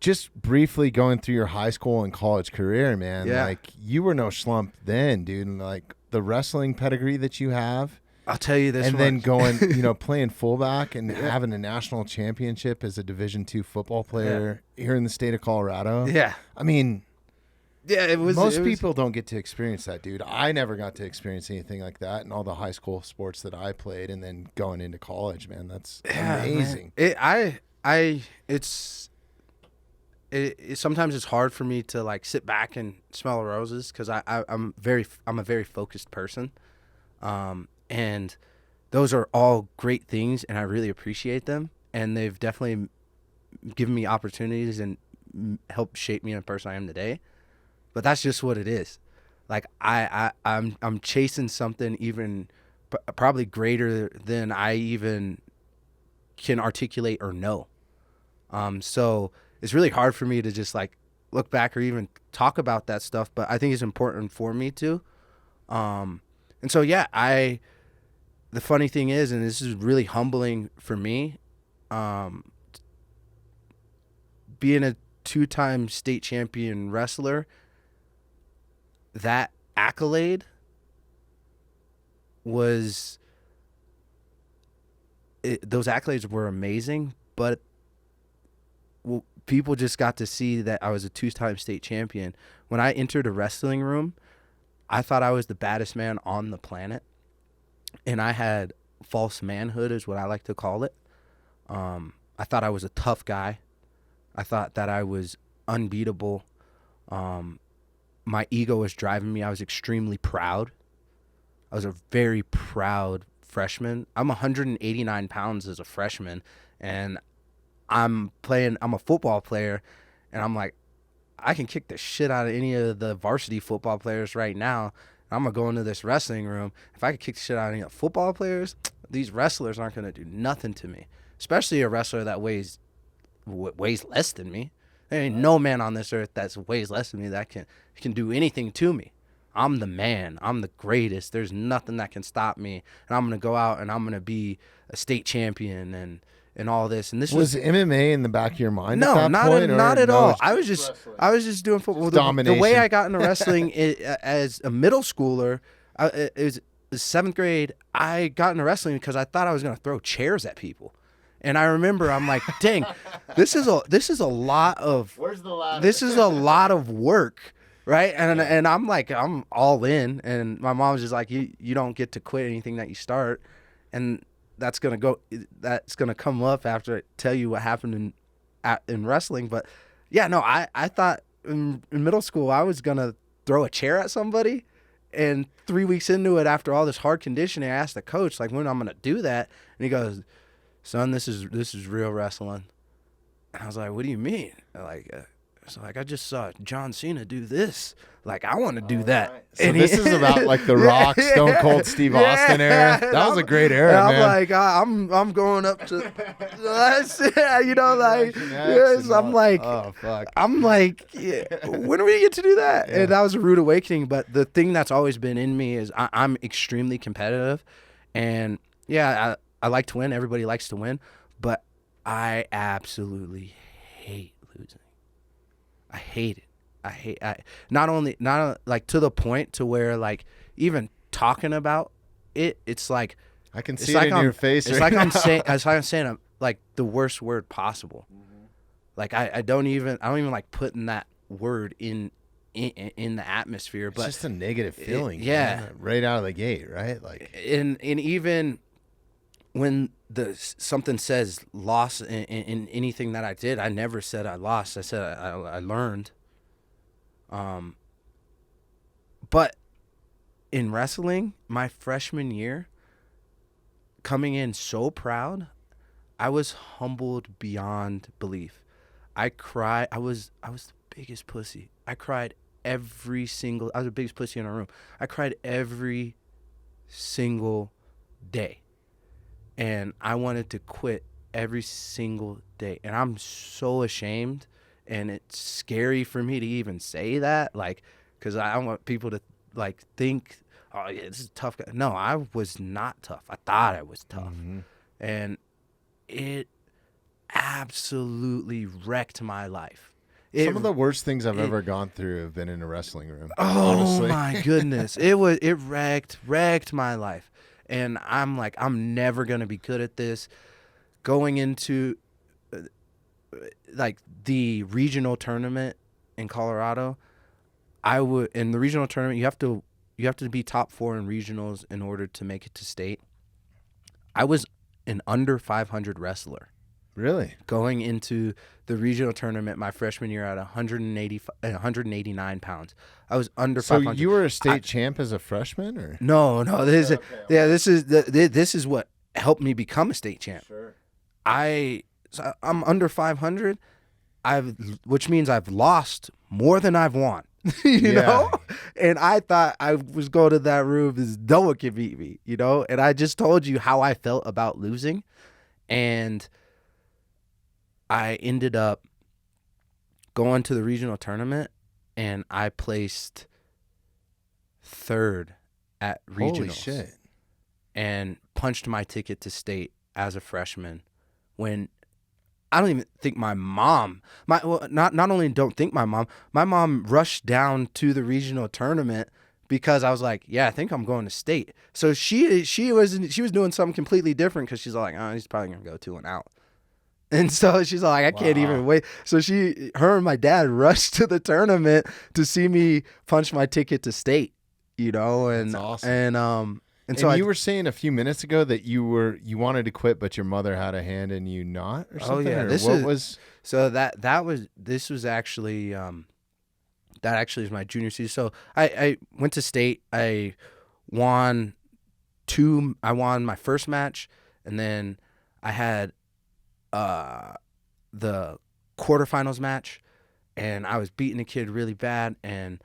just briefly going through your high school and college career, man, like you were no slump then, dude. And like the wrestling pedigree that you have, I'll tell you this. And then going, playing fullback and having a national championship as a Division II football player here in the state of Colorado. Yeah. I mean, most people don't get to experience that, dude. I never got to experience anything like that in all the high school sports that I played, and then going into college, man, that's amazing. Man. Sometimes it's hard for me to like sit back and smell roses because I'm a very focused person, and those are all great things, and I really appreciate them, and they've definitely given me opportunities and helped shape me in the person I am today. But that's just what it is. Like I'm chasing something even probably greater than I even can articulate or know. So it's really hard for me to just like look back or even talk about that stuff, but I think it's important for me to. And so, the funny thing is, and this is really humbling for me, being a 2-time state champion wrestler, that accolade those accolades were amazing, but people just got to see that I was a 2-time state champion. When I entered a wrestling room, I thought I was the baddest man on the planet, and I had false manhood is what I like to call it. I thought I was a tough guy. I thought that I was unbeatable. My ego was driving me. I was extremely proud. I was a very proud freshman. I'm 189 pounds as a freshman, and I'm a football player, and I'm like, I can kick the shit out of any of the varsity football players right now. I'm going to go into this wrestling room. If I could kick the shit out of any of the football players, these wrestlers aren't going to do nothing to me. especially a wrestler that weighs less than me. There ain't no man on this earth that weighs less than me that can do anything to me. I'm the man. I'm the greatest. There's nothing that can stop me. And I'm going to go out and I'm going to be a state champion and all this. And this was MMA in the back of your mind no, at that point? Not at no, all. I was just doing football. The way I got into wrestling as a middle schooler, it was 7th grade. I got into wrestling because I thought I was going to throw chairs at people. And I remember I'm like, dang, this is a lot of Where's the ladder? This is a lot of work, right? And I'm like, I'm all in. And my mom's just like, you don't get to quit anything that you start. And that's gonna come up after I tell you what happened in wrestling. But yeah, no, I thought in middle school I was gonna throw a chair at somebody. And 3 weeks into it, after all this hard conditioning, I asked the coach like when I'm gonna do that, and he goes, "Son, this is real wrestling." And I was like, "What do you mean?" I just saw John Cena do this. Like, I want to do that. Right. So this is about like the Rock, Stone Cold Steve Austin era. That was a great era, man. I'm like, I'm going up to, you know, like, yes. I'm like, oh fuck. I'm like, yeah, when are we get to do that? Yeah. And that was a rude awakening. But the thing that's always been in me is I'm extremely competitive, and yeah, I like to win. Everybody likes to win, but I absolutely hate losing. I hate it. Not like to the point to where like even talking about it, it's like I can see it in your face. It's like I'm saying like the worst word possible. Mm-hmm. Like I don't even like putting that word in the atmosphere. But it's just a negative feeling. Yeah, right out of the gate, right? Like and even when something says loss in anything that I did, I never said I lost. I said I learned. But in wrestling, my freshman year, coming in so proud, I was humbled beyond belief. I cried. I was the biggest pussy. I cried I was the biggest pussy in our room. I cried every single day. And I wanted to quit every single day. And I'm so ashamed. And it's scary for me to even say that. Like, because I don't want people to, like, think, oh, yeah, this is a tough guy. No, I was not tough. I thought I was tough. Mm-hmm. And it absolutely wrecked my life. Some of the worst things I've ever gone through have been in a wrestling room. Oh, honestly. My goodness. It wrecked my life. And I'm like, I'm never going to be good at this. Going into like the regional tournament in Colorado, in the regional tournament, you have to be top 4 in regionals in order to make it to state. I was an under 500 wrestler. Really? Going into the regional tournament my freshman year at 189 pounds. I was under 500. So you were a state champ as a freshman, or? No. This is what helped me become a state champ. Sure. I'm under 500. Which means I've lost more than I've won. you know? And I thought I was going to that room as no one can beat me, you know? And I just told you how I felt about losing. And I ended up going to the regional tournament, and I placed 3rd at regionals. Holy shit. And punched my ticket to state as a freshman when I don't even think my mom, not only don't think my mom rushed down to the regional tournament because I was like, yeah, I think I'm going to state. So she was doing something completely different because she's like, oh, he's probably going to go 2 and out. And so she's like, I can't even wait. So her and my dad rushed to the tournament to see me punch my ticket to state, you know? And that's awesome. And so you were saying a few minutes ago that you wanted to quit, but your mother had a hand in you not, or something. Oh yeah, or this was actually that actually is my junior season. So I went to state. I won my first match, and then I had the quarterfinals match, and I was beating a kid really bad, and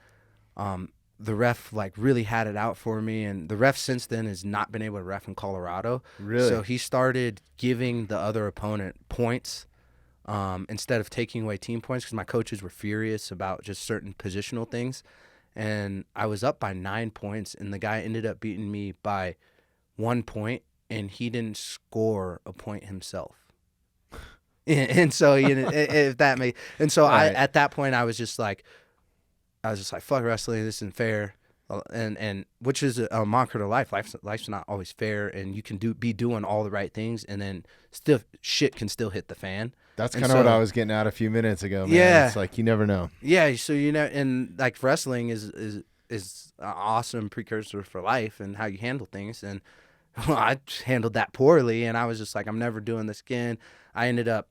the ref like really had it out for me, and the ref since then has not been able to ref in Colorado. Really? So he started giving the other opponent points instead of taking away team points, because my coaches were furious about just certain positional things. And I was up by 9 points, and the guy ended up beating me by 1 point, and he didn't score a point himself. And so, if that made, and so right. at that point I was just like, fuck wrestling, this isn't fair, and which is a mantra to life. Life's not always fair, and you can be doing all the right things, and then still shit can still hit the fan. That's kind of what I was getting at a few minutes ago, man. Yeah. It's like you never know. Yeah, so and like wrestling is an awesome precursor for life and how you handle things. And well, I handled that poorly, and I was just like, I'm never doing this again. I ended up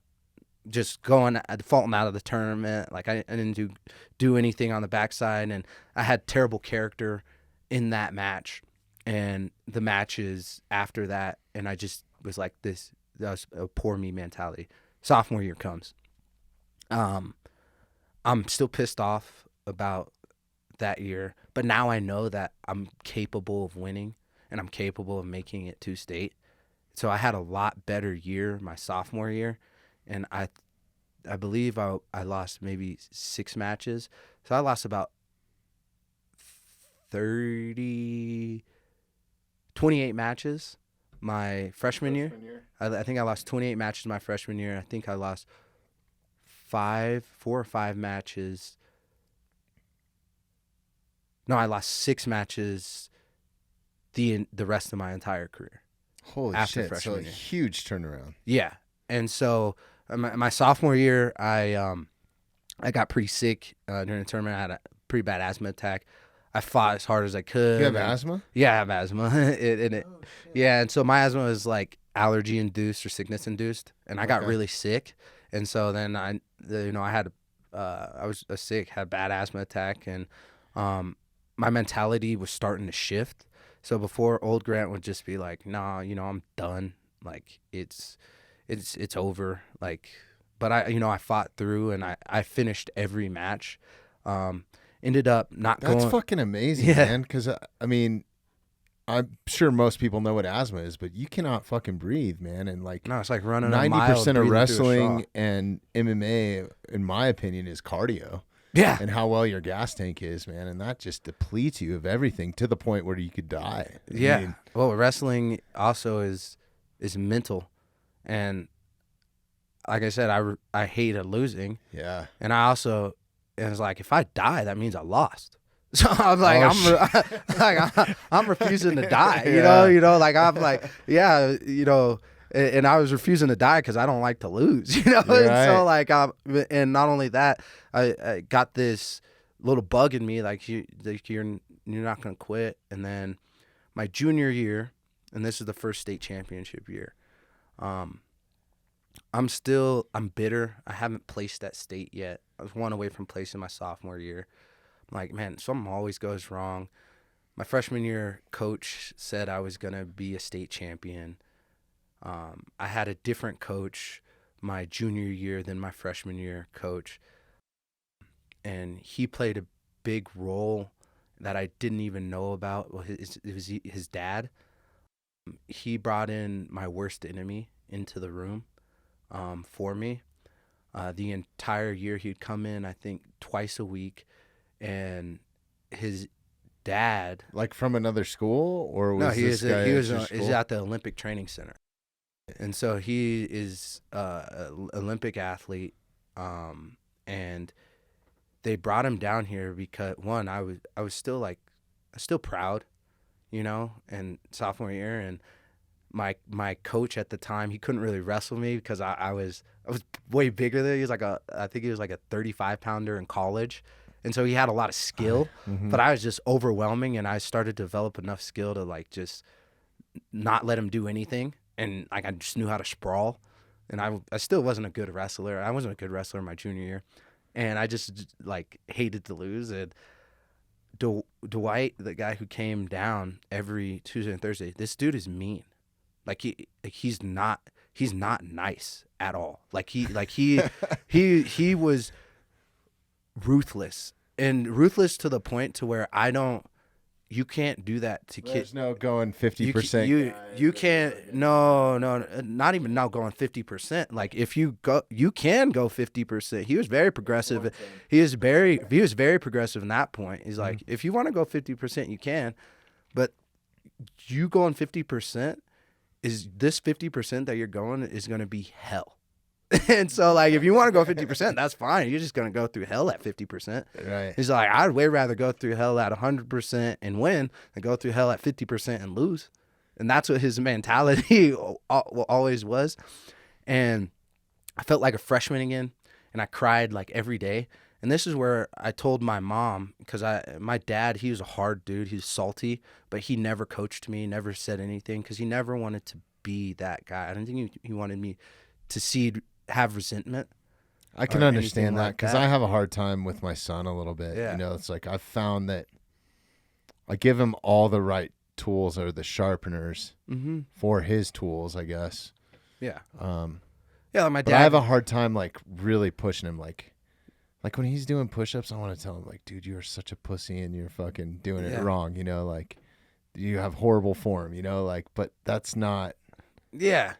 just defaulting out of the tournament. Like I didn't do anything on the backside, and I had terrible character in that match and the matches after that, and I just was like, that was a poor me mentality. Sophomore year comes. I'm still pissed off about that year, but now I know that I'm capable of winning and I'm capable of making it to state. So I had a lot better year my sophomore year, and I believe I lost maybe 6 matches. So I lost about 28 matches my freshman year. I think I lost 28 matches my freshman year. I think I lost 4 or 5 matches. No, I lost 6 matches the rest of my entire career. Holy after shit! freshman So a year. huge turnaround. Yeah, and so my sophomore year, I got pretty sick during the tournament. I had a pretty bad asthma attack. I fought as hard as I could. You have asthma? Yeah, I have asthma. Yeah, and so my asthma was like allergy induced or sickness induced, and I got really sick. And so then I was sick, had a bad asthma attack, and my mentality was starting to shift. So before, old Grant would just be like, "Nah, I'm done. Like it's over." Like, but I fought through, and I finished every match. Ended up not going. That's fucking amazing, man. Because I mean, I'm sure most people know what asthma is, but you cannot fucking breathe, man. And like, no, it's like running 90% of wrestling and MMA, in my opinion, is cardio. Yeah, and how well your gas tank is, man, and that just depletes you of everything to the point where you could die. I mean, well, wrestling also is mental, and like I said, I hated losing. Yeah, and I also. And it's like, if I die, that means I lost. So I'm like, I'm refusing to die. You know, like I'm like, yeah, and I was refusing to die because I don't like to lose. And so like, and not only that, I got this little bug in me, like you're not gonna quit. And then my junior year, and this is the first state championship year. I'm bitter. I haven't placed at state yet. I was 1 away from placing my sophomore year. I'm like, man, something always goes wrong. My freshman year coach said I was going to be a state champion. I had a different coach my junior year than my freshman year coach. And he played a big role that I didn't even know about. Well, it was his dad. He brought in my worst enemy into the room. For me, the entire year he'd come in, I think twice a week, and his dad, like from another school, or was he this guy was at the Olympic Training Center, and so he is an Olympic athlete, and they brought him down here because one, I was still proud, and sophomore year, and my coach at the time, he couldn't really wrestle me because I was way bigger than him. He was I think he was like a 35-pounder in college. And so he had a lot of skill, but I was just overwhelming, and I started to develop enough skill to like just not let him do anything. And like I just knew how to sprawl, and I still wasn't a good wrestler. I wasn't a good wrestler in my junior year, and I just like hated to lose. And Dwight, the guy who came down every Tuesday and Thursday, this dude is mean. He's not nice at all. He was ruthless and ruthless to the point to where you can't do that to kids. There's no going 50%. You can't. No, not even now going 50%. Like if you can go 50%. He was very progressive. He was very progressive in that point. He's like, if you want to go 50%, you can, but you going 50% is this 50% that you're going is going to be hell. And so, like, if you want to go 50%, that's fine. You're just going to go through hell at 50%. Right. He's like, I'd way rather go through hell at 100% and win than go through hell at 50% and lose. And that's what his mentality always was. And I felt like a freshman again, and I cried, like, every day. And this is where I told my mom, because my dad, he was a hard dude. He was salty, but he never coached me, never said anything, because he never wanted to be that guy. I don't think he wanted me to have resentment. I can understand that because I have a hard time with my son a little bit. Yeah. You know, it's like I've found that I give him all the right tools or the sharpeners for his tools, I guess. Yeah. Like my dad. But I have a hard time like really pushing him. Like when he's doing push-ups, I want to tell him like, dude, you're such a pussy and you're fucking doing it wrong. You know, like you have horrible form. You know, like, but that's not. Yeah.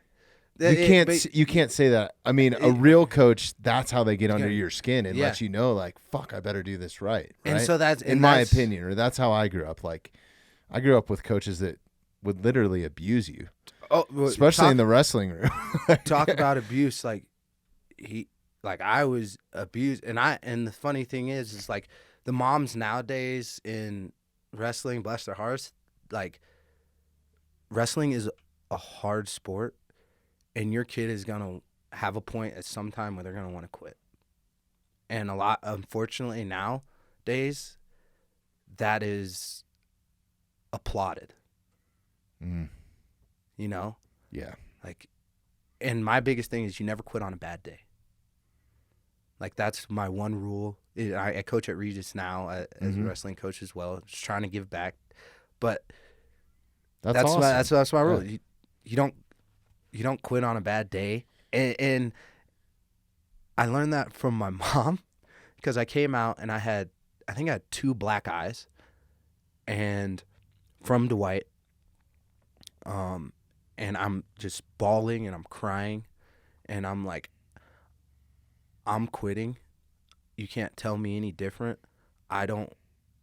You can't say that. I mean, a real coach, that's how they get under your skin and let you know, like, fuck, I better do this right. And so that's in my opinion, or that's how I grew up. Like, I grew up with coaches that would literally abuse you, especially in the wrestling room. Talk about abuse, like I was abused, and the funny thing is like the moms nowadays in wrestling, bless their hearts, like wrestling is a hard sport. And your kid is going to have a point at some time where they're going to want to quit. And unfortunately, nowadays, that is applauded. You know? Yeah. Like, and my biggest thing is you never quit on a bad day. Like, that's my one rule. I coach at Regis now as a wrestling coach as well, just trying to give back. But that's awesome. That's my rule. Yeah. You don't quit on a bad day. And I learned that from my mom because I came out and I think I had 2 black eyes and from Dwight. And I'm just bawling and I'm crying and I'm like, I'm quitting. You can't tell me any different. I don't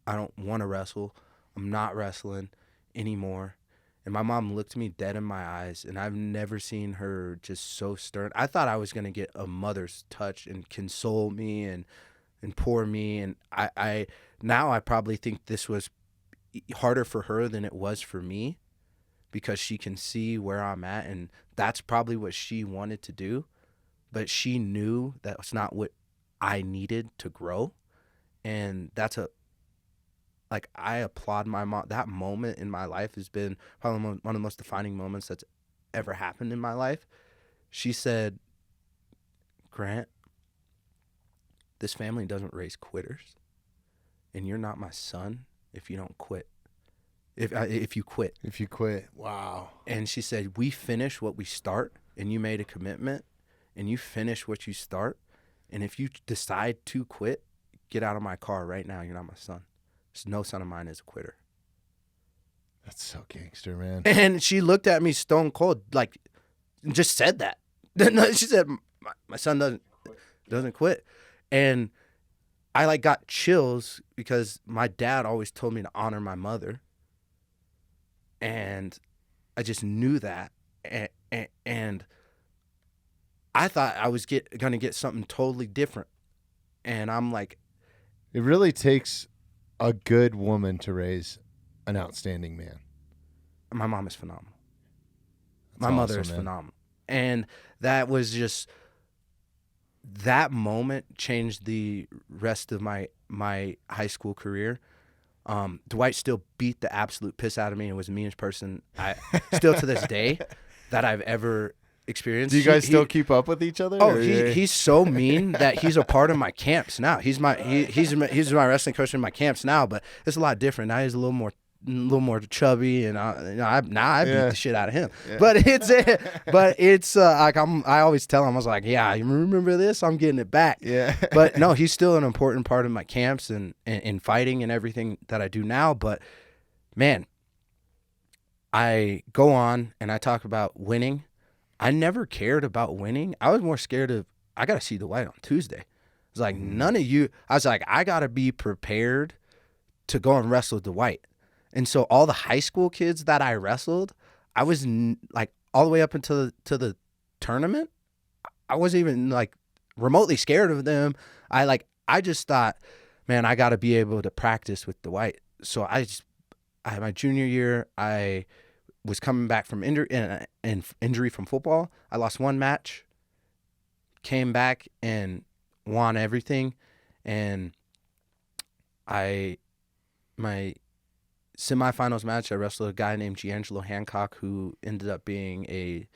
want to wrestle. I'm not wrestling anymore. And my mom looked me dead in my eyes, and I've never seen her just so stern. I thought I was going to get a mother's touch and console me and pour me. And I now I probably think this was harder for her than it was for me because she can see where I'm at, and that's probably what she wanted to do. But she knew that was not what I needed to grow. And I applaud my mom. That moment in my life has been probably one of the most defining moments that's ever happened in my life. She said, Grant, this family doesn't raise quitters, and you're not my son if you don't quit. If you quit. If you quit. Wow. And she said, we finish what we start, and you made a commitment, and you finish what you start, and if you decide to quit, get out of my car right now. You're not my son. No son of mine is a quitter. That's so gangster, man. And she looked at me stone cold, like, just said that. She said, my son doesn't quit. And I, like, got chills because my dad always told me to honor my mother. And I just knew that. And I thought I was going to get something totally different. And I'm like. It really takes a good woman to raise an outstanding man. My mom is phenomenal. My mother is phenomenal. And that was just, that moment changed the rest of my high school career. Dwight still beat the absolute piss out of me and was the meanest person still to this day that I've ever experienced. Do you guys still keep up with each other? Oh, he's so mean that he's a part of my camps now. He's my wrestling coach in my camps now, but it's a lot different. Now he's a little more a little more chubby, and I beat the shit out of him. Yeah. But it's like I always tell him, I was like, yeah, you remember this? I'm getting it back. Yeah. But no, he's still an important part of my camps and fighting and everything that I do now. But man, I go on and I talk about winning. I never cared about winning. I was more scared of, I got to see Dwight on Tuesday. It's like, none of you, I was like, I got to be prepared to go and wrestle Dwight. And so all the high school kids that I wrestled, I was like all the way up until the tournament, I wasn't even like remotely scared of them. I just thought, man, I got to be able to practice with Dwight. So my junior year, I was coming back from injury from football. I lost one match, came back and won everything, and my semifinals match, I wrestled a guy named Giangelo Hancock, who ended up being a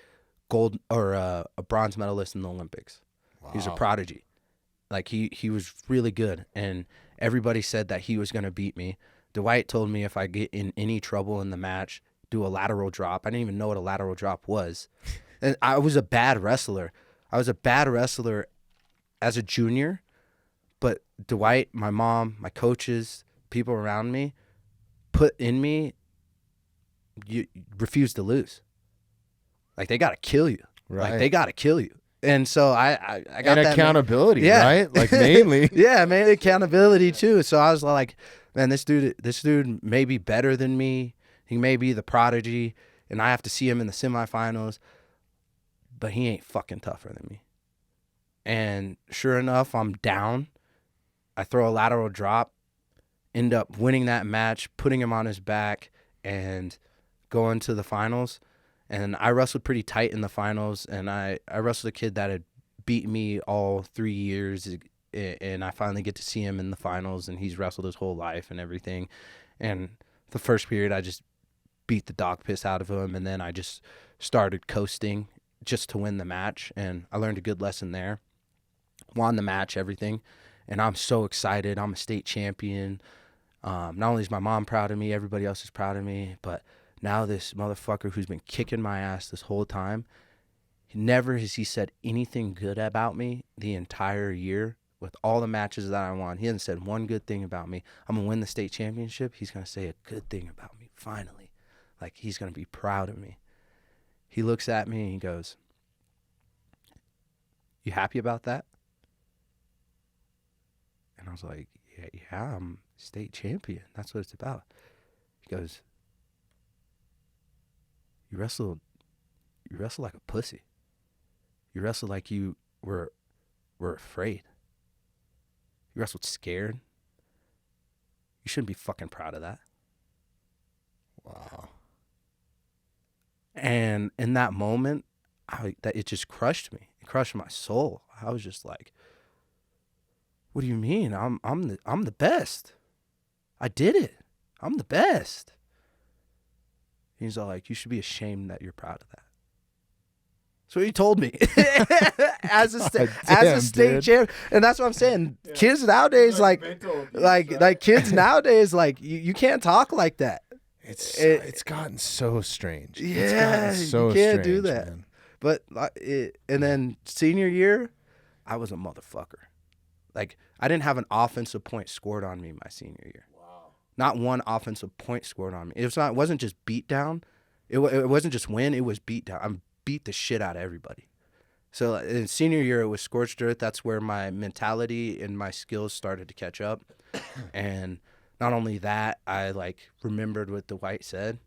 gold or a bronze medalist in the Olympics. Wow. He was a prodigy. Like he was really good, and everybody said that he was going to beat me. Dwight told me if I get in any trouble in the match, do a lateral drop. I didn't even know what a lateral drop was. And I was a bad wrestler. I was a bad wrestler as a junior, but Dwight, my mom, my coaches, people around me put in me, you refuse to lose. Like, they got to kill you. Right. Like, they got to kill you. And so I got and that accountability, right? Like, mainly. Yeah, mainly accountability too. So I was like, man, this dude may be better than me. He may be the prodigy, and I have to see him in the semifinals, but he ain't fucking tougher than me. And sure enough, I'm down. I throw a lateral drop, end up winning that match, putting him on his back, and going to the finals. And I wrestled pretty tight in the finals, and I wrestled a kid that had beat me all 3 years, and I finally get to see him in the finals, and he's wrestled his whole life and everything. And the first period, I just beat the dog piss out of him, and then I just started coasting just to win the match, and I learned a good lesson there. Won the match, everything, and I'm so excited. I'm a state champion. Not only is my mom proud of me, everybody else is proud of me, but now this motherfucker who's been kicking my ass this whole time, never has he said anything good about me the entire year with all the matches that I won. He hasn't said one good thing about me. I'm going to win the state championship. He's going to say a good thing about me, finally. Like, he's going to be proud of me. He looks at me and he goes, "You happy about that?" And I was like, yeah, I'm state champion. That's what it's about. He goes, You wrestle like a pussy. You wrestle like you were afraid. You wrestled scared. You shouldn't be fucking proud of that. Wow. And in that moment, it just crushed me. It crushed my soul. I was just like, "What do you mean? I'm the best. I did it. I'm the best." He's all like, "You should be ashamed that you're proud of that." That's what he told me as a state champ, and that's what I'm saying. Yeah. Kids nowadays, kids nowadays, you can't talk like that. It's gotten so strange. Yeah, it's gotten so you can't strange, do that. Man. But and then senior year, I was a motherfucker. Like, I didn't have an offensive point scored on me my senior year. Wow. Not one offensive point scored on me. It wasn't just beat down. It wasn't just win. It was beat down. I beat the shit out of everybody. So in senior year, it was scorched earth. That's where my mentality and my skills started to catch up. And not only that, I remembered what Dwight said.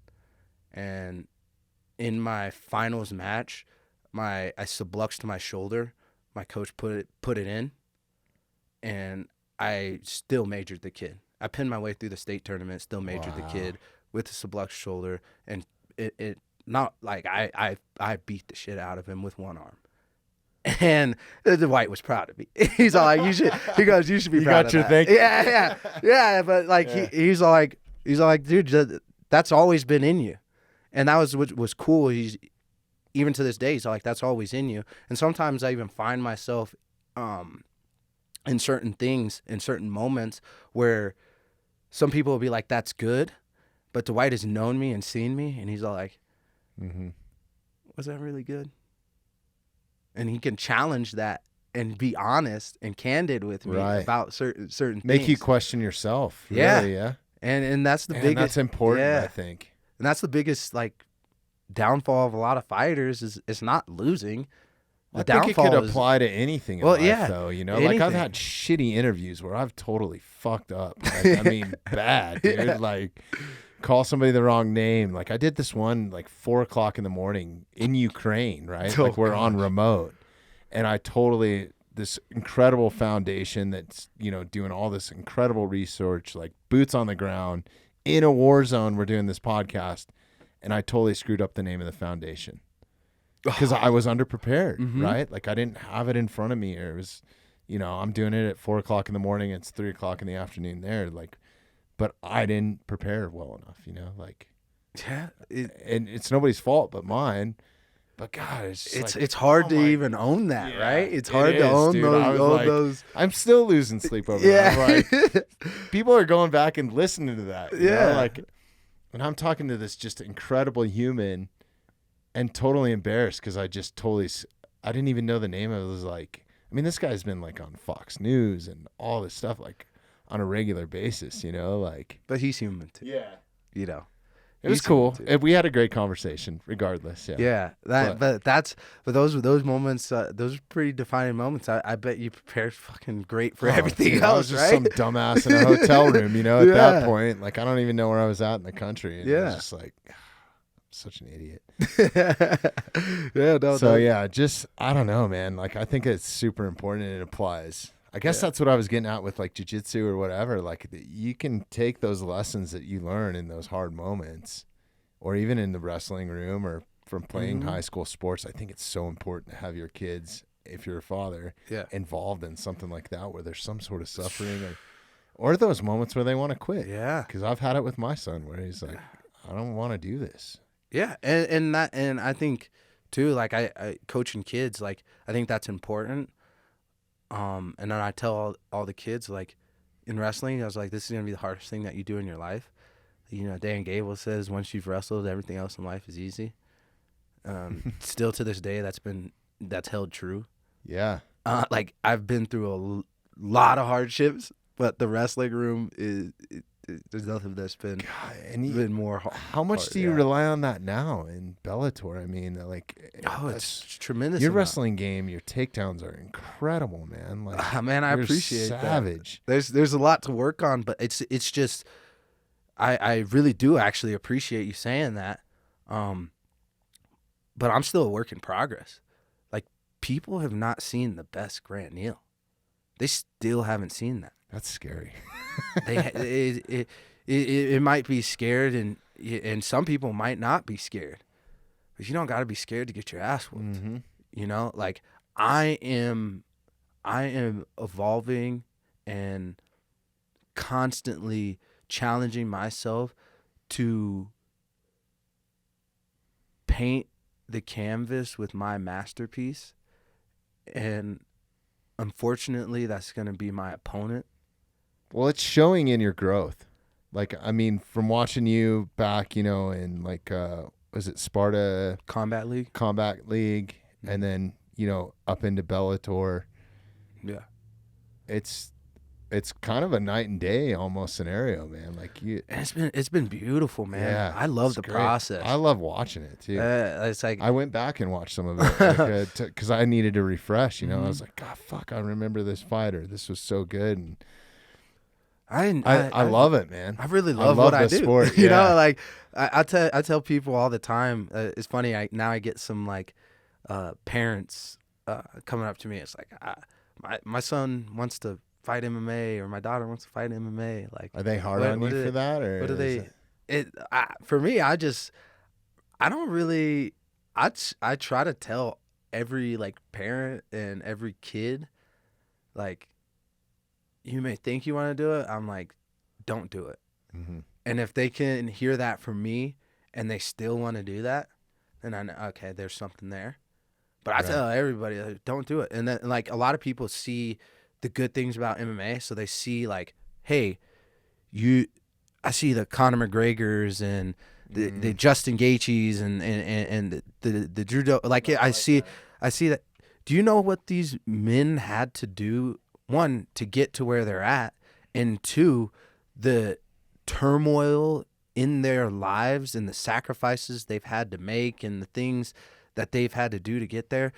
And in my finals match, I subluxed my shoulder. My coach put it in. And I still majored the kid. I pinned my way through the state tournament, still majored the kid with the subluxed shoulder, and it not like I beat the shit out of him with one arm. And the White was proud of me. He's all like, you should be proud of that. You got your thing. Yeah. But he's all like, dude, that's always been in you, and that was what was cool. Even to this day, he's like, that's always in you. And sometimes I even find myself in certain things, in certain moments where some people will be like, that's good, But Dwight has known me and seen me, and he's all like, Mm-hmm. was that really good? And he can challenge that and be honest and candid with me about certain things. Make you question yourself. Yeah. Really, yeah. And that's the biggest. That's important, yeah. I think. And that's the biggest, like, downfall of a lot of fighters is it's not losing. I think it could apply to anything in life, though. You know, anything. Like I've had shitty interviews where I've totally fucked up. Like, I mean, bad, dude. Yeah. Like, call somebody the wrong name. Like I did this one like 4:00 in the morning in Ukraine, right? Oh, like we're on remote, and I totally this incredible foundation that's doing all this incredible research, like boots on the ground in a war zone. We're doing this podcast, and I totally screwed up the name of the foundation. Because I was underprepared, right? Like I didn't have it in front of me, or it was, I'm doing it at 4:00 in the morning. It's 3:00 in the afternoon there. Like, but I didn't prepare well enough, like, yeah, and it's nobody's fault but mine. But God, it's hard to even own that, right? It's hard to own those. I'm still losing sleep over that. Like, people are going back and listening to that. You know? Like, and I'm talking to this just incredible human. And totally embarrassed because I didn't even know the name of it. Was like, I mean, this guy's been like on Fox News and all this stuff like on a regular basis, like. But he's human too. Yeah. It was cool. We had a great conversation regardless. Yeah. Yeah. But those moments, those are pretty defining moments. I bet you prepared fucking great for everything else, I was just right? some dumbass in a hotel room, at that point. Like, I don't even know where I was at in the country. And it was just like, such an idiot. I don't know, man. Like, I think it's super important and it applies. I guess that's what I was getting at with like jiu-jitsu or whatever. Like, you can take those lessons that you learn in those hard moments, or even in the wrestling room or from playing high school sports. I think it's so important to have your kids, if you're a father, involved in something like that where there's some sort of suffering or those moments where they want to quit. Yeah. Because I've had it with my son where he's like, I don't want to do this. Yeah, and I think too, like I coaching kids, like I think that's important. And then I tell all the kids, like in wrestling, I was like, this is gonna be the hardest thing that you do in your life. Dan Gable says once you've wrestled, everything else in life is easy. Still to this day, that's held true. Yeah. Like I've been through a lot of hardships, but the wrestling room there's nothing that's been been more hard. How much do you rely on that now in Bellator? I mean, like, it's tremendous. Your wrestling game, your takedowns are incredible, man. Like, man, I appreciate savage. That. There's a lot to work on, but it's just I really do actually appreciate you saying that. But I'm still a work in progress. Like, people have not seen the best Grant Neal. They still haven't seen that. That's scary. It might be scared, and some people might not be scared, but you don't got to be scared to get your ass whooped. Mm-hmm. Like I am evolving and constantly challenging myself to paint the canvas with my masterpiece, and unfortunately, that's going to be my opponent. Well, it's showing in your growth. Like, I mean, from watching you back, in like, was it Sparta Combat League? Mm-hmm. And then, up into Bellator. Yeah. It's kind of a night and day almost scenario, man. Like it's been beautiful, man. Yeah, I love the process. I love watching it too. It's like I went back and watched some of it because I needed to refresh. I was like, God, fuck, I remember this fighter. This was so good, and I love it, man. I really love what I do. Sport. You know, like I tell people all the time. It's funny. I get some like parents coming up to me. It's like my son wants to fight MMA, or my daughter wants to fight MMA. Like, are they hard on you for that, or what do they? For me, I don't really. I try to tell every like parent and every kid, like, you may think you want to do it. I'm like, don't do it. Mm-hmm. And if they can hear that from me and they still want to do that, then I know, okay, there's something there. But I tell everybody, like, don't do it. And then, like, a lot of people see the good things about MMA, so they see like, hey, I see the Conor McGregors and the Justin Gaethjes and the Drew. Like I see that. Do you know what these men had to do? One, to get to where they're at, and two, the turmoil in their lives and the sacrifices they've had to make and the things that they've had to do to get there.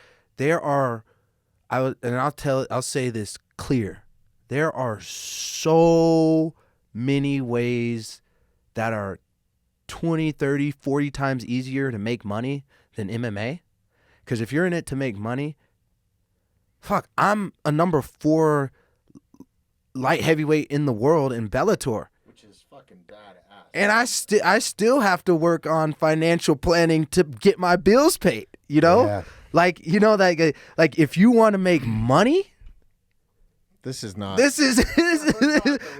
I'll say this clear. There are so many ways that are 20, 30, 40 times easier to make money than MMA. Because if you're in it to make money, I'm a number 4 light heavyweight in the world in Bellator. Which is fucking badass. And I still have to work on financial planning to get my bills paid, you know? Yeah. Like, you know, like if you want to make money, This is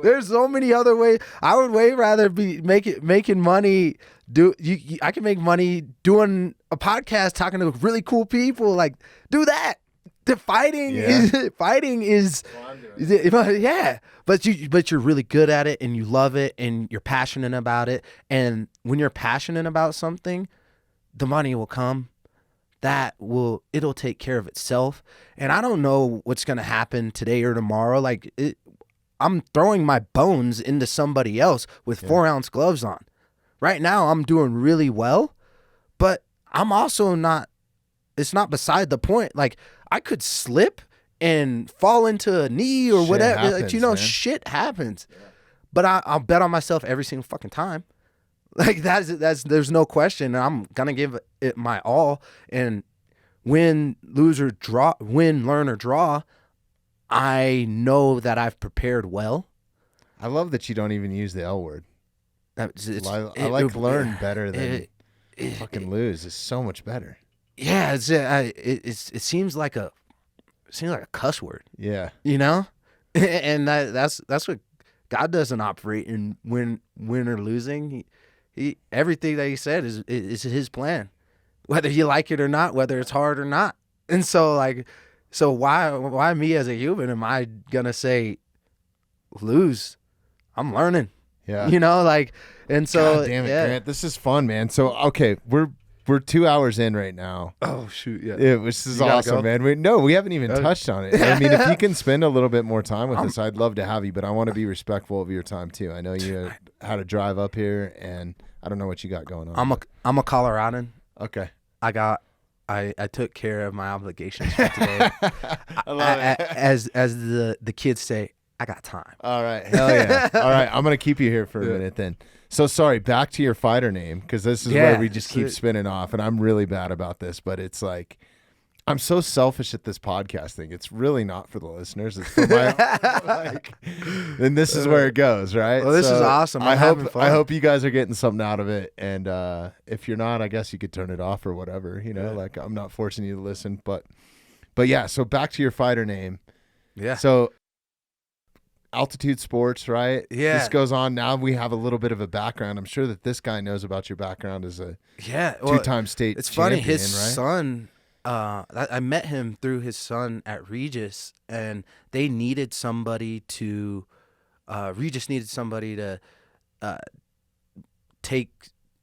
there's so many other ways. I would way rather be making money. I can make money doing a podcast, talking to really cool people. Like, do that. The fighting is yeah. But you're really good at it and you love it and you're passionate about it. And when you're passionate about something, the money will come. It'll take care of itself. And I don't know what's going to happen today or tomorrow. Like I'm throwing my bones into somebody else with 4-ounce gloves on. Right now I'm doing really well, but I'm also not, it's not beside the point. Like I could slip and fall into a knee or whatever. Happens, like, you know, man. Shit happens. Yeah. But I'll bet on myself every single fucking time. Like there's no question. I'm gonna give it my all, and win, learn or draw, I know that I've prepared well. I love that you don't even use the L word. I like learn better than fucking lose. It's so much better. Yeah, it seems like a cuss word. Yeah, you know, and that's what God doesn't operate in win or losing. He everything that he said is his plan, whether you like it or not, whether it's hard or not. And so why me as a human am I gonna say lose? I'm learning. Yeah, you know, like, and so God damn it, Grant, this is fun, man. So okay, we're 2 hours in right now. Oh shoot, yeah, which is awesome, man. We haven't even touched on it. I mean, if you can spend a little bit more time with us, I'd love to have you, but I want to be respectful of your time too. I know you had to drive up here, and I don't know what you got going on. I'm a Coloradan. Okay. I took care of my obligations for today. I love it. As the kids say, I got time. All right. Hell yeah. All right. I'm going to keep you here for a minute then. So sorry, back to your fighter name, because this is where we just keep spinning off, and I'm really bad about this, but it's like, I'm so selfish at this podcast thing. It's really not for the listeners. It's for my and this is where it goes, right? Well, this is awesome. I hope you guys are getting something out of it, and if you're not, I guess you could turn it off or whatever. You know, like I'm not forcing you to listen, but yeah. So back to your fighter name. Yeah. So Altitude Sports, right? Yeah. This goes on. Now we have a little bit of a background. I'm sure that this guy knows about your background as a two-time state It's champion, funny. His right? son. I met him through his son at Regis, and they needed somebody to. Regis needed somebody to take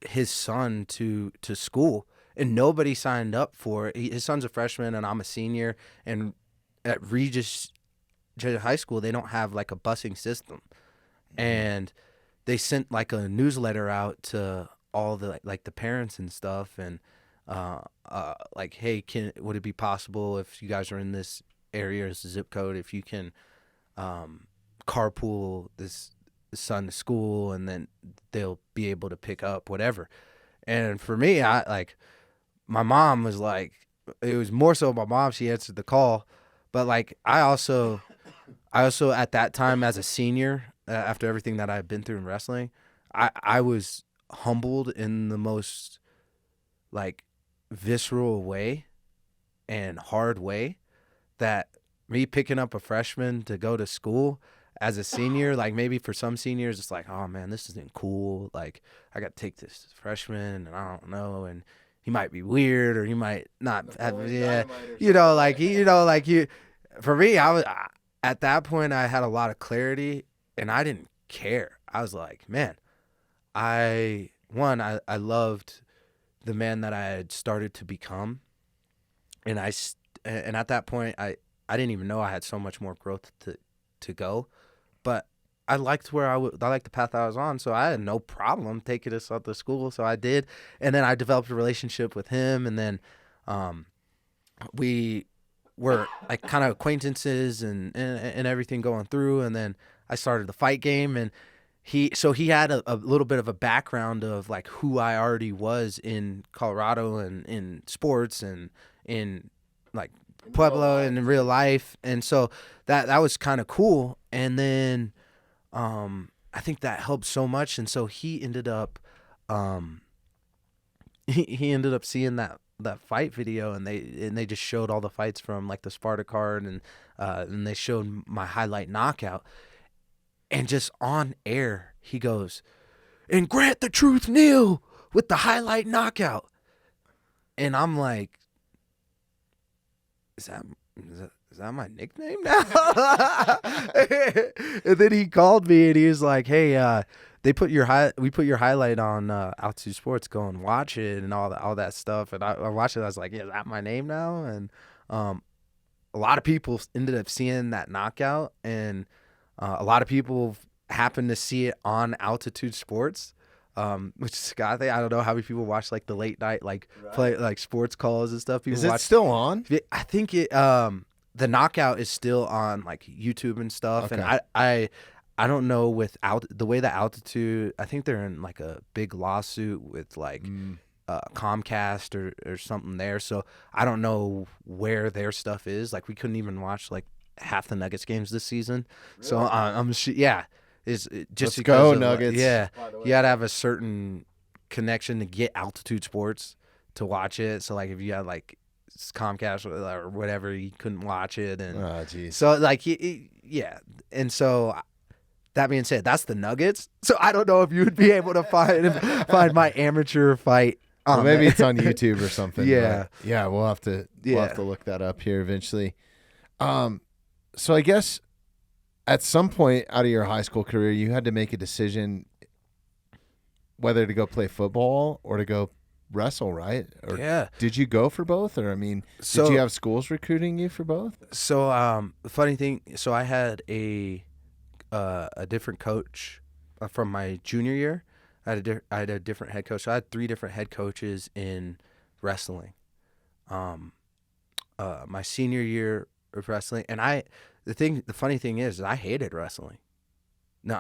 his son to school, and nobody signed up for it. His son's a freshman, and I'm a senior. And at Regis Junior High School, they don't have like a busing system, and they sent like a newsletter out to all the like the parents and stuff, and. Like, hey, would it be possible if you guys are in this area, this zip code, if you can carpool this son to school, and then they'll be able to pick up whatever. And for me, my mom was like, it was more so my mom, she answered the call, but like I also at that time as a senior, after everything that I've been through in wrestling, I was humbled in the most like visceral way and hard way, that me picking up a freshman to go to school as a senior, like maybe for some seniors it's like, oh man, this isn't cool, like I got to take this freshman and I don't know, and he might be weird or he might not have, for me, I was at that point, I had a lot of clarity and I didn't care. I was like, man, I loved the man that I had started to become, and and at that point I didn't even know I had so much more growth to go, but I liked I liked the path I was on, so I had no problem taking us out to school, so I did, and then I developed a relationship with him, and then we were like kind of acquaintances and everything going through, and then I started the fight game, and he had a little bit of a background of like who I already was in Colorado and in sports and in like Pueblo and in real life, and so that was kind of cool. And then I think that helped so much, and so he ended up he ended up seeing that fight video, and they just showed all the fights from like the Sparta card, and they showed my highlight knockout. And just on air, he goes, "And grant the truth, Neal, with the highlight knockout." And I'm like, is that my nickname now? And then he called me and he was like, "Hey, we put your highlight on Altitude Sports. Go and watch it and all that stuff." And I watched it. I was like, "Yeah, is that my name now?" And a lot of people ended up seeing that knockout, and a lot of people happened to see it on Altitude Sports, which is I don't know how many people watch like the late night play like sports calls and stuff. People is it still on? I think it the knockout is still on like YouTube and stuff. Okay. And I don't know the way that Altitude, I think they're in like a big lawsuit with like Comcast or something there. So I don't know where their stuff is. Like we couldn't even watch like half the Nuggets games this season. Really? So I'm is just Let's go of, Nuggets. Yeah, you had to have a certain connection to get Altitude Sports to watch it. So like if you had like Comcast or whatever, you couldn't watch it. And so like yeah, and so that being said, that's the Nuggets. So I don't know if you would be able to find my amateur fight. Well, maybe it's on YouTube or something. Yeah, yeah, we'll have to look that up here eventually. So I guess at some point out of your high school career, you had to make a decision whether to go play football or to go wrestle, right? Or yeah. Did you go for both? Or, I mean, did you have schools recruiting you for both? So the funny thing, so I had a different coach from my junior year. I had a different head coach. So I had 3 different head coaches in wrestling. My senior year of wrestling, and the funny thing is I hated wrestling. No,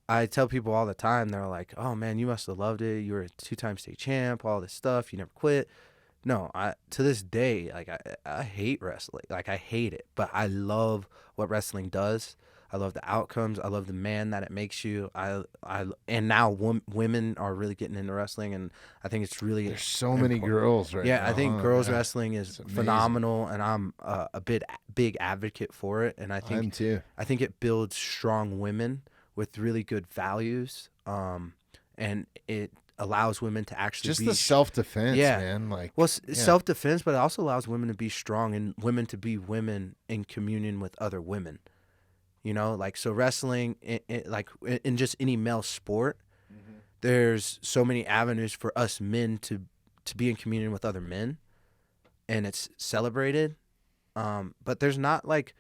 I tell people all the time, they're like, "Oh man, you must have loved it. You were a 2-time state champ, all this stuff. You never quit." No, to this day, like I hate wrestling. Like I hate it, but I love what wrestling does. I love the outcomes. I love the man that it makes you. And now women are really getting into wrestling, and I think it's really there's so many girls right now. Yeah, I think girls wrestling is phenomenal, and I'm a big advocate for it. And I think I'm too. I think it builds strong women with really good values, and it allows women to actually just the self-defense, man. Like, self-defense, but it also allows women to be strong and women to be women in communion with other women. You know, like, so wrestling, like in just any male sport, there's so many avenues for us men to be in communion with other men, and it's celebrated. But there's not like,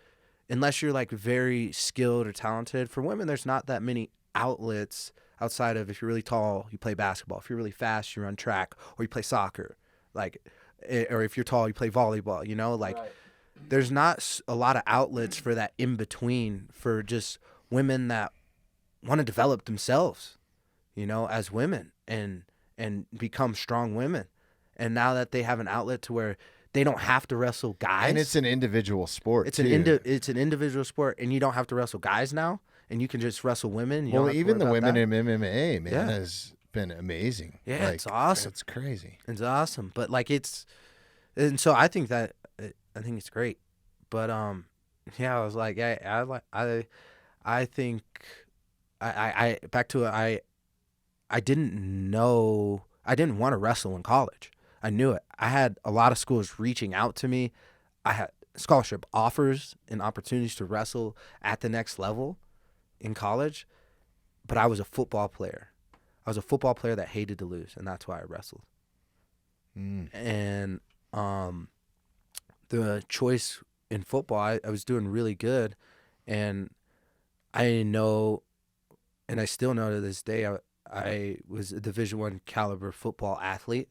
unless you're like very skilled or talented, for women, there's not that many outlets outside of, if you're really tall, you play basketball. If you're really fast, you run track, or you play soccer. Like, or if you're tall, you play volleyball, you know, like. Right. There's not a lot of outlets for that in between for just women that want to develop themselves, you know, as women and become strong women. And now that they have an outlet to where they don't have to wrestle guys, and it's an individual sport. It's an individual sport, and you don't have to wrestle guys now, and you can just wrestle women. Well, even the women in MMA, man, has been amazing. Yeah, like, it's awesome. It's crazy. It's awesome, but like and so I think that. I think it's great, but yeah, I was like, I think I back to it. I didn't want to wrestle in college. I knew it. I had a lot of schools reaching out to me. I had scholarship offers and opportunities to wrestle at the next level in college, but I was a football player. I was a football player that hated to lose, and that's why I wrestled. And the choice in football, I was doing really good, and I know, and I still know to this day, I was a Division I caliber football athlete.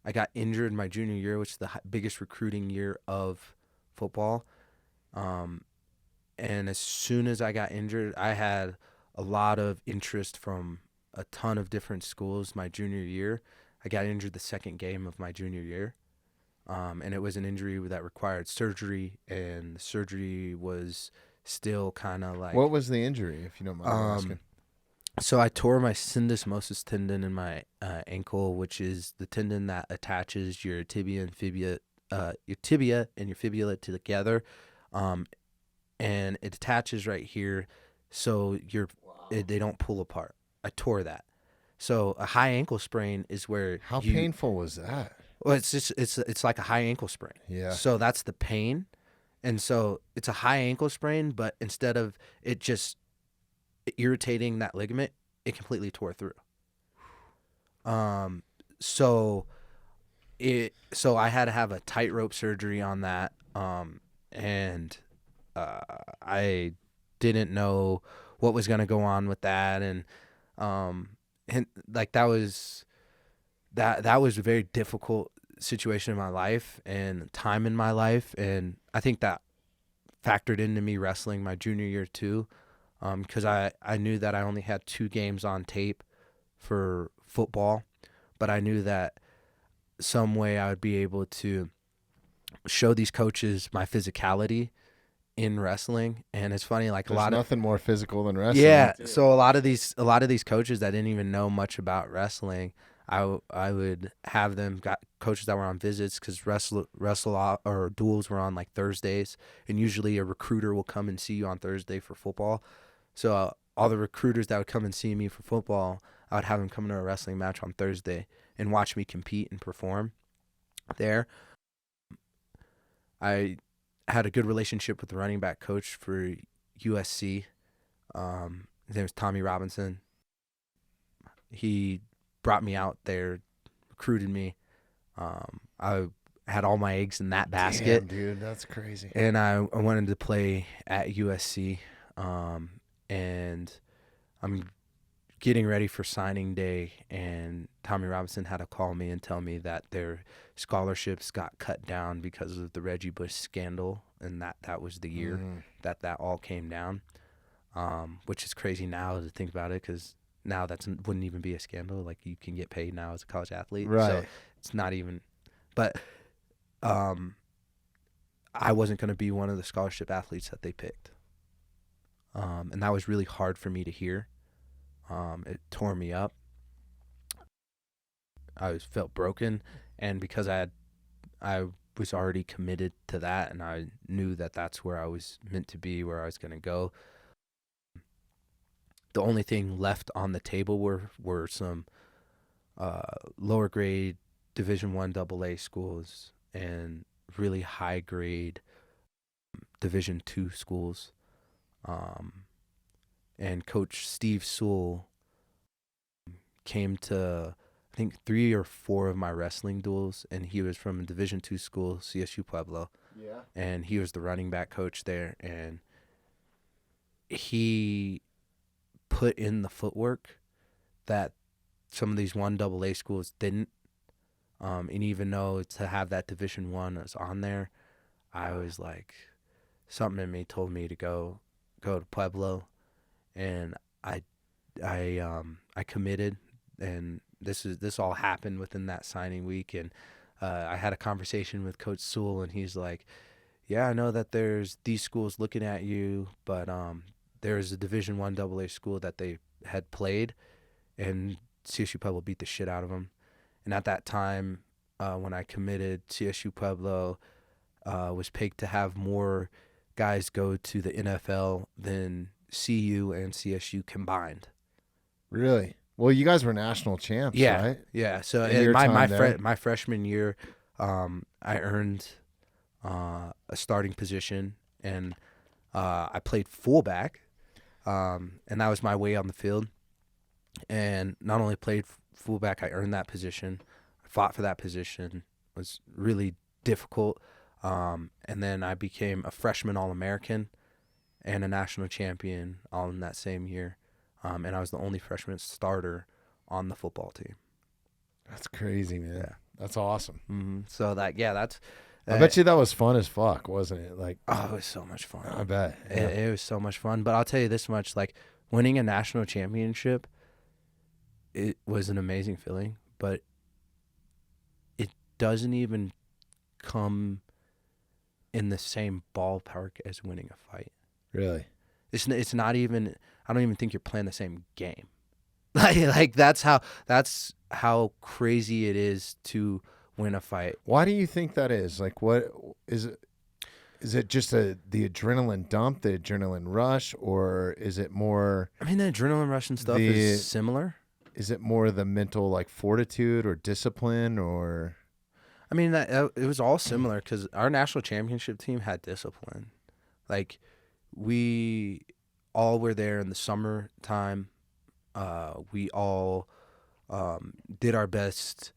I got injured my junior year, which is the biggest recruiting year of football. And as soon as I got injured, I had a lot of interest from a ton of different schools my junior year. I got injured the second game of my junior year. And it was an injury that required surgery, and the surgery was still kind of like... What was the injury, if you don't mind asking? So I tore my syndesmosis tendon in my ankle, which is the tendon that attaches your tibia and your fibula together, and it attaches right here, so they don't pull apart. I tore that. So a high ankle sprain is where... How painful was that? Well, it's like a high ankle sprain. Yeah. So that's the pain, and so it's a high ankle sprain, but instead of it just irritating that ligament, it completely tore through. So I had to have a tightrope surgery on that, and I didn't know what was going to go on with that, and like that was a very difficult situation in my life and time in my life, and I think that factored into me wrestling my junior year too. Because I knew that I only had 2 games on tape for football, but I knew that some way I would be able to show these coaches my physicality in wrestling. And it's funny, like There's nothing more physical than wrestling. Yeah. So a lot of these coaches that didn't even know much about wrestling, I would have them got coaches that were on visits, because wrestle or duels were on like Thursdays, and usually a recruiter will come and see you on Thursday for football. So all the recruiters that would come and see me for football, I would have them come to a wrestling match on Thursday and watch me compete and perform there. I had a good relationship with the running back coach for USC. His name was Tommy Robinson. He brought me out there, recruited me. I had all my eggs in that basket. Damn, dude, that's crazy. And I wanted to play at USC. And I'm getting ready for signing day, and Tommy Robinson had to call me and tell me that their scholarships got cut down because of the Reggie Bush scandal, and that was the year that all came down, which is crazy now to think about it, because now wouldn't even be a scandal. Like, you can get paid now as a college athlete. Right. So it's not even – but I wasn't going to be one of the scholarship athletes that they picked. And that was really hard for me to hear. It tore me up. I felt broken, and because I was already committed to that, and I knew that that's where I was meant to be, where I was going to go. The only thing left on the table were some lower grade Division I AA schools and really high grade Division II schools. And Coach Steve Sewell came to, I think, 3 or 4 of my wrestling duels, and he was from a Division II school, CSU Pueblo. Yeah. And he was the running back coach there, and he put in the footwork that some of these 1 AA schools didn't. And even though to have that Division I was on there, I was like, something in me told me to go to Pueblo, and I committed, and this all happened within that signing week, and I had a conversation with Coach Sewell, and he's like, yeah, I know that there's these schools looking at you, but there's a Division I AA school that they had played, and CSU Pueblo beat the shit out of them. And at that time, when I committed, CSU Pueblo was picked to have more guys go to the NFL than CU and CSU combined. Really? Well, you guys were national champs, right? Yeah. So In my freshman year, I earned a starting position, and I played fullback, and that was my way on the field. and not only played fullback, I earned that position. I fought for that position. It was really difficult. And then I became a freshman All-American and a national champion all in that same year. And I was the only freshman starter on the football team. That's crazy, man. Yeah. That's awesome. Mm-hmm. So that's. I bet you that was fun as fuck, wasn't it? Like, Oh, it was so much fun. I bet. Yeah. It was so much fun. But I'll tell you this much: like winning a national championship, it was an amazing feeling. But it doesn't even come in the same ballpark as winning a fight. Really? It's not even. I don't even think you're playing the same game. Like that's how crazy it is to win a fight. Why do you think that is? Like, what is it? Is it just the adrenaline dump, the adrenaline rush, or is it more? I mean, the adrenaline rush and stuff is similar. Is it more the mental, like, fortitude or discipline, or? I mean, it was all similar because our national championship team had discipline. Like, we all were there in the summertime. We all did our best.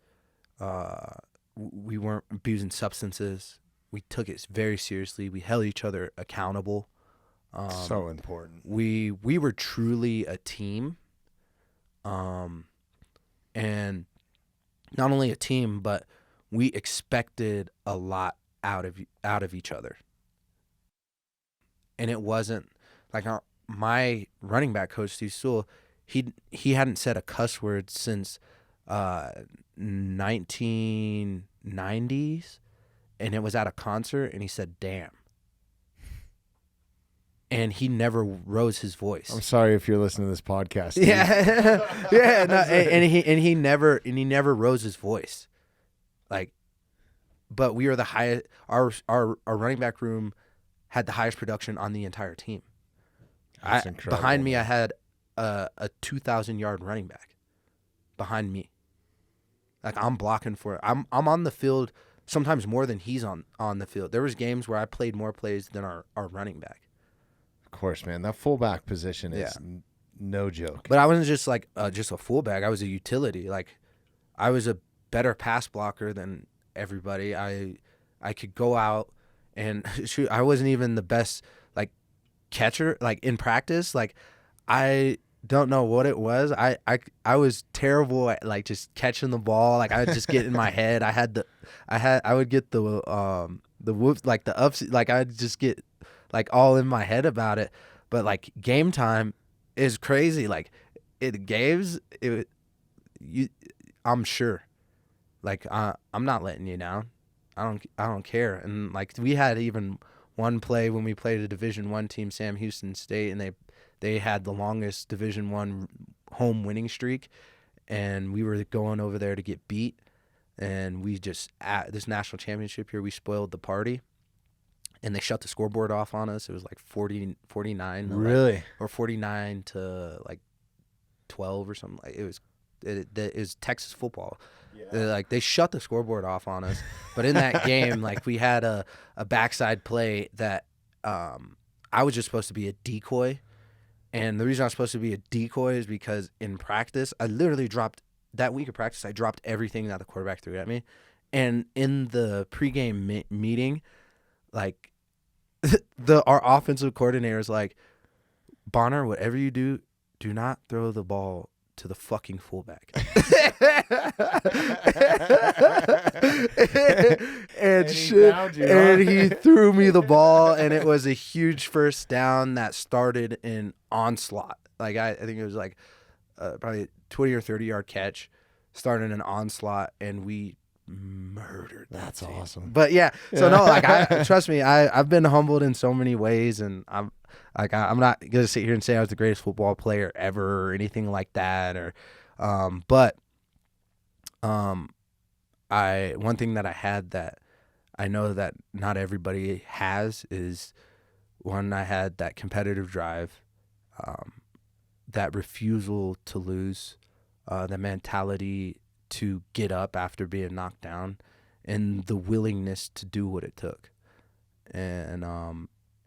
We weren't abusing substances. We took it very seriously. We held each other accountable. So important. We were truly a team. And not only a team, but we expected a lot out of each other. And it wasn't like my running back coach, Steve Sewell, he hadn't said a cuss word since 1990s, and it was at a concert, and he said "damn," and he never rose his voice. I'm sorry if you're listening to this podcast, Steve. Yeah, yeah, no, and he never rose his voice, like. But we were the highest. Our running back room had the highest production on the entire team. That's incredible. Behind me, I had a 2,000-yard running back. Behind me, like I'm blocking for it. I'm on the field sometimes more than he's on the field. There was games where I played more plays than our running back. Of course, man. That fullback position is no joke. But I wasn't just like just a fullback. I was a utility. Like I was a better pass blocker than everybody. I could go out and shoot. I wasn't even the best like catcher like in practice. Like I don't know what it was. I was terrible at like just catching the ball. Like I would just get in my head. I would get the whoops, like the ups, like I'd just get like all in my head about it. But like game time is crazy. Like I'm sure. Like I'm not letting you down. I don't care. And like we had even one play when we played a Division I team, Sam Houston State, and they had the longest Division I home winning streak, and we were going over there to get beat, and we just at this national championship year we spoiled the party, and they shut the scoreboard off on us. It was like 49 Really? or 49 to like 12 or something. Like it was Texas football. Yeah. Like they shut the scoreboard off on us, but in that game, like we had a backside play that I was just supposed to be a decoy, and the reason I was supposed to be a decoy is because in practice, I literally dropped that week of practice. I dropped everything that the quarterback threw at me, and in the pregame meeting, like our offensive coordinator is like, Bonner, whatever you do, do not throw the ball to the fucking fullback. and he threw me the ball, and it was a huge first down that started an onslaught. Like I think it was like probably a 20 or 30-yard catch, started an onslaught, and we murdered that That's team. awesome. But yeah, so no, like trust me, I've been humbled in so many ways, and I'm not gonna sit here and say I was the greatest football player ever or anything like that, or but one thing that I had that I know that not everybody has is one, I had that competitive drive, that refusal to lose, the mentality to get up after being knocked down, and the willingness to do what it took. And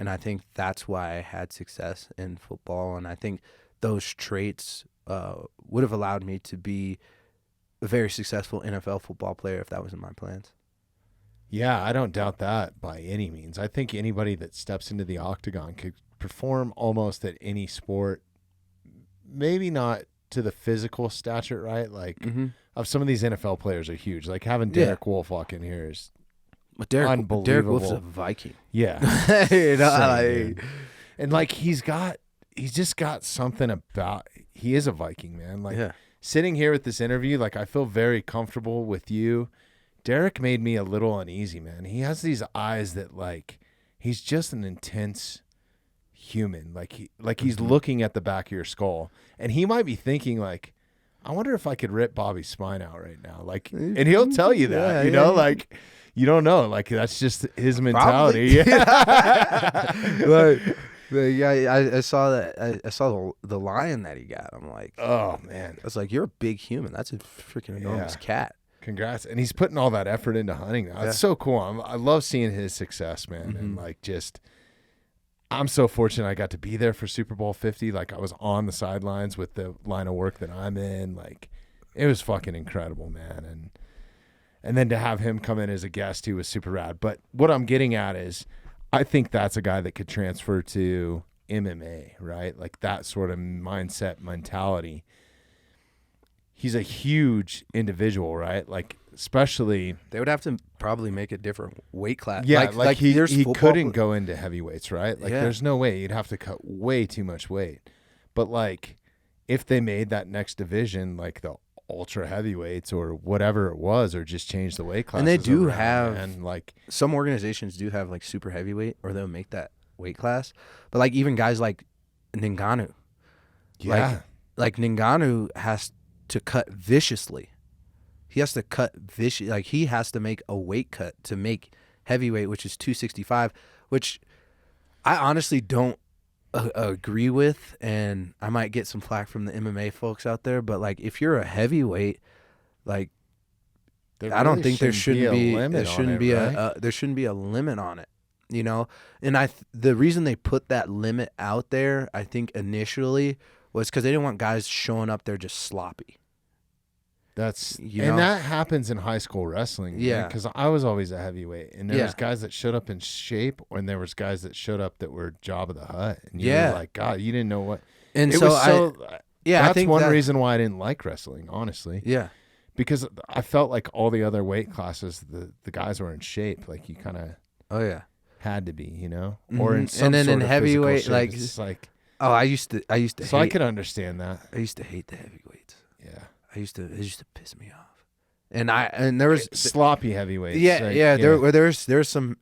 I think that's why I had success in football. And I think those traits would have allowed me to be a very successful NFL football player if that was in my plans. Yeah, I don't doubt that by any means. I think anybody that steps into the octagon could perform almost at any sport. Maybe not to the physical stature, right? Like, of some of these NFL players are huge. Like having Derek Wolf walk in here is unbelievable. Derek Wolf's a Viking. Yeah. You know, like, and like he's just got something about, he is a Viking, man. Like sitting here with this interview, like I feel very comfortable with you. Derek made me a little uneasy, man. He has these eyes that like, he's just an intense human. Like he's looking at the back of your skull, and he might be thinking like, I wonder if I could rip Bobby's spine out right now. Like, and he'll tell you that, you know, like you don't know, like that's just his mentality. I saw that. I saw the lion that he got. I'm like, oh man, I was like, you're a big human. That's a freaking enormous cat. Congrats. And he's putting all that effort into hunting now. It's so cool. I love seeing his success, man. And like, just, I'm so fortunate I got to be there for Super Bowl 50. Like I was on the sidelines with the line of work that I'm in. Like it was fucking incredible, man. And then to have him come in as a guest, he was super rad. But what I'm getting at is I think that's a guy that could transfer to MMA, right? Like that sort of mindset, mentality. He's a huge individual, right? Like, especially they would have to probably make a different weight class. Yeah, like he couldn't go into heavyweights, right? Like, there's no way. You'd have to cut way too much weight. But like, if they made that next division, like the ultra heavyweights or whatever it was, or just change the weight class, and they do have, and like some organizations do have like super heavyweight, or they'll make that weight class. But like even guys like Ngannou, like Ngannou has to cut viciously. He has to cut like he has to make a weight cut to make heavyweight, which is 265, which I honestly don't agree with, and I might get some flack from the MMA folks out there, but like if you're a heavyweight, like I don't think there shouldn't be a limit on it, you know. And the reason they put that limit out there, I think initially, was because they didn't want guys showing up there just sloppy. That happens in high school wrestling. Yeah, because I was always a heavyweight, and there was guys that showed up in shape, and there was guys that showed up that were Job of the Hut, and you were like, God, you didn't know what. And it was that's I think one reason why I didn't like wrestling, honestly. Yeah, because I felt like all the other weight classes, the guys were in shape, like you kind of had to be, you know, or in some and then sort in of heavyweight, like it's like. Oh, I used to. So I could understand that. I used to hate the heavyweights. Yeah. It used to piss me off, and there was sloppy heavyweights. There's some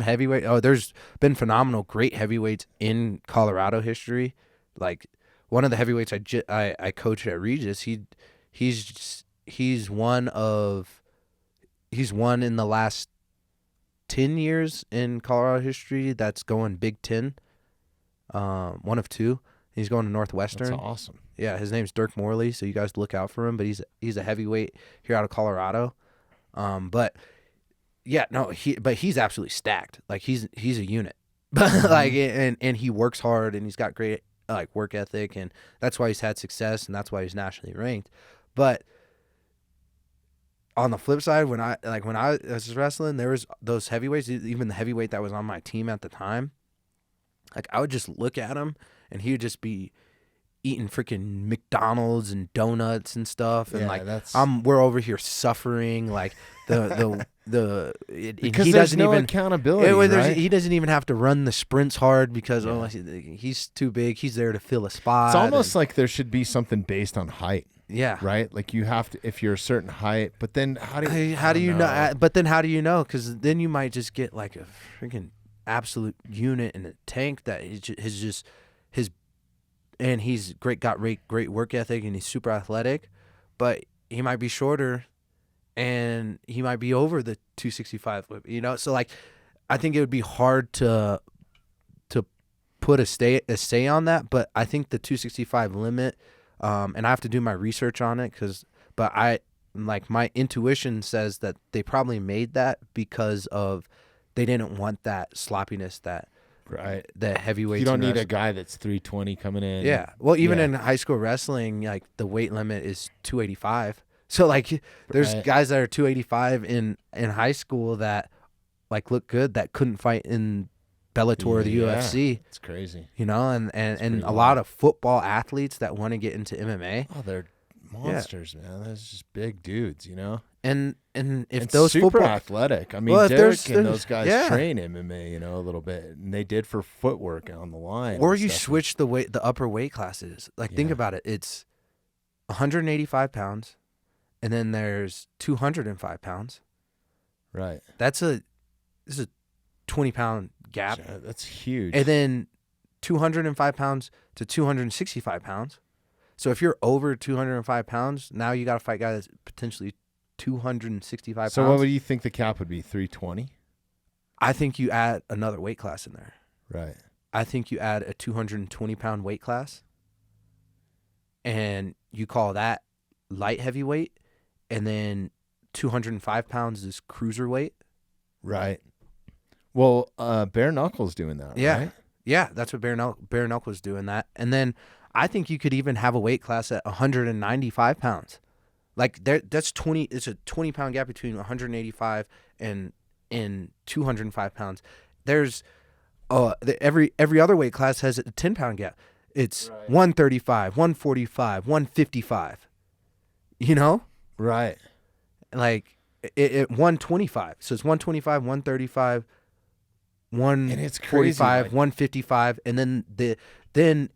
heavyweight. Oh, there's been phenomenal, great heavyweights in Colorado history. Like one of the heavyweights I coached at Regis. He's won in the last 10 years in Colorado history. That's going Big Ten. One of two. He's going to Northwestern. That's awesome. Yeah, his name's Dirk Morley, so you guys look out for him. But he's a heavyweight here out of Colorado. But he's absolutely stacked. Like he's a unit. But like and he works hard, and he's got great like work ethic, and that's why he's had success, and that's why he's nationally ranked. But on the flip side, when I was wrestling, there was those heavyweights, even the heavyweight that was on my team at the time. Like I would just look at him, and he would just be eating freaking McDonald's and donuts and stuff, and we're over here suffering like because he doesn't even accountability. Right? He doesn't even have to run the sprints hard because he's too big. He's there to fill a spot. It's almost like there should be something based on height. Yeah. Right. Like you have to, if you're a certain height, but then how do you know? But then how do you know? Because then you might just get like a freaking absolute unit in a tank that is and he's got great work ethic, and he's super athletic, but he might be shorter, and he might be over the 265, you know. So like, I think it would be hard to put a say on that, but I think the 265 limit, and I have to do my research on it but my intuition says that they probably made that because of they didn't want that sloppiness that Right. The heavyweights. You don't in need a wrestling. guy that's 320 coming in. Yeah. Well, even Yeah. in high school wrestling, like the weight limit is 285. So like there's Right. guys that are 285 in high school that like look good that couldn't fight in Bellator or the UFC. It's crazy. You know, and pretty a lot of football athletes that want to get into MMA. Oh, they're monsters, man. They're just big dudes, you know? And if And those super football athletic. I mean, Well, if Derek there's- and those guys yeah. train MMA, you know, a little bit. And they did for footwork on the line. or and you stuff. switch the upper weight classes. Like think Yeah. about it. It's 185 pounds, and then there's 205 pounds. Right. This is a 20-pound gap. Yeah, that's huge. And then 205 pounds to 265 pounds. So if you're over 205 pounds, now you got to fight a guy that's potentially 265 pounds. So what would you think the cap would be? 320? I think you add another weight class in there. Right. I think you add a 220-pound weight class, and you call that light heavyweight, and then 205 pounds is cruiserweight. Right. Well, Bare Knuckle's doing that, Yeah. right? Yeah, that's what Bare Knuckle's doing that. And then I think you could even have a weight class at 195 pounds. Like that's 20. It's a 20-pound gap between 185 and 205 pounds. There's every other weight class has a 10-pound gap. It's 135, 145, 155. You know, Right. like it 125. So it's 125, 135, And it's crazy, 145, like- 155, and then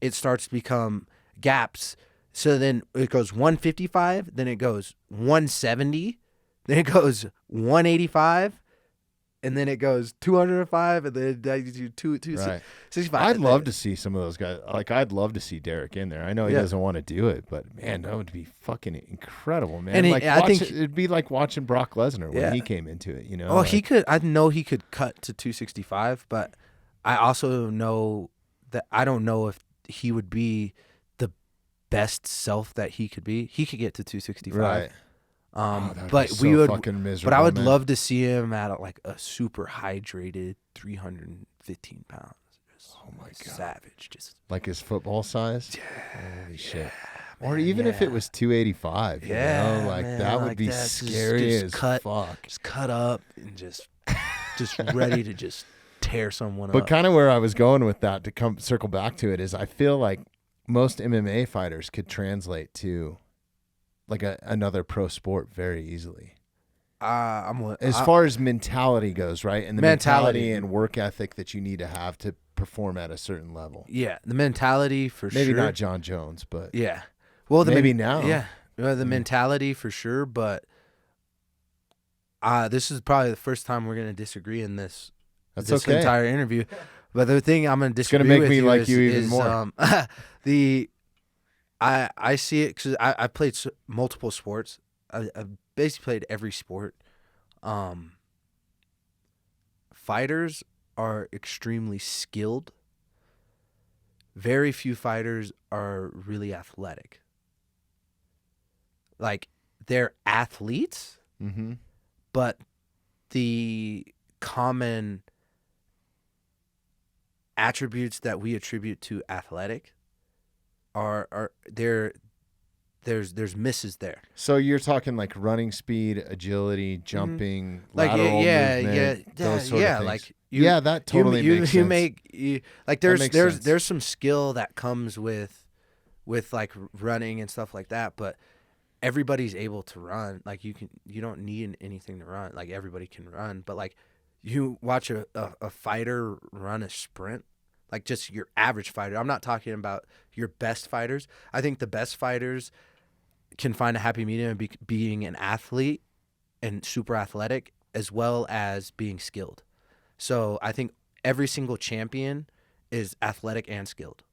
it starts to become gaps. So then it goes 155, then it goes 170, then it goes 185, and then it goes 205, and then you do 265. I'd love to see some of those guys. Like, I'd love to see Derek in there. I know he Yeah. doesn't want to do it, but man, that would be fucking incredible, man. And like, I think- it'd be like watching Brock Lesnar when Yeah. he came into it. You know? Oh, like, he could. I know he could cut to 265, but I also know that I don't know if he would be the best self that he could be. He could get to 265. right. That would But be we so would. fucking miserable. But I would man. love to see him at like a super hydrated 315 pounds. Just Oh my God. savage! Just like his football size. Holy shit. Or man, even if it yeah. was 285. You Yeah, know? Like man, that would like be that. Just scary as cut, fuck. just cut up and just ready to just tear someone But up. kind of where I was going with that to circle back to it is I feel like most MMA fighters could translate to like another pro sport very easily. As far as mentality goes, right? And the mentality and work ethic that you need to have to perform at a certain level. Yeah, the mentality for Maybe sure. not John Jones, but Yeah. Well, maybe now. Yeah. Well, the mentality for sure, but this is probably the first time we're going to disagree in this that's okay. entire interview. But the thing I'm going to It's gonna disagree make with me you like is, you even is, more. I see it because I played multiple sports. I basically played every sport. Fighters are extremely skilled. Very few fighters are really athletic. Like, they're athletes, Mm-hmm. but the common attributes that we attribute to athletic are there's misses there. So you're talking like running speed, agility, jumping, Like lateral movement, those sort of things. like That totally makes sense. Like That makes sense. there's some skill that comes with like running and stuff like that, but everybody's able to run. Like you don't need anything to run. Like everybody can run, but like you watch a fighter run a sprint, like just your average fighter. I'm not talking about your best fighters. I think the best fighters can find a happy medium in being an athlete and super athletic as well as being skilled. So I think every single champion is athletic and skilled.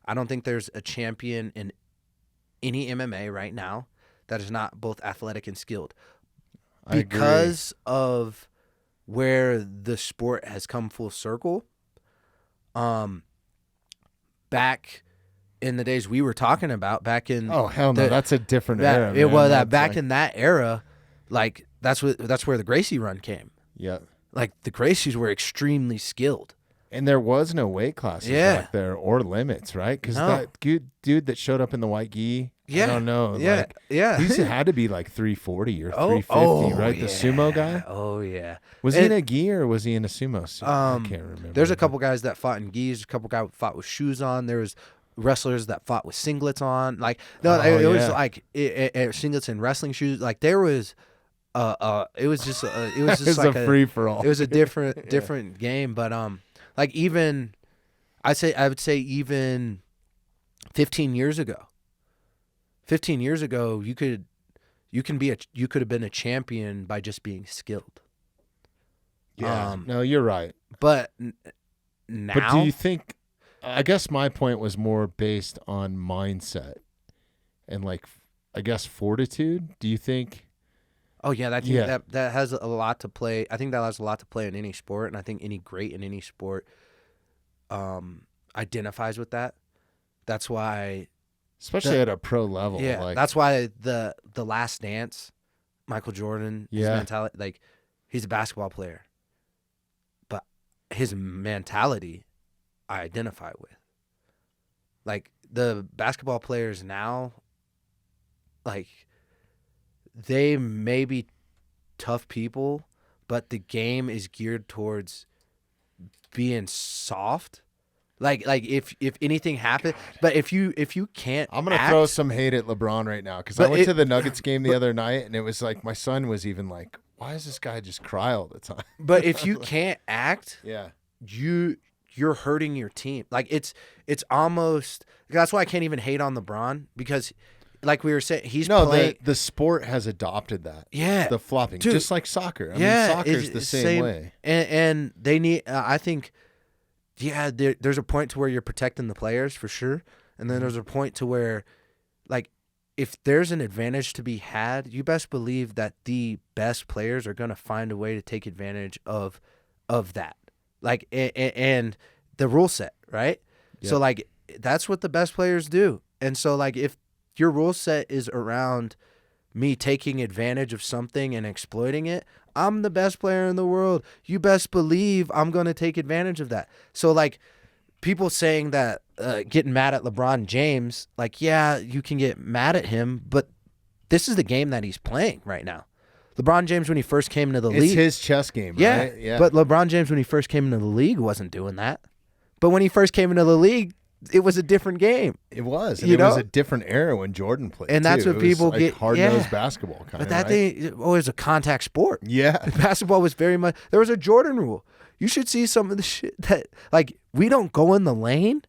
I don't think there's a champion in any MMA right now that is not both athletic and skilled. Because of where the sport has come full circle. Back in the days we were talking about, back in Oh hell no, that's a different era. it man. was That's back like- in that era, like that's where the Gracie run came. Yeah. Like the Gracies were extremely skilled. And there was no weight classes back there or limits, right? Because that dude that showed up in the white gi, I don't know. Yeah, He had to be like 340 or 350, right? Yeah. The sumo guy? Oh, yeah. Was he in a gi or was he in a sumo suit? I can't remember. There's a couple guys that fought in gis. A couple guys fought with shoes on. There was wrestlers that fought with singlets on. Like, it was like singlets and wrestling shoes. Like, there was... it was just like a free for all. It was a different game, but like even I would say even 15 years ago. 15 years ago, you could have been a champion by just being skilled. Yeah, no, you're right. But now, but do you think? I guess my point was more based on mindset and like I guess fortitude. Do you think? Oh yeah, that has a lot to play. I think that has a lot to play in any sport, and I think any great in any sport identifies with that. That's why, especially at a pro level. Yeah, that's why the Last Dance, Michael Jordan, his mentality, like he's a basketball player, but his mentality, I identify with. Like the basketball players now, like. They may be tough people, but the game is geared towards being soft. Like if anything happens, but if you can't, I'm gonna throw some hate at LeBron right now because I went to the Nuggets game the other night and it was like my son was even like, "Why does this guy just cry all the time?" But if you can't act, yeah, you're hurting your team. Like it's almost that's why I can't even hate on LeBron because. Like we were saying, he's playing. The sport has adopted that. Yeah, the flopping, dude, just like soccer. I mean, soccer's the same way. And they need. I think, there's a point to where you're protecting the players for sure, and then there's a point to where, like, if there's an advantage to be had, you best believe that the best players are gonna find a way to take advantage of that. Like, and the rule set, right? Yep. So like that's what the best players do, and so like if your rule set is around me taking advantage of something and exploiting it, I'm the best player in the world. You best believe I'm going to take advantage of that. So, like, people saying that getting mad at LeBron James, like, yeah, you can get mad at him, but this is the game that he's playing right now. LeBron James, when he first came into the league. It's his chess game, right? Yeah, but LeBron James, when he first came into the league, wasn't doing that. But when he first came into the league, it was a different game. It was. And it was a different era when Jordan played. And that's what people get. Hard-nosed basketball kind of. But that thing, it was a contact sport. Yeah. Basketball was very much. There was a Jordan rule. You should see some of the shit that, like, we don't go in the lane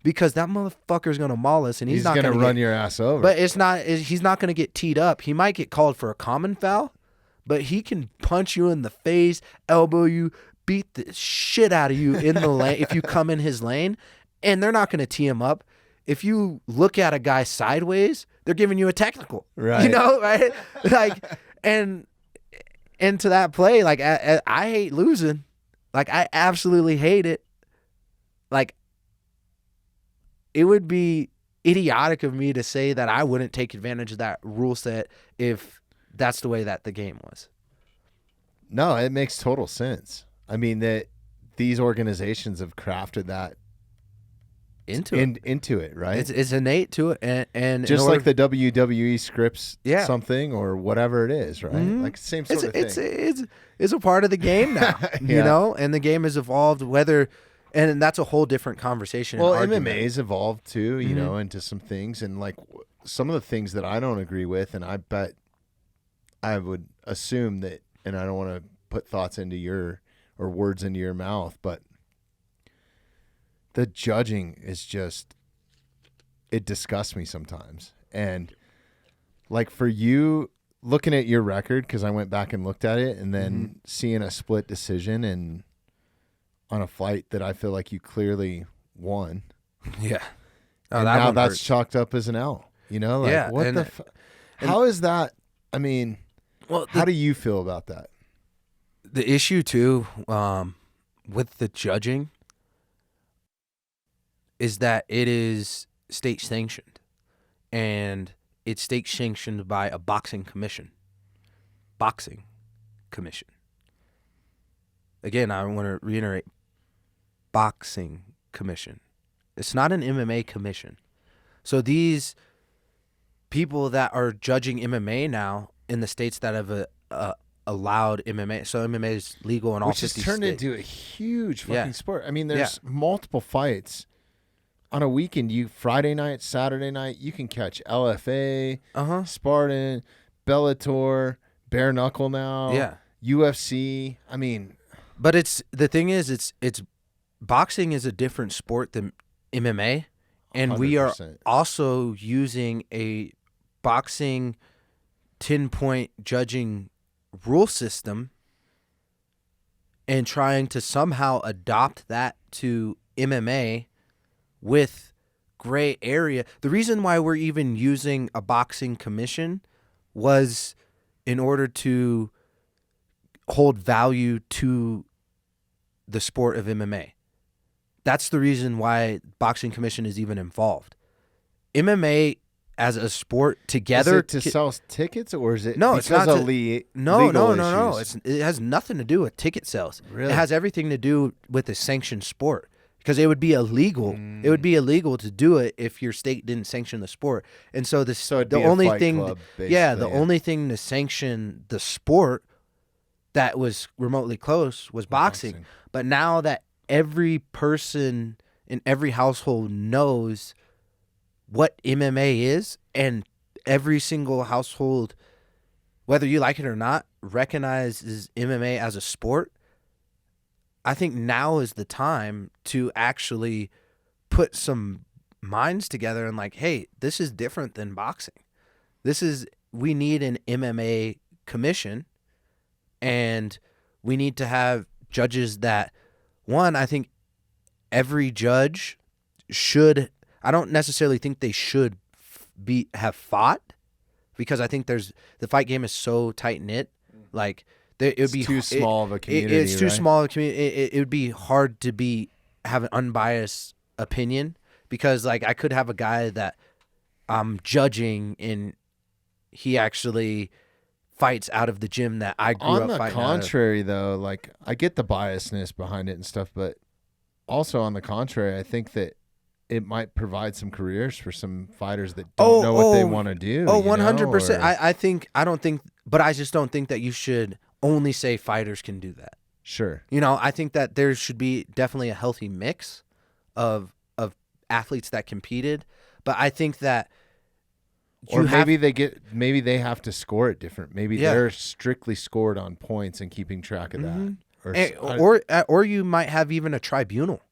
because that motherfucker's going to maul us and he's not going to run your ass over. But he's not going to get teed up. He might get called for a common foul, but he can punch you in the face, elbow you, beat the shit out of you in the lane if you come in his lane. And they're not going to tee him up. If you look at a guy sideways, they're giving you a technical. Right. You know, right? Like, and to that play, like, I hate losing. Like, I absolutely hate it. Like, it would be idiotic of me to say that I wouldn't take advantage of that rule set if that's the way that the game was. No, it makes total sense. I mean, that these organizations have crafted that into it, right? It's innate to it, and just like the WWE scripts something or whatever it is, right? Mm-hmm. Like same sort of thing. It's a part of the game now, you know. And the game has evolved. And that's a whole different conversation. Well, MMA's evolved too, you know, into some things, and like some of the things that I don't agree with, and I bet I would assume that, and I don't want to put thoughts into your or words into your mouth, but. The judging is just, it disgusts me sometimes. And like for you, looking at your record, because I went back and looked at it, and then seeing a split decision and on a fight that I feel like you clearly won. Yeah. And now that's chalked up as an L. You know? Like, what the how is that? I mean, how do you feel about that? The issue, too, with the judging is that it is state sanctioned, and it's state sanctioned by a boxing commission. Again, I want to reiterate, boxing commission. It's not an MMA commission. So these people that are judging MMA now in the states that have allowed MMA, so MMA is legal in all 50 states. Which has turned into a huge fucking sport. I mean, there's multiple fights. On a weekend, Friday night, Saturday night, you can catch LFA, Spartan, Bellator, bare knuckle now, UFC. I mean, but the thing is, it's boxing is a different sport than MMA, and 100%. We are also using a boxing 10-point judging rule system and trying to somehow adopt that to MMA with gray area. The reason why we're even using a boxing commission was in order to hold value to the sport of MMA. That's the reason why boxing commission is even involved. MMA as a sport together. Is it to sell tickets, or is it no? Because it's not of no. It has nothing to do with ticket sales. Really? It has everything to do with the sanctioned sport, because it would be illegal. It would be illegal to do it if your state didn't sanction the sport. And so the only thing, the only thing to sanction the sport that was remotely close was boxing. But now that every person in every household knows what MMA is, and every single household, whether you like it or not, recognizes MMA as a sport, I think now is the time to actually put some minds together and like, hey, this is different than boxing. We need an MMA commission, and we need to have judges that, one, I think every judge should, I don't necessarily think they should have fought, because I think the fight game is so tight knit. Like it would be too small of a community. It's too small of a community. It would be hard to have an unbiased opinion, because like I could have a guy that I'm judging and he actually fights out of the gym that I grew up fighting out of. On the contrary, though, like I get the biasness behind it and stuff, but also on the contrary, I think that it might provide some careers for some fighters that don't know what they want to do. 100%. I just don't think that you should only say fighters can do that. Sure. I think that there should be definitely a healthy mix of athletes that competed, but I think that maybe they have to score it different. Maybe they're strictly scored on points and keeping track of that. Or you might have even a tribunal,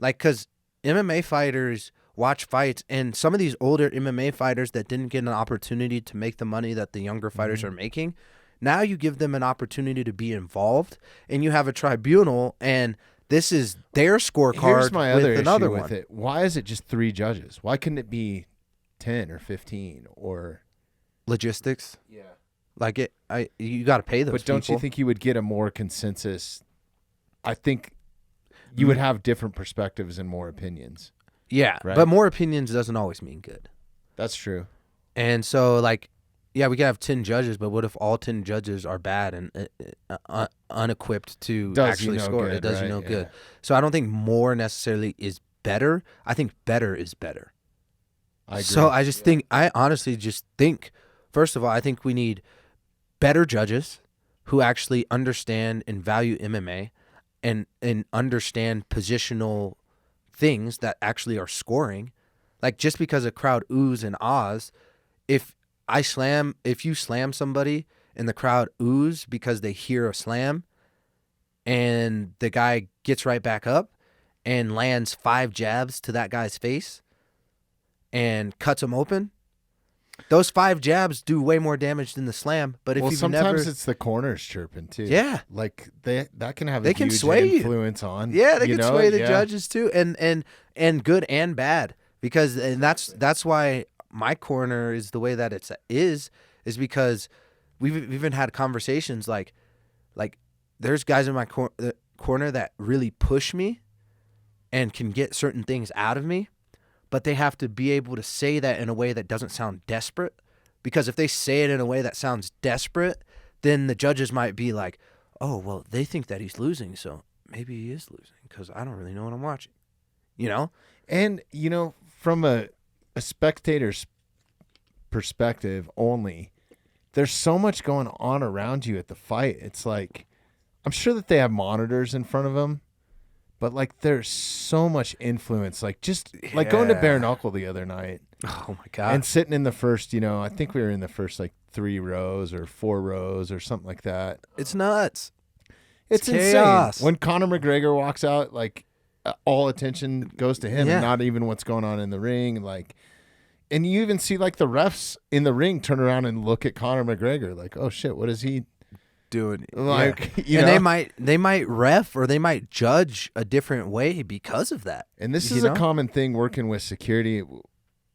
like, because MMA fighters watch fights, and some of these older MMA fighters that didn't get an opportunity to make the money that the younger fighters are making, now you give them an opportunity to be involved, and you have a tribunal, and this is their scorecard. Here's my other issue with it. Why is it just 3 judges? Why couldn't it be 10 or 15 or logistics? Yeah. Like you got to pay those people. But don't you think you would get a more consensus? I think you would have different perspectives and more opinions. Yeah, right? But more opinions doesn't always mean good. That's true. And so, like, yeah, we can have 10 judges, but what if all 10 judges are bad and unequipped to actually score? It does you no good. So I don't think more necessarily is better. I think better is better. I agree. So I honestly just think, first of all, I think we need better judges who actually understand and value MMA and understand positional things that actually are scoring. Like, just because a crowd oohs and ahs, if you slam somebody and the crowd oohs because they hear a slam, and the guy gets right back up and lands 5 jabs to that guy's face and cuts him open, those 5 jabs do way more damage than the slam. But if sometimes it's the corners chirping too. Yeah, like that can have a huge influence on. Yeah, they can sway the judges too, and good and bad, because that's why my corner is the way that it is because we've even had conversations like there's guys in my corner that really push me and can get certain things out of me. But they have to be able to say that in a way that doesn't sound desperate, because if they say it in a way that sounds desperate, then the judges might be like, oh, well, they think that he's losing, so maybe he is losing because I don't really know what I'm watching, you know? And, from a spectator's perspective only, there's so much going on around you at the fight. It's like, I'm sure that they have monitors in front of them, but like there's so much influence. Like just like going to bare knuckle the other night. Oh my God. And sitting in the first, I think we were in the first like 3 rows or 4 rows or something like that. It's nuts. It's insane. Chaos. When Conor McGregor walks out, like all attention goes to him and not even what's going on in the ring. Like, and you even see like the refs in the ring turn around and look at Conor McGregor like, oh shit, what is he doing? Like, and they might ref or they might judge a different way because of that. And this is a common thing working with security.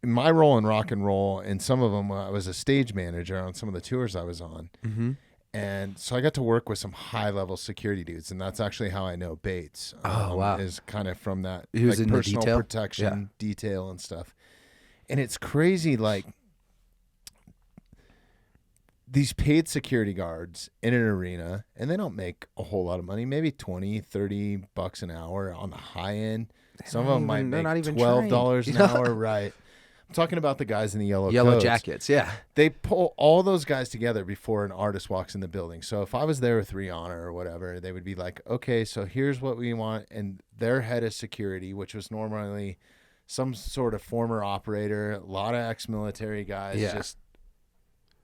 My role in rock and roll, and some of them, I was a stage manager on some of the tours I was on. Mm-hmm. And so I got to work with some high-level security dudes, and that's actually how I know Bates. Wow. Is kind of from that he was in personal the detail? protection detail and stuff. And it's crazy, like, these paid security guards in an arena, and they don't make a whole lot of money, maybe $20-$30 an hour on the high end. Some of them might make $12 an hour, right? I'm talking about the guys in the yellow coats. Jackets, yeah. They pull all those guys together before an artist walks in the building. So if I was there with Rihanna or whatever, they would be like, okay, so here's what we want. And their head of security, which was normally some sort of former operator, a lot of ex-military guys, just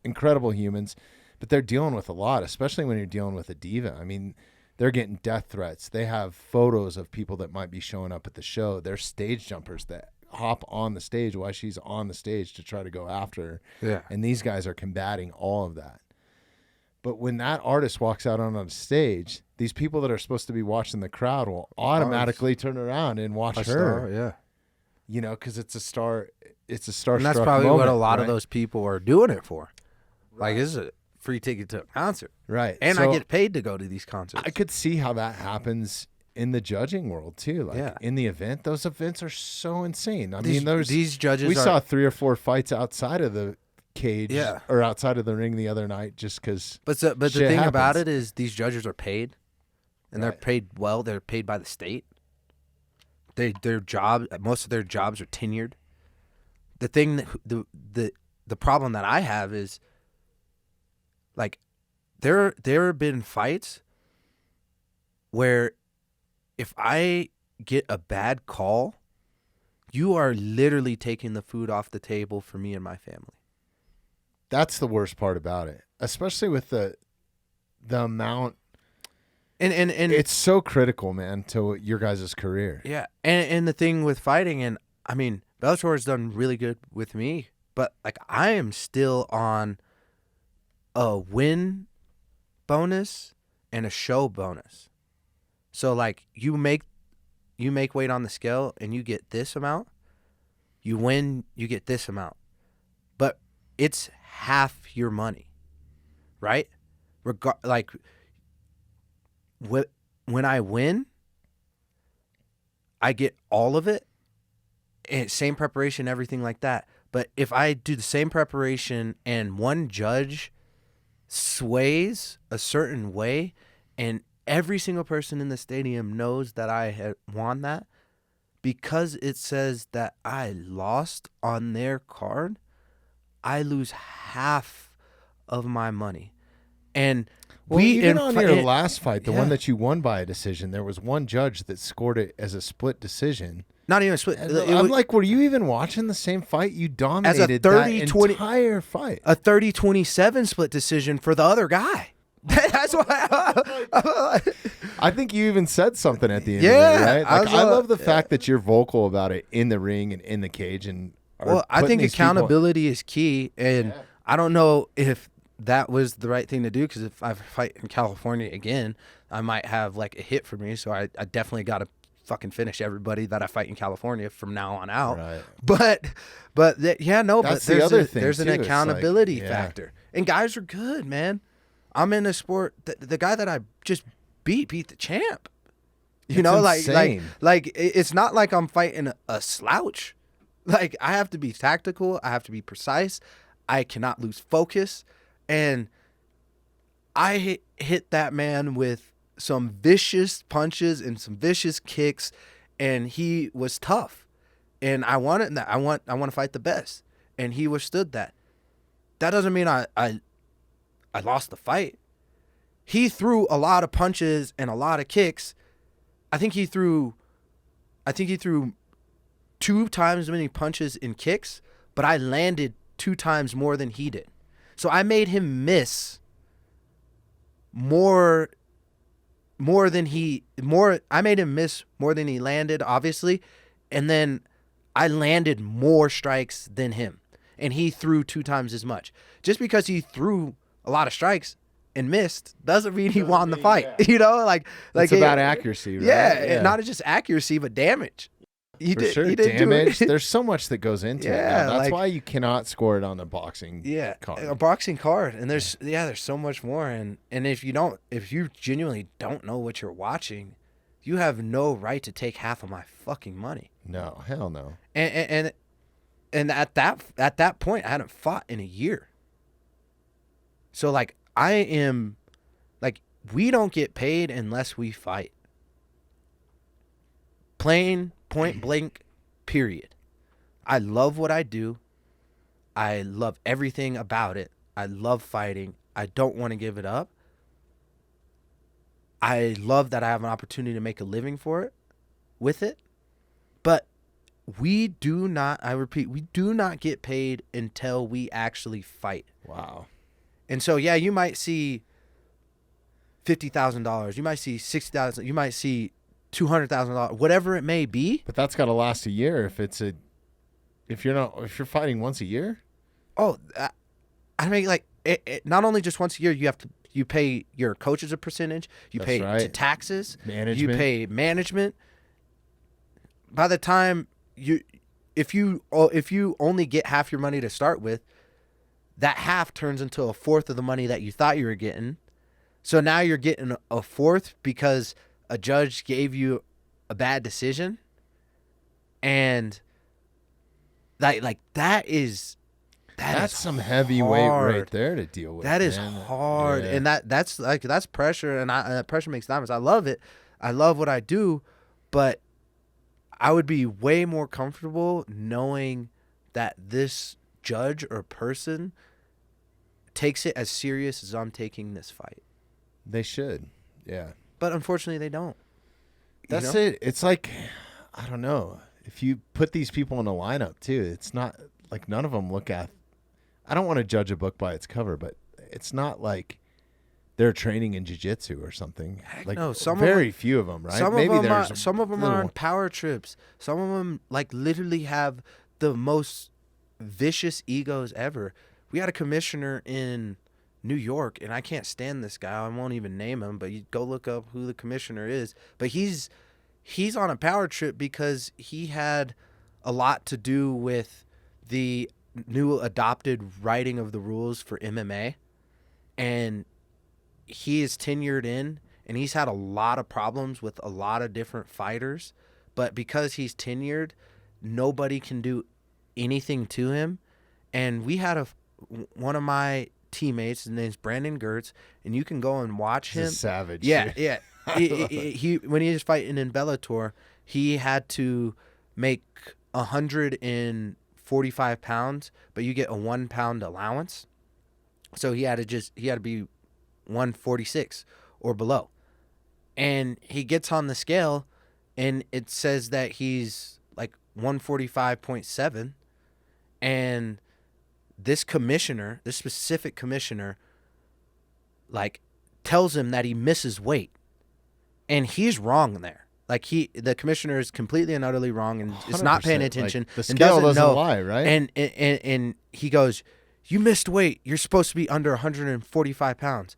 incredible humans. But they're dealing with a lot, especially when you're dealing with a diva. I mean, they're getting death threats. They have photos of people that might be showing up at the show. They're stage jumpers that hop on the stage while she's on the stage to try to go after her. Yeah. And these guys are combating all of that. But when that artist walks out on a stage, these people that are supposed to be watching the crowd will automatically turn around and watch her. Star, yeah. Because it's a star. It's a star. And that's probably what a lot of those people are doing it for. Right. Like, this is a free ticket to a concert. Right. And I get paid to go to these concerts. I could see how that happens in the judging world too. Like in the event, those events are so insane. I mean, these judges. We saw 3 or 4 fights outside of the cage, Yeah. or outside of the ring the other night, just because. But the thing about it is, these judges are paid, and they're paid well. They're paid by the state. Most of their jobs are tenured. The thing that the problem that I have is, like, there have been fights where if I get a bad call, you are literally taking the food off the table for me and my family. That's the worst part about it, especially with the amount. And it's so critical, man, to your guys' career. Yeah, and the thing with fighting, and I mean, Bellator has done really good with me, but like I am still on a win bonus and a show bonus. So like you make weight on the scale and you get this amount. You win, you get this amount. But it's half your money, right? When I win, I get all of it, and same preparation, everything like that. But if I do the same preparation and one judge sways a certain way, and every single person in the stadium knows that I had won that, because it says that I lost on their card, I lose half of my money. And even on your last fight, the one that you won by a decision, there was one judge that scored it as a split decision. Not even a split. I'm like, were you even watching the same fight? You dominated that entire fight. A 30-27 split decision for the other guy. That's why I think you even said something at the end of it, right? Like, I love the fact that you're vocal about it in the ring and in the cage. And I think accountability is key. And I don't know if that was the right thing to do, because if I fight in California again, I might have like a hit for me. So I definitely got to fucking finish everybody that I fight in California from now on out. Right. But that's the other thing. There's an accountability factor, and guys are good, man. I'm in a sport. The guy that I just beat the champ. You know, like it's not like I'm fighting a slouch. Like, I have to be tactical. I have to be precise. I cannot lose focus. And I hit that man with some vicious punches and some vicious kicks, and he was tough. And I wanted that. I want to fight the best, and he withstood that. That doesn't mean I lost the fight. He threw a lot of punches and a lot of kicks. I think he threw 2 times as many punches and kicks, but I landed 2 times more than he did. So I made him miss more than he landed, obviously, and then I landed more strikes than him, and he threw 2 times as much. Just because he threw a lot of strikes and missed doesn't mean he won the fight. Yeah. You know, like it's about accuracy, right? Yeah, not just accuracy, but damage. He did damage. There's so much that goes into it. Yeah, that's why you cannot score it on a boxing card. A boxing card. And there's so much more. And if you genuinely don't know what you're watching, you have no right to take half of my fucking money. No, hell no. And at that point, I hadn't fought in a year. So like we don't get paid unless we fight. Plain, point blank, period. I love what I do. I love everything about it. I love fighting. I don't want to give it up. I love that I have an opportunity to make a living with it. But we do not get paid until we actually fight. Wow. And so, yeah, you might see $50,000. You might see $60,000. You might see $200,000, whatever it may be. But that's got to last a year. If you're fighting once a year. Oh, I mean, like not only just once a year. You pay your coaches a percentage. You pay to taxes. Management. You pay management. By the time if you only get half your money to start with, that half turns into a fourth of the money that you thought you were getting. So now you're getting a fourth because a judge gave you a bad decision, and that's some heavyweight right there to deal with. That is hard, and that's pressure, and that pressure makes diamonds. I love it. I love what I do, but I would be way more comfortable knowing that this judge or person takes it as serious as I'm taking this fight. They should, yeah. But unfortunately, they don't. That's it. It's like, I don't know. If you put these people in a lineup, too, it's not like none of them look at. I don't want to judge a book by its cover, but it's not like they're training in jiu-jitsu or something. Heck like no, very few of them, right? Some of them are on power trips. Some of them like literally have the most vicious egos ever. We had a commissioner in New York, and I can't stand this guy. I won't even name him, but you go look up who the commissioner is. But he's on a power trip because he had a lot to do with the new adopted writing of the rules for MMA, and he is tenured in, and he's had a lot of problems with a lot of different fighters. But because he's tenured, nobody can do anything to him. And we had one of my teammates, his name's Brandon Gertz, and you can go and watch him. He's a savage. Yeah. he when he was fighting in Bellator, he had to make 145 pounds, but you get a 1 pound allowance. So he had to be 146 or below. And he gets on the scale and it says that he's like 145.7, and this specific commissioner, like, tells him that he misses weight, and he's wrong there. Like, the commissioner is completely and utterly wrong, and is not paying attention. Like, the scale doesn't lie, right? And he goes, "You missed weight. You're supposed to be under 145 pounds."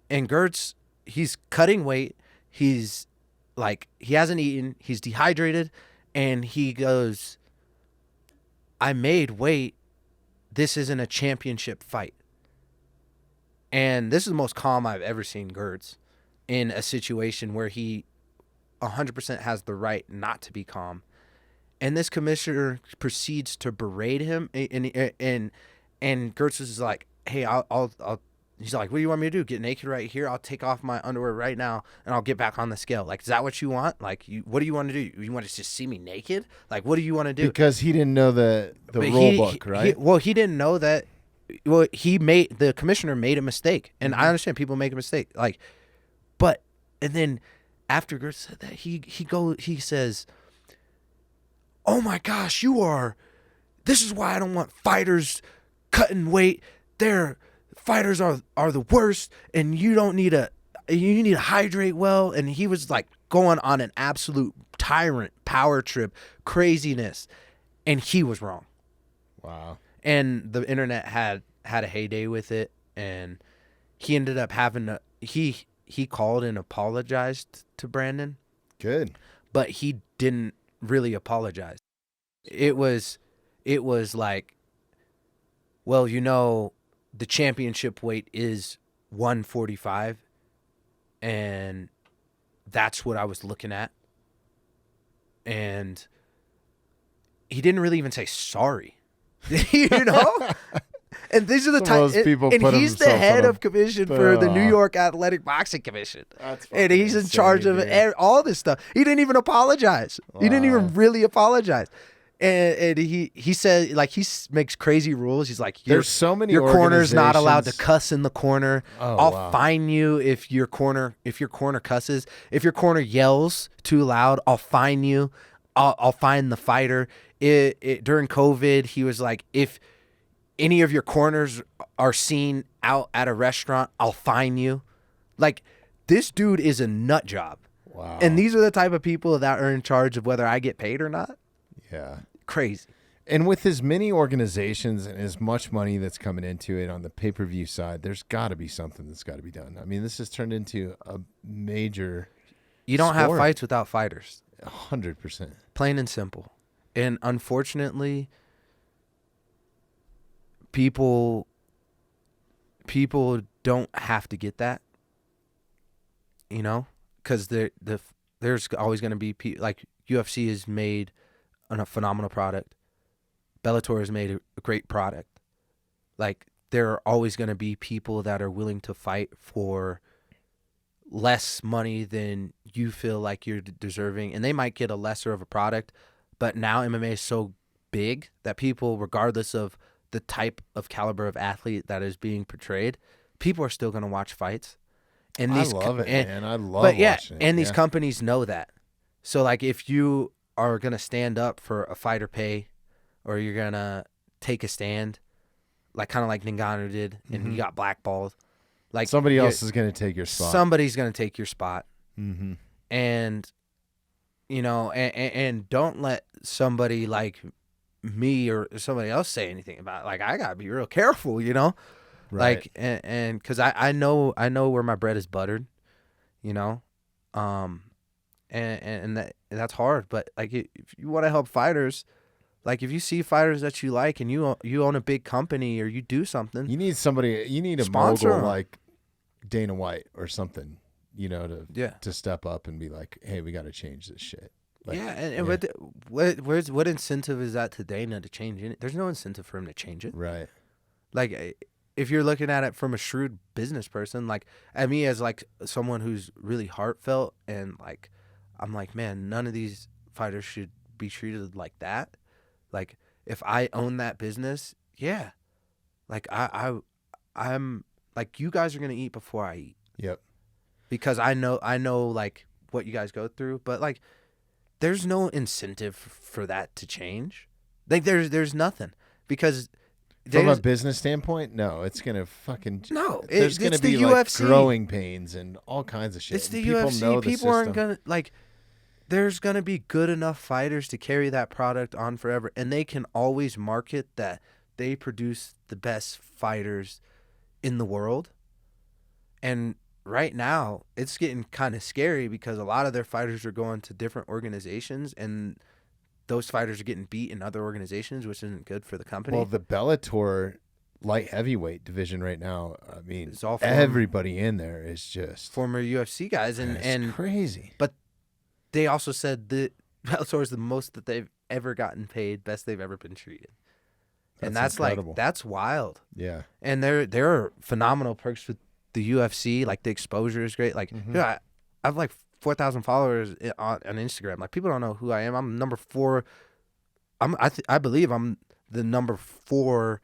And Gertz, he's cutting weight. He's like, he hasn't eaten. He's dehydrated, and he goes, "I made weight. This isn't a championship fight." And this is the most calm I've ever seen Gertz in a situation where he 100% has the right not to be calm. And this commissioner proceeds to berate him, and Gertz is like, "Hey, I'll he's like, what do you want me to do? Get naked right here? I'll take off my underwear right now and I'll get back on the scale. Like, is that what you want? Like, what do you want to do? You want to just see me naked? Like, what do you want to do? Because he didn't know the rule book, right? He didn't know that. Well, the commissioner made a mistake. And I understand people make a mistake. Like, but, and then after Gertz said that, he says, oh my gosh, this is why I don't want fighters cutting weight. Fighters are the worst, and you need to hydrate well. And he was like going on an absolute tyrant power trip craziness, and he was wrong. Wow. And the internet had a heyday with it, and he ended up having to he called and apologized to Brandon. Good. But he didn't really apologize. It was like, well, the championship weight is 145, and that's what I was looking at. And he didn't really even say sorry. And these are the times, and he's the head of commission for the New York Athletic Boxing Commission. And he's in charge of all this stuff. He didn't even apologize. Wow. He didn't even really apologize. And he said, like, he makes crazy rules. He's like, there's so many. Your corner's not allowed to cuss in the corner. I'll fine you if your corner cusses. If your corner yells too loud, I'll fine you. I'll fine the fighter. During COVID, he was like, if any of your corners are seen out at a restaurant, I'll fine you. Like, this dude is a nut job. Wow. And these are the type of people that are in charge of whether I get paid or not. Yeah. Crazy. And with as many organizations and as much money that's coming into it on the pay-per-view side, there's got to be something that's got to be done. I mean, this has turned into a major You don't have fights without fighters. 100%. Plain and simple. And unfortunately, people don't have to get that, because there's always going to be like UFC has made a phenomenal product. Bellator has made a great product. Like, there are always going to be people that are willing to fight for less money than you feel like you're deserving, and they might get a lesser of a product. But now MMA is so big that people, regardless of the type of caliber of athlete that is being portrayed, people are still going to watch fights. And I love it, man. I love watching it. And these companies know that. So, like, if you are going to stand up for a fighter pay, or you're going to take a stand, like kind of like Ngannou did, and he got blackballed. Like, somebody else is going to take your spot. Somebody's going to take your spot. Mm-hmm. And, and don't let somebody like me or somebody else say anything about it. Like, I got to be real careful, Right. Like, and because I know where my bread is buttered, and that's hard. But, like, if you want to help fighters, like, if you see fighters that you like and you own a big company or you do something, you need a sponsor mogul like Dana White or something, to step up and be like, hey, we got to change this shit. Like, what incentive is that to Dana to change it? There's no incentive for him to change it. Right. Like, if you're looking at it from a shrewd business person, like, at me as like someone who's really heartfelt, and like, I'm like, man, none of these fighters should be treated like that. Like, if I own that business, yeah, like I'm like, you guys are gonna eat before I eat. Yep. Because I know like what you guys go through, but like, there's no incentive for that to change. Like, there's nothing, because from a business standpoint, no, it's gonna fucking There's gonna be the like UFC. growing pains and all kinds of shit. It's the people UFC. Know the people aren't system. gonna like. There's gonna be good enough fighters to carry that product on forever, and they can always market that they produce the best fighters in the world. And right now, it's getting kind of scary because a lot of their fighters are going to different organizations, and those fighters are getting beat in other organizations, which isn't good for the company. Well, the Bellator light heavyweight division right now, I mean, it's all everybody in there is just former UFC guys, and crazy. But they also said that Bellator is the most that they've ever gotten paid, best they've ever been treated. And that's incredible. like, that's wild. Yeah. And there are phenomenal perks with the UFC. Like the exposure is great. Like, dude, I have like 4,000 followers on Instagram. Like people don't know who I am. I'm number 4. I believe I'm the number 4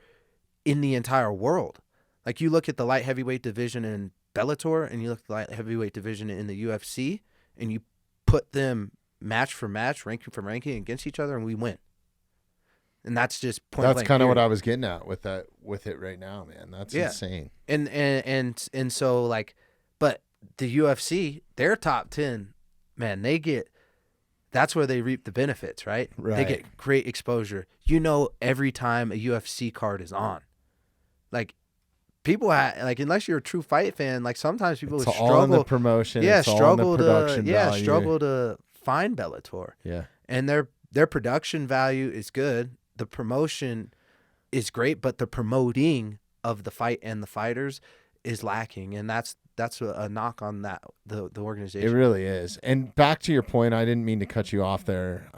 in the entire world. Like you look at the light heavyweight division in Bellator and you look at the light heavyweight division in the UFC and you put them match for match, ranking for ranking against each other, and we win. And that's just point blank. That's kind of what I was getting at with it right now, man. That's insane. And so like, but the UFC, their top 10, man, that's where they reap the benefits, right? Right. They get great exposure. You know, every time a UFC card is on, like people like unless you're a true fight fan, like sometimes people It's struggle all in the promotion. Yeah, it's all struggle in the production value. struggle to find Bellator. Yeah. And their production value is good. The promotion is great, but the promoting of the fight and the fighters is lacking, and that's a knock on that the organization. It really is. And back to your point, I didn't mean to cut you off there,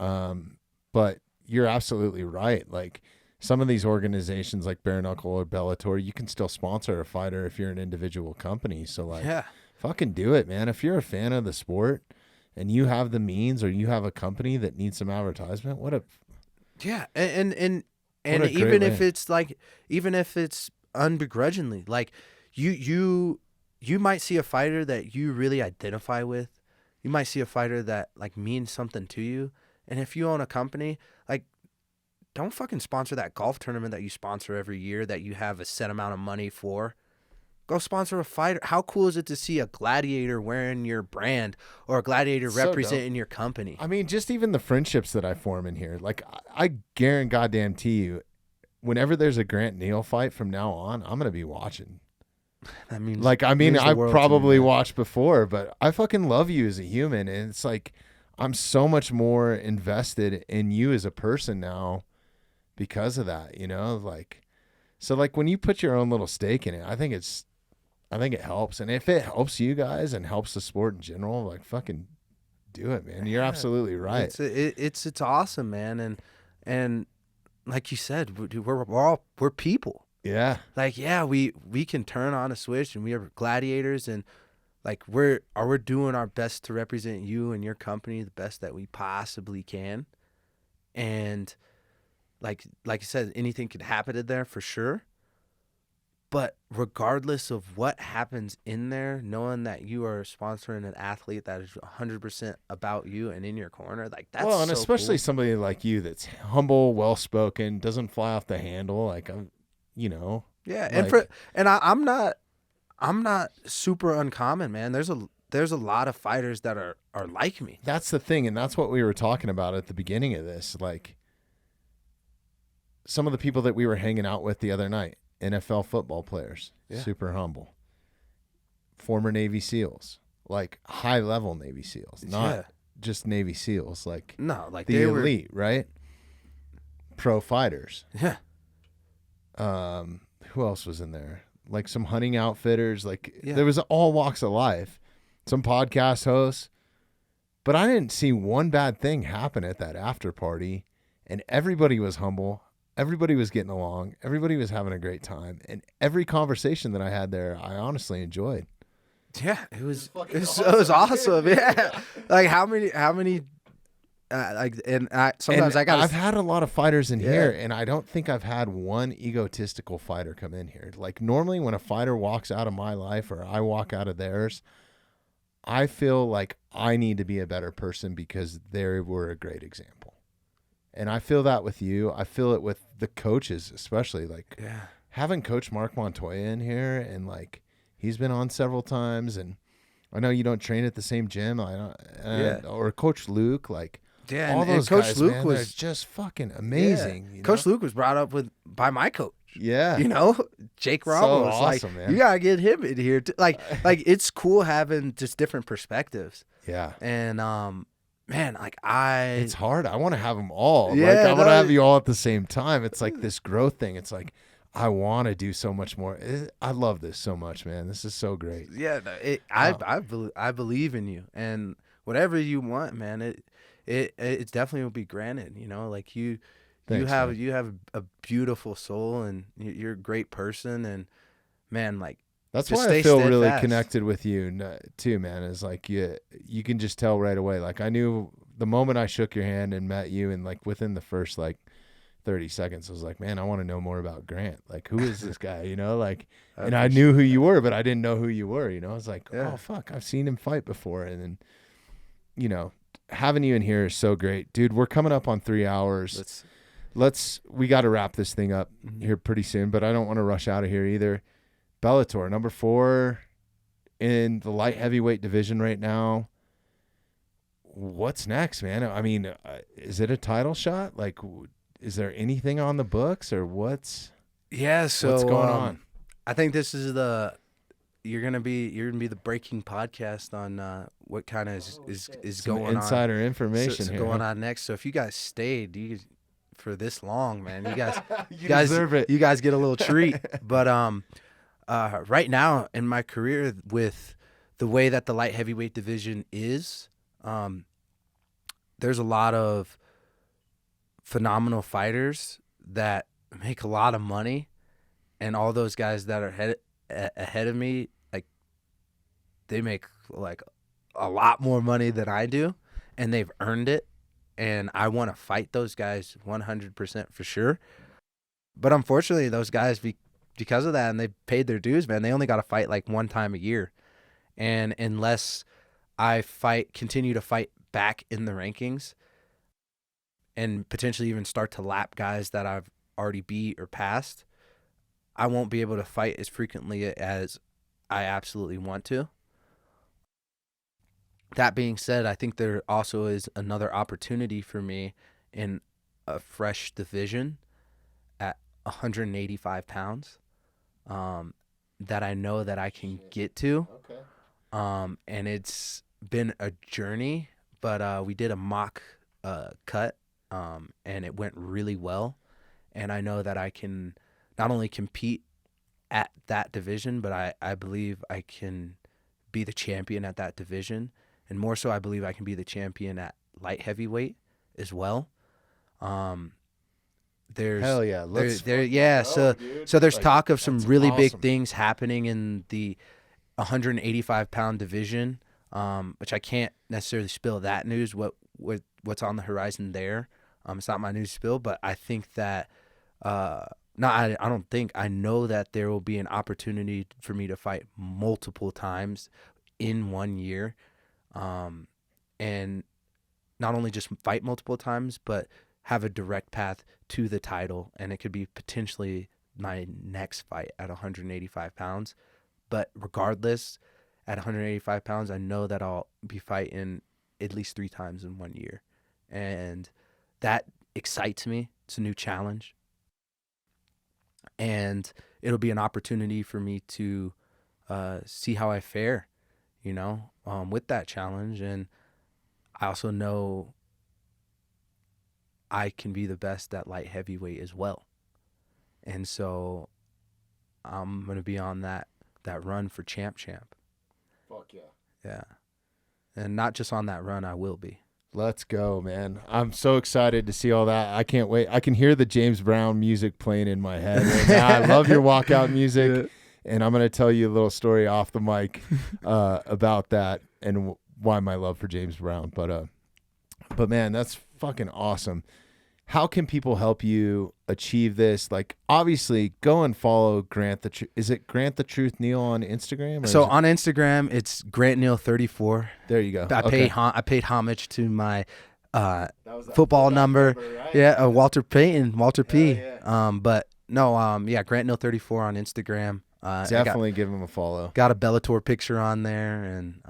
but you're absolutely right. Like some of these organizations, like Bare Knuckle or Bellator, you can still sponsor a fighter if you're an individual company. So like, fucking do it, man. If you're a fan of the sport and you have the means, or you have a company that needs some advertisement, and even if it's like, even if it's unbegrudgingly, like you might see a fighter that you really identify with. You might see a fighter that like means something to you. And if you own a company, like don't fucking sponsor that golf tournament that you sponsor every year that you have a set amount of money for. Go sponsor a fighter. How cool is it to see a gladiator wearing your brand or a gladiator representing your company? I mean, just even the friendships that I form in here. Like, I guarantee you, whenever there's a Grant Neal fight from now on, I'm going to be watching. That means, I probably watched before, but I fucking love you as a human. And it's like, I'm so much more invested in you as a person now because of that, you know? Like, so like when you put your own little stake in it, I think it helps. And if it helps you guys and helps the sport in general, like fucking do it, man. You're absolutely right. It's awesome, man. And like you said, we're people. Yeah. Like, yeah, we can turn on a switch and we are gladiators, and like we're doing our best to represent you and your company the best that we possibly can. And like you said, anything could happen in there for sure. But regardless of what happens in there, knowing that you are sponsoring an athlete that is 100% about you and in your corner, like that's and so especially cool. somebody like you that's humble, well-spoken, doesn't fly off the handle, like you know. Yeah, like, I'm not super uncommon, man. There's a lot of fighters that are like me. That's the thing, and that's what we were talking about at the beginning of this. Like some of the people that we were hanging out with the other night. NFL football players, super humble. Former Navy SEALs, like high-level Navy SEALs, not just Navy SEALs, like like the elite, right? Pro fighters. Yeah. Who else was in there? Like some hunting outfitters. Like there was all walks of life. Some podcast hosts, but I didn't see one bad thing happen at that after party, and everybody was humble. Everybody was getting along. Everybody was having a great time. And every conversation that I had there, I honestly enjoyed. Yeah, it was awesome. Yeah. Like how many I've had a lot of fighters in here, and I don't think I've had one egotistical fighter come in here. Like normally when a fighter walks out of my life or I walk out of theirs, I feel like I need to be a better person because they were a great example. And I feel that with you. I feel it with the coaches, especially like having Coach Mark Montoya in here, and like he's been on several times. And I know you don't train at the same gym. Or Coach Luke, like all those Coach guys, Luke man, was they're just fucking amazing. You know? Coach Luke was brought up by my coach. Yeah, you know, Jake Ramos. So awesome, like, man. You gotta get him in here. Like it's cool having just different perspectives. Yeah, and man, like it's hard. I want to have them all. Yeah, like I want to have you all at the same time. It's like this growth thing. It's like I want to do so much more. I love this so much, man. This is so great. Yeah, I believe in you, and whatever you want, man, it definitely will be granted. You know, like you Thanks, man. you have a beautiful soul, and you're a great person, and man, like That's just why stay I feel really steadfast. connected with you too, man. Is like you can just tell right away. Like I knew the moment I shook your hand and met you, and like within the first like 30 seconds, I was like, man, I want to know more about Grant. Like, who is this guy? You know, like, and I knew who you were, but I didn't know who you were. You know, I was like, Yeah. oh fuck, I've seen him fight before, and then, you know, having you in here is so great, dude. We're coming up on 3 hours. We got to wrap this thing up here pretty soon, but I don't want to rush out of here either. Bellator, number 4 in the light heavyweight division right now. What's next, man? I mean, is it a title shot? Like, is there anything on the books, or what's what's going on? I think this is you're gonna be the breaking podcast on what kind of is Some going insider on. information here. Going on next. So if you guys stayed for this long, man, you guys you deserve it. You guys get a little treat. But right now in my career, with the way that the light heavyweight division is, there's a lot of phenomenal fighters that make a lot of money, and all those guys that are ahead of me, like, they make like a lot more money than I do, and they've earned it, and I want to fight those guys 100% for sure. But unfortunately, those guys, because of that, and they paid their dues, man, they only got to fight like one time a year, and unless I continue to fight back in the rankings and potentially even start to lap guys that I've already beat or passed, I won't be able to fight as frequently as I absolutely want to. That being said, I think there also is another opportunity for me in a fresh division at 185 pounds that I know that I can get to. Okay. And it's been a journey, but we did a mock cut, and it went really well. And I know that I can not only compete at that division, but I believe I can be the champion at that division. And more so, I believe I can be the champion at light heavyweight as well. There's Hell yeah. So there's Like, talk of some that's really awesome. big things happening in the 185 pound division, which I can't necessarily spill that news. What's on the horizon there? It's not my news spill, but I think that I know that there will be an opportunity for me to fight multiple times in 1 year, and not only just fight multiple times, but have a direct path to the title, and it could be potentially my next fight at 185 pounds. But regardless, at 185 pounds, I know that I'll be fighting at least 3 times in 1 year, and that excites me. It's a new challenge, and it'll be an opportunity for me to see how I fare, with that challenge. And I also know I can be the best at light heavyweight as well. And so I'm going to be on that run for champ. Fuck yeah. Yeah. And not just on that run, I will be. Let's go, man. I'm so excited to see all that. I can't wait. I can hear the James Brown music playing in my head right now. I love your walkout music. Yeah. And I'm going to tell you a little story off the mic about that and why my love for James Brown. But man, that's fucking awesome. How can people help you achieve this? Like, obviously, go and follow Grant the Truth. Is it Grant the Truth Neal on Instagram? So on Instagram, it's Grant Neal 34. There you go. I paid homage to my football number. Right? Yeah, Walter P. Yeah. But no, Grant Neal 34 on Instagram. Definitely give him a follow. Got a Bellator picture on there, and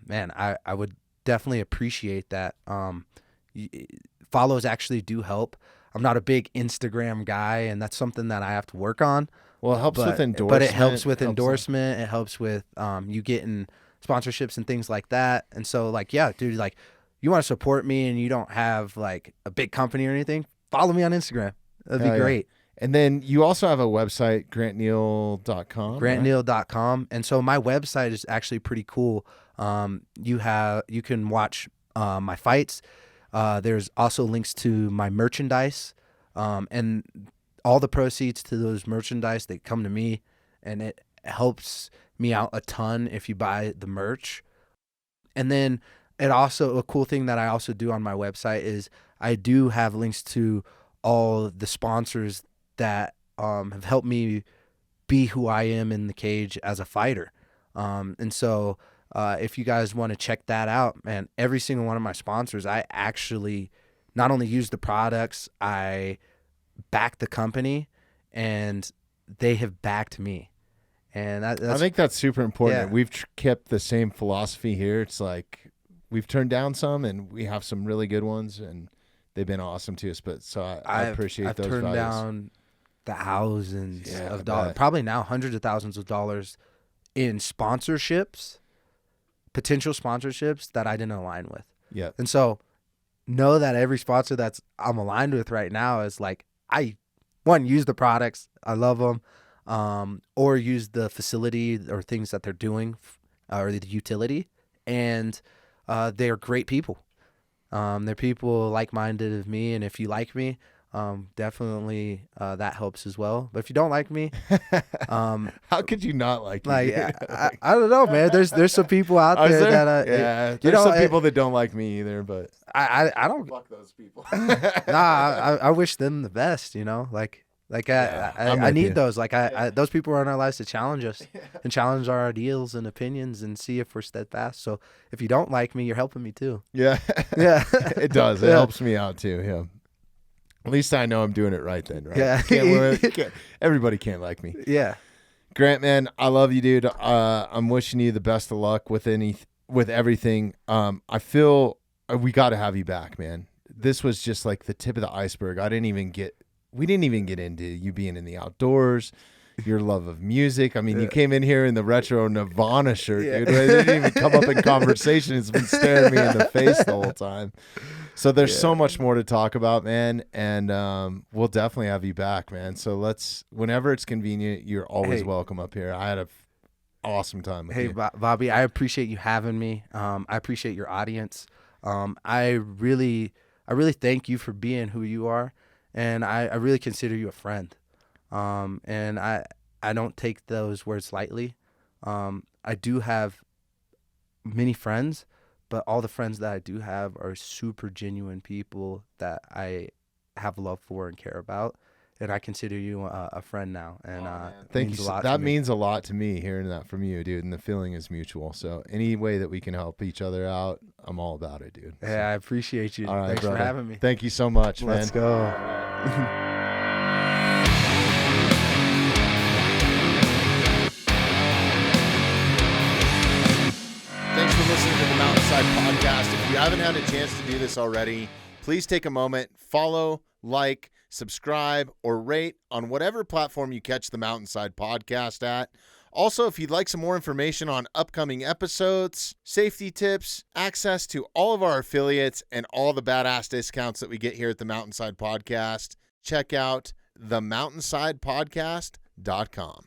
man, I would definitely appreciate that. Follows actually do help. I'm not a big Instagram guy, and that's something that I have to work on. Well, it helps with endorsement. But it helps with endorsement. It helps with you getting sponsorships and things like that. And so, like, yeah, dude, like, you want to support me and you don't have, like, a big company or anything, follow me on Instagram. That'd be great. And then you also have a website, grantneal.com. Grantneal.com. And so my website is actually pretty cool. You can watch my fights. There's also links to my merchandise. And all the proceeds to those merchandise, they come to me, and it helps me out a ton if you buy the merch. And then it also, a cool thing that I also do on my website is I do have links to all the sponsors that have helped me be who I am in the cage as a fighter. And so if you guys want to check that out, man, every single one of my sponsors, I actually not only use the products, I back the company, and they have backed me. And I think that's super important. Yeah. We've kept the same philosophy here. It's like we've turned down some, and we have some really good ones, and they've been awesome to us. But so I appreciate those turned values. down thousands of I dollars, bet. probably now hundreds of thousands of dollars in sponsorships, potential sponsorships that I didn't align with. Yeah. And so know that every sponsor that's I'm aligned with right now is like, I use the products, I love them, or use the facility or things that they're doing, or the utility, and they are great people. They're people like-minded of me, and if you like me, definitely that helps as well. But if you don't like me, how could you not like me? like I don't know, man. There's some people out there that there's some people that don't like me either, but I don't. fuck those people. I wish them the best, I need those. Those people are in our lives to challenge us and challenge our ideals and opinions and see if we're steadfast. So if you don't like me, you're helping me too. Yeah. Yeah. It does. It helps me out too. Yeah. At least I know I'm doing it right then, right? Yeah. Everybody can't like me. Yeah. Grant, man, I love you, dude. I'm wishing you the best of luck with everything. I feel we got to have you back, man. This was just like the tip of the iceberg. We didn't even get into you being in the outdoors, your love of music. I mean, you came in here in the retro Nirvana shirt, dude. It didn't even come up in conversation. It's been staring me in the face the whole time. So there's so much more to talk about, man. And we'll definitely have you back, man. So whenever it's convenient, you're always welcome up here. I had an awesome time with you. Bobby, I appreciate you having me. I appreciate your audience. I really thank you for being who you are. And I really consider you a friend. And I don't take those words lightly. I do have many friends, but all the friends that I do have are super genuine people that I have love for and care about. And I consider you a friend now. And thank you. That means a lot to me, hearing that from you, dude. And the feeling is mutual. So any way that we can help each other out, I'm all about it, dude. Yeah, I appreciate you. All right, Thanks brother. for having me. Thank you so much, man. Let's go. Thanks for listening to the Mountainside Podcast. If you haven't had a chance to do this already, please take a moment, follow, like, subscribe, or rate on whatever platform you catch the Mountainside Podcast at. Also, if you'd like some more information on upcoming episodes, safety tips, access to all of our affiliates, and all the badass discounts that we get here at the Mountainside Podcast, check out themountainsidepodcast.com.